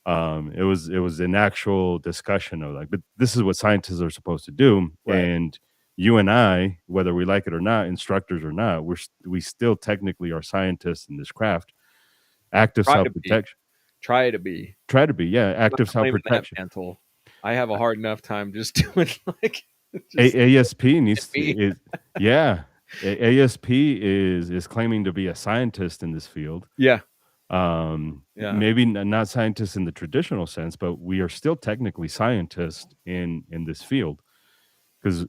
S1: It was an actual discussion of like, but this is what scientists are supposed to do.
S2: Right.
S1: And you and I, whether we like it or not, instructors or not, we still technically are scientists in this craft. Active
S2: Try to
S1: self-protection.
S2: Try to be.
S1: Try to be, yeah. Active
S2: Not claiming that
S1: self-protection.
S2: mantle. I have a hard enough time just doing like
S1: ASP needs to, ASP is claiming to be a scientist in this field.
S2: Yeah.
S1: Maybe not scientists in the traditional sense, but we are still technically scientists in this field. Because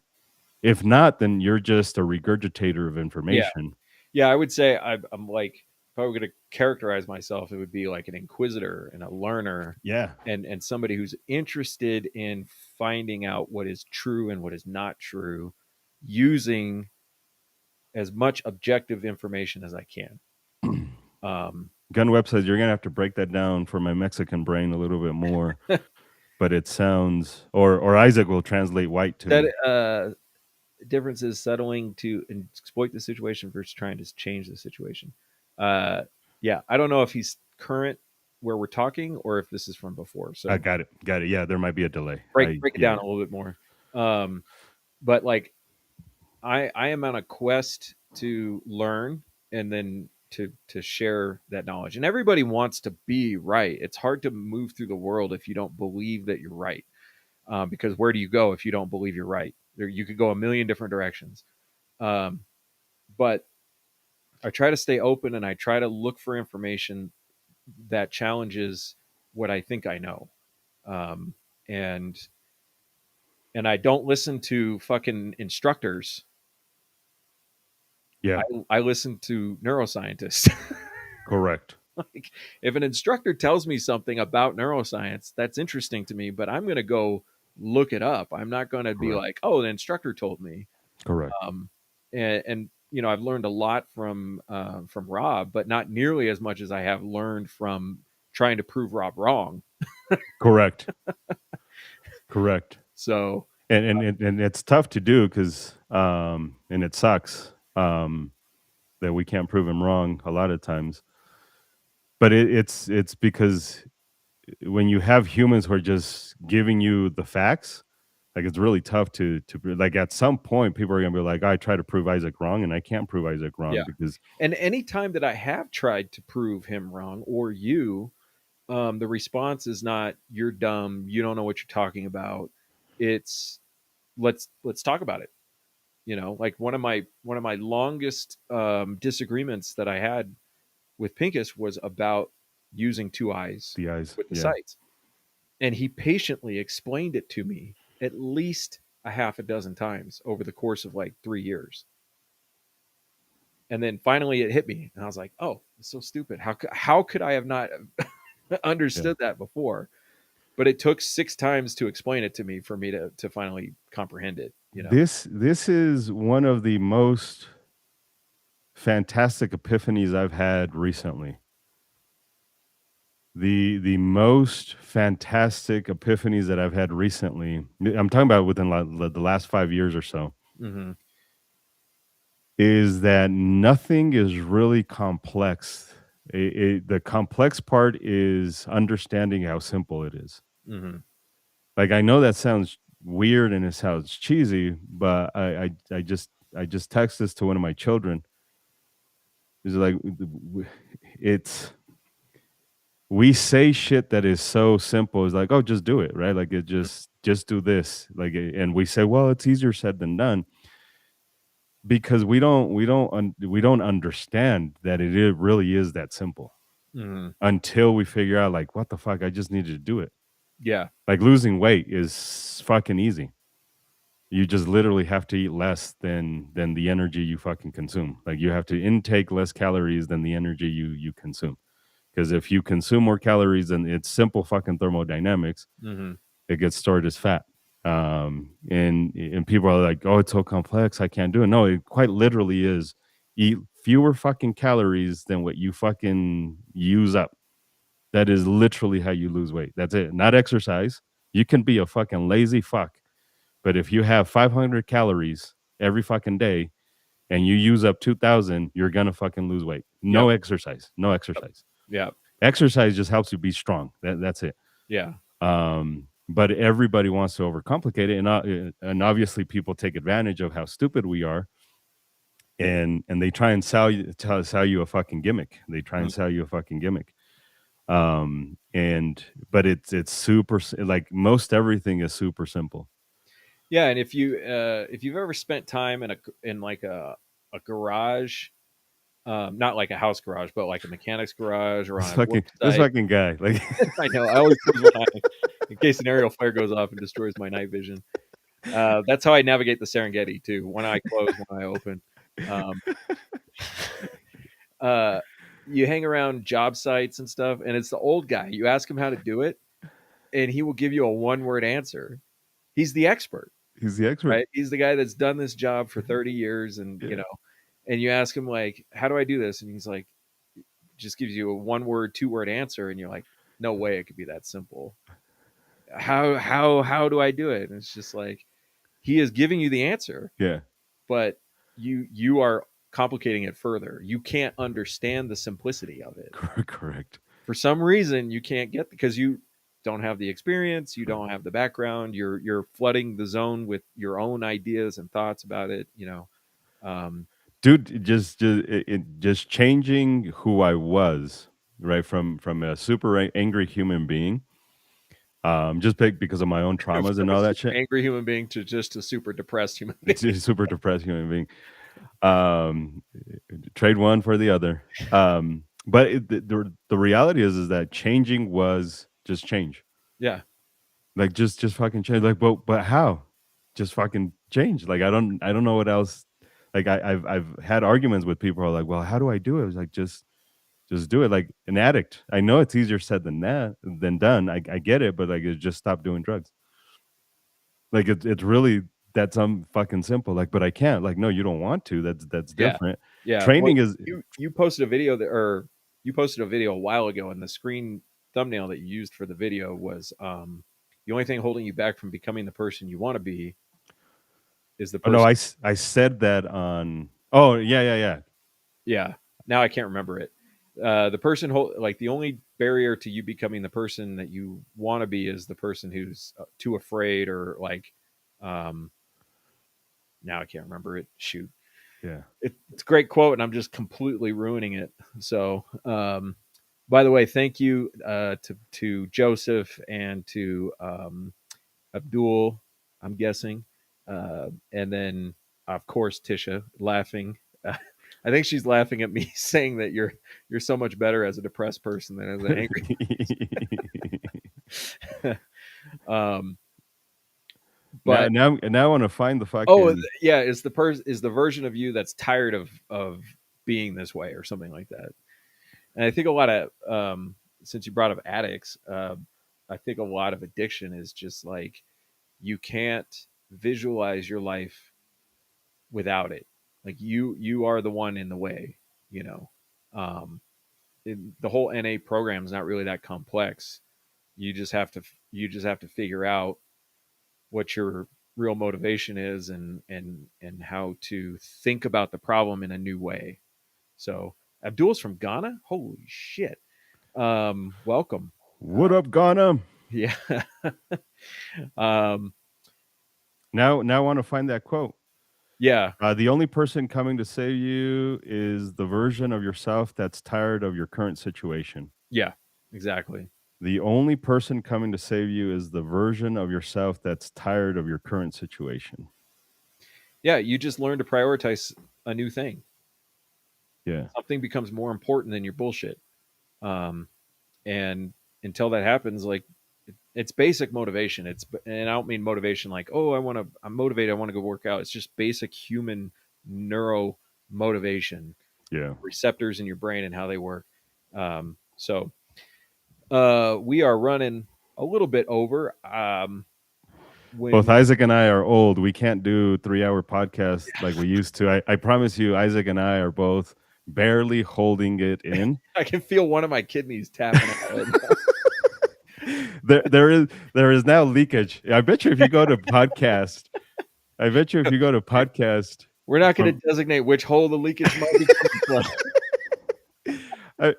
S1: if not, then you're just a regurgitator of information.
S2: Yeah, I would say I'm like, if I were going to characterize myself, it would be like an inquisitor and a learner.
S1: Yeah.
S2: And somebody who's interested in finding out what is true and what is not true, using as much objective information as I can.
S1: Gun websites, you're gonna have to break that down for my Mexican brain a little bit more. But it sounds, or Isaac will translate white to me.
S2: That difference is settling to exploit the situation versus trying to change the situation. Yeah, I don't know if he's current where we're talking or if this is from before. So
S1: I got it. Yeah, there might be a delay.
S2: Break it down a little bit more. But like, I am on a quest to learn and then to share that knowledge. And everybody wants to be right. It's hard to move through the world if you don't believe that you're right. Because where do you go if you don't believe you're right? You could go a million different directions. But I try to stay open and I try to look for information that challenges what I think I know. And I don't listen to fucking instructors.
S1: Yeah.
S2: I listen to neuroscientists.
S1: Correct.
S2: Like, if an instructor tells me something about neuroscience, that's interesting to me, but I'm going to go look it up. I'm not going to be
S1: Correct.
S2: like, oh, the instructor told me.
S1: Correct.
S2: And I've learned a lot from Rob, but not nearly as much as I have learned from trying to prove Rob wrong.
S1: Correct. Correct.
S2: So
S1: And it's tough to do because and it sucks that we can't prove him wrong a lot of times. But it's because when you have humans who are just giving you the facts, like it's really tough to like at some point people are gonna be like, I try to prove Isaac wrong and I can't prove Isaac wrong
S2: Yeah.
S1: because
S2: and any time that I have tried to prove him wrong or you, the response is not "you're dumb, you don't know what you're talking about." It's let's talk about it. Like one of my longest disagreements that I had with Pincus was about using two eyes
S1: the eyes,
S2: with the
S1: yeah,
S2: sights, and he patiently explained it to me at least a half a dozen times over the course of like 3 years. And then finally it hit me and I was like, oh, it's so stupid. How could I have not
S1: yeah.
S2: understood that before? But it took 6 times to explain it to me for me to finally comprehend it.
S1: This is one of the most fantastic epiphanies I've had recently. The most fantastic epiphanies that I've had recently, I'm talking about within the last 5 years or so,
S2: Mm-hmm.
S1: is that nothing is really complex. The complex part is understanding how simple it is.
S2: Mm-hmm.
S1: Like I know that sounds weird and it sounds cheesy, but I just text this to one of my children. It's like it's we say shit that is so simple. It's like, oh, just do it, right? Like it just do this. Like and we say, well, it's easier said than done because we don't understand that it really is that simple
S2: Mm-hmm.
S1: until we figure out like what the fuck, I just needed to do it.
S2: Yeah.
S1: Like losing weight is fucking easy. You just literally have to eat less than the energy you fucking consume. Like you have to intake less calories than the energy you consume. Because if you consume more calories, then it's simple fucking thermodynamics.
S2: Mm-hmm.
S1: It gets stored as fat. And people are like, oh, it's so complex, I can't do it. No, it quite literally is. Eat fewer fucking calories than what you fucking use up. That is literally how you lose weight. That's it. Not exercise. You can be a fucking lazy fuck. But if you have 500 calories every fucking day and you use up 2,000, you're going to fucking lose weight. No exercise. No exercise.
S2: Yeah.
S1: Exercise just helps you be strong. That's it.
S2: Yeah.
S1: But everybody wants to overcomplicate it. And obviously people take advantage of how stupid we are. And they try and sell you a fucking gimmick. They try and sell you a fucking gimmick. But it's super, like most everything is super simple.
S2: Yeah, and if you've ever spent time in like a garage, not like a house garage, but like a mechanic's garage or on a work
S1: This
S2: site.
S1: fucking guy, like
S2: I know, I always close one eye in case an aerial flare goes off and destroys my night vision. That's how I navigate the Serengeti too. One eye closed, one eye open. You hang around job sites and stuff, and it's the old guy. You ask him how to do it, and he will give you a one-word answer. He's the expert.
S1: he's the expert.
S2: Right? He's the guy that's done this job for 30 years, and and you ask him like, "How do I do this?" And he's like, just gives you a one-word, two-word answer, and you're like, "No way, it could be that simple." How do I do it? And it's just like he is giving you the answer,
S1: Yeah,
S2: but you are complicating it further. You can't understand the simplicity of it.
S1: correct.
S2: For some reason, you can't get because you don't have the experience, you don't have the background. You're flooding the zone with your own ideas and thoughts about it.
S1: Dude, just changing who I was, right, from a super angry human being, just because of my own traumas and all that shit.
S2: Angry human being to just a super depressed human being.
S1: It's a super depressed human being. Trade one for the other. But the reality is that changing was just change.
S2: Yeah.
S1: Like just fucking change. Like, but how? Just fucking change. Like I don't know what else. Like I've had arguments with people who are like, well, how do I do it? I was like, just do it. Like an addict. I know it's easier said than done. I get it, but like just stop doing drugs. Like it's really that some fucking simple. Like, but I can't. Like, no, you don't want to. That's
S2: Yeah.
S1: different.
S2: Yeah.
S1: Training is
S2: you posted a video you posted a video a while ago, and the screen thumbnail that you used for the video was the only thing holding you back from becoming the person you want to be is the
S1: Oh
S2: person.
S1: no, I said that on. Oh yeah.
S2: Yeah. Now I can't remember it. The person like the only barrier to you becoming the person that you want to be is the person who's too afraid or like now I can't remember it. Shoot.
S1: Yeah.
S2: It's a great quote and I'm just completely ruining it. So by the way, thank you to Joseph and to Abdul, I'm guessing. And then of course Tisha laughing. I think she's laughing at me saying that you're so much better as a depressed person than as an angry. But
S1: now I want to find the fucking.
S2: yeah, is the version of you that's tired of being this way or something like that. And I think a lot of since you brought up addicts, I think a lot of addiction is just like you can't visualize your life without it. Like you are the one in the way, you know. The whole NA program is not really that complex. You just have to figure out what your real motivation is and how to think about the problem in a new way. So Abdul's from Ghana. Holy shit! Welcome.
S1: What up, Ghana?
S2: Yeah.
S1: Now I want to find that quote.
S2: Yeah.
S1: The only person coming to save you is the version of yourself that's tired of your current situation.
S2: Yeah. Exactly.
S1: The only person coming to save you is the version of yourself that's tired of your current situation.
S2: Yeah, you just learn to prioritize a new thing.
S1: Yeah.
S2: Something becomes more important than your bullshit. And until that happens, like it's basic motivation. And I don't mean motivation like, oh, I'm motivated, I want to go work out. It's just basic human neuro motivation.
S1: Yeah.
S2: Receptors in your brain and how they work. So we are running a little bit over.
S1: Both Isaac and I are old. We can't do 3-hour podcasts like we used to. I promise you, Isaac and I are both barely holding it in.
S2: I can feel one of my kidneys tapping out.
S1: There is now leakage. I bet you if you go to podcast,
S2: we're not going to designate which hole the leakage might be coming from.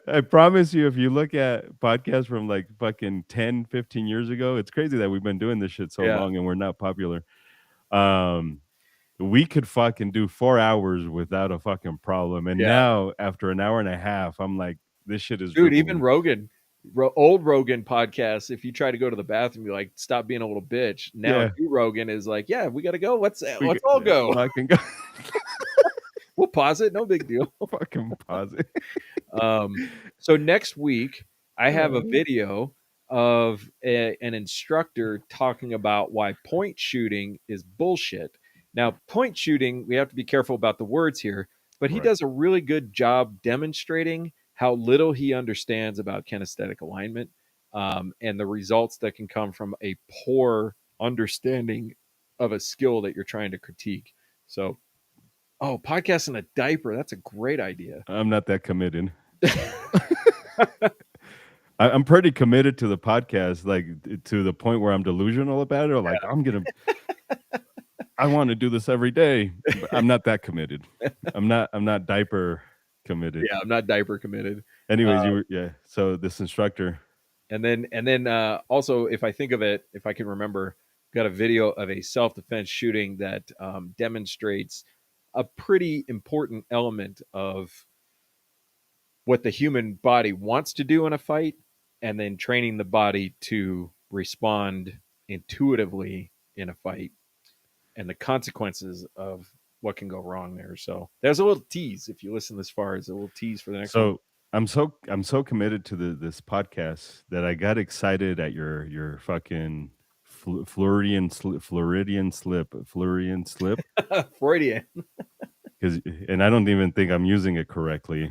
S1: I promise you, if you look at podcasts from like fucking 10, 15 years ago, it's crazy that we've been doing this shit so long and we're not popular. We could fucking do 4 hours without a fucking problem. And now after an hour and a half, I'm like, this shit is
S2: dude, even Rogan, old Rogan podcasts, if you try to go to the bathroom, you're like, stop being a little bitch. Now new Rogan is like, yeah, we got to go. Let's all go.
S1: Fucking go.
S2: We'll pause it. No big deal.
S1: Fucking pause it.
S2: So next week, I have a video of an instructor talking about why point shooting is bullshit. Now, point shooting, we have to be careful about the words here, but he does a really good job demonstrating how little he understands about kinesthetic alignment and the results that can come from a poor understanding of a skill that you're trying to critique. So, podcast in a diaper. That's a great idea.
S1: I'm not that committed. I'm pretty committed to the podcast, like to the point where I'm delusional about it. Or like I want to do this every day. But I'm not that committed. I'm not diaper committed.
S2: Yeah, I'm not diaper committed.
S1: Anyways, so this instructor.
S2: And then also, if I think of it, if I can remember, got a video of a self-defense shooting that demonstrates a pretty important element of what the human body wants to do in a fight, and then training the body to respond intuitively in a fight and the consequences of what can go wrong there. So there's a little tease. If you listen this far, it's a little tease for the next one.
S1: I'm so committed to this podcast that I got excited at your fucking Floridian slip.
S2: Freudian.
S1: And I don't even think I'm using it correctly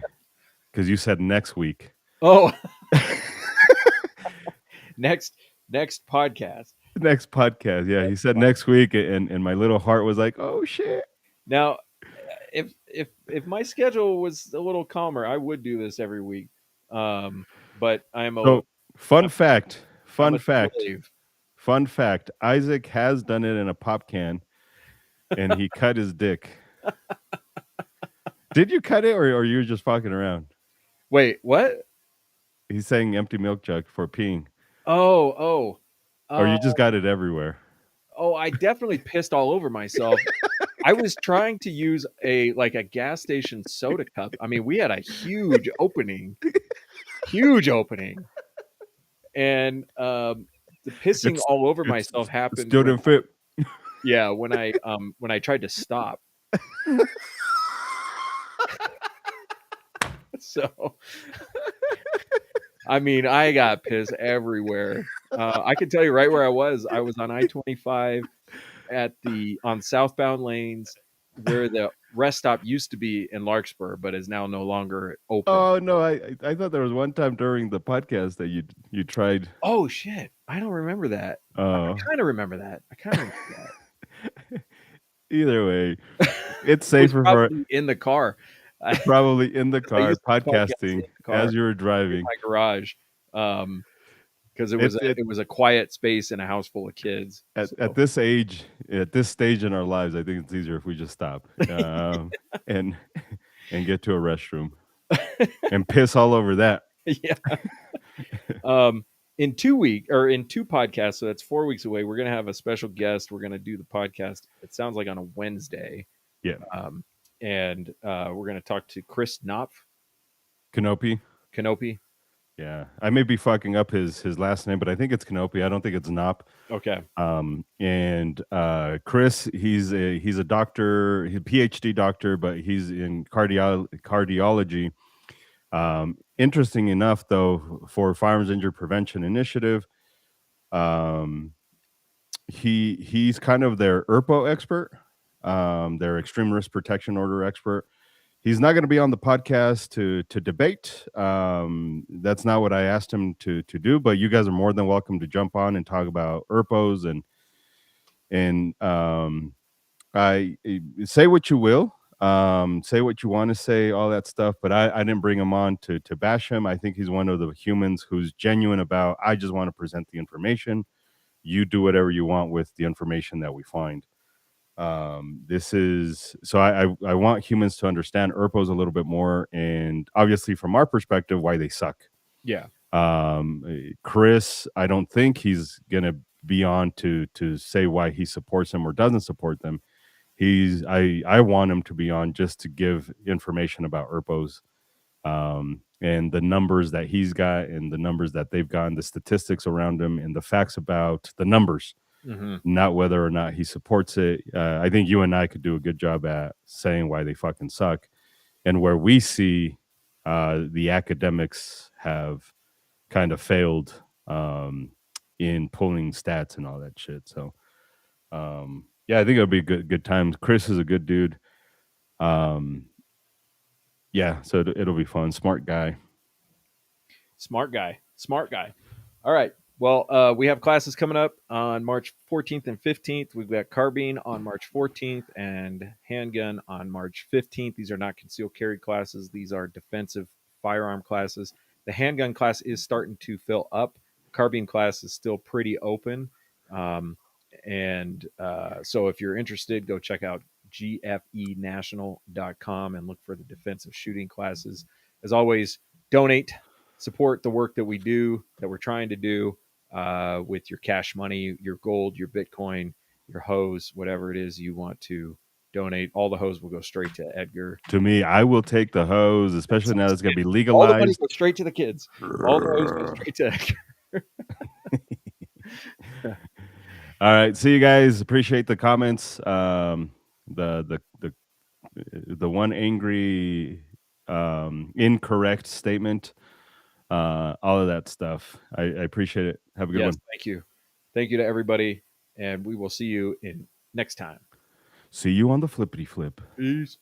S1: because you said next week.
S2: Oh, next podcast.
S1: Next podcast. Yeah, he said next week, and my little heart was like, oh shit.
S2: Now, if my schedule was a little calmer, I would do this every week. But
S1: So fun
S2: I'm
S1: fact.
S2: I'm
S1: Fun
S2: a
S1: fact.
S2: slave.
S1: Fun fact. Isaac has done it in a pop can, and he cut his dick. Did you cut it, or you were just fucking around?
S2: Wait, what?
S1: He's saying empty milk jug for peeing,
S2: Oh,
S1: or
S2: uh,
S1: you just got it everywhere.
S2: I definitely pissed all over myself. I was trying to use a gas station soda cup. I mean, we had a huge opening, and the pissing
S1: It's
S2: all over
S1: it's
S2: myself happened
S1: still
S2: when
S1: didn't fit.
S2: when I tried to stop. So, I mean, I got piss everywhere. I can tell you right where I was. I was on I-25 on southbound lanes where the rest stop used to be in Larkspur, but is now no longer open.
S1: Oh no, I thought there was one time during the podcast that you tried.
S2: Oh shit! I don't remember that. I kind of remember that.
S1: Either way, it's
S2: I was
S1: safer for
S2: probably in the car.
S1: probably in the
S2: I
S1: car
S2: used to podcast in
S1: podcasting
S2: the car
S1: as you were
S2: in
S1: driving.
S2: my garage, because it was a quiet space in a house full of kids.
S1: At this age, at this stage in our lives, I think it's easier if we just stop and get to a restroom and piss all over that.
S2: Yeah. In 2 podcasts, so that's 4 weeks away, we're gonna have a special guest. We're gonna do the podcast. It sounds like on a Wednesday.
S1: Yeah.
S2: And we're gonna talk to Chris Knopf.
S1: Canopy. Yeah, I may be fucking up his last name, but I think it's Canopy. I don't think it's Knop.
S2: Okay.
S1: And Chris, he's a doctor, he's a PhD doctor, but he's in cardiology. Interesting enough, though, for Firearms Injury Prevention Initiative, he's kind of their ERPO expert, their Extreme Risk Protection Order expert. He's not going to be on the podcast to debate. That's not what I asked him to do. But you guys are more than welcome to jump on and talk about ERPOs and I say what you will, say what you want to say, all that stuff. But I didn't bring him on to bash him. I think he's one of the humans who's genuine about. I just want to present the information. You do whatever you want with the information that we find. This is so I want humans to understand ERPOs a little bit more, and obviously from our perspective why they suck.
S2: Yeah.
S1: Chris, I don't think he's gonna be on to say why he supports them or doesn't support them. I want him to be on just to give information about ERPOs, and the numbers that he's got and the numbers that they've gotten, the statistics around him and the facts about the numbers.
S2: Mm-hmm.
S1: Not whether or not he supports it. I think you and I could do a good job at saying why they fucking suck, and where we see the academics have kind of failed in pulling stats and all that shit. So, yeah, I think it'll be good times. Chris is a good dude. Yeah, so it'll be fun. Smart guy.
S2: All right. Well, we have classes coming up on March 14th and 15th. We've got carbine on March 14th and handgun on March 15th. These are not concealed carry classes. These are defensive firearm classes. The handgun class is starting to fill up. The carbine class is still pretty open. So if you're interested, go check out gfenational.com and look for the defensive shooting classes. As always, donate, support the work that we do, that we're trying to do, with your cash money, your gold, your Bitcoin, your hose, whatever it is you want to donate. All the hose will go straight to Edgar.
S1: To me, I will take the hose, especially now it's going to be
S2: All the
S1: legalized.
S2: money goes straight to the kids. All the hose goes straight to Edgar.
S1: All right, see you guys. Appreciate the comments. The one angry incorrect statement, all of that stuff. I appreciate it. Have a good one.
S2: Thank you to everybody, and we will see you in next time.
S1: See you on the flippity flip.
S2: Peace.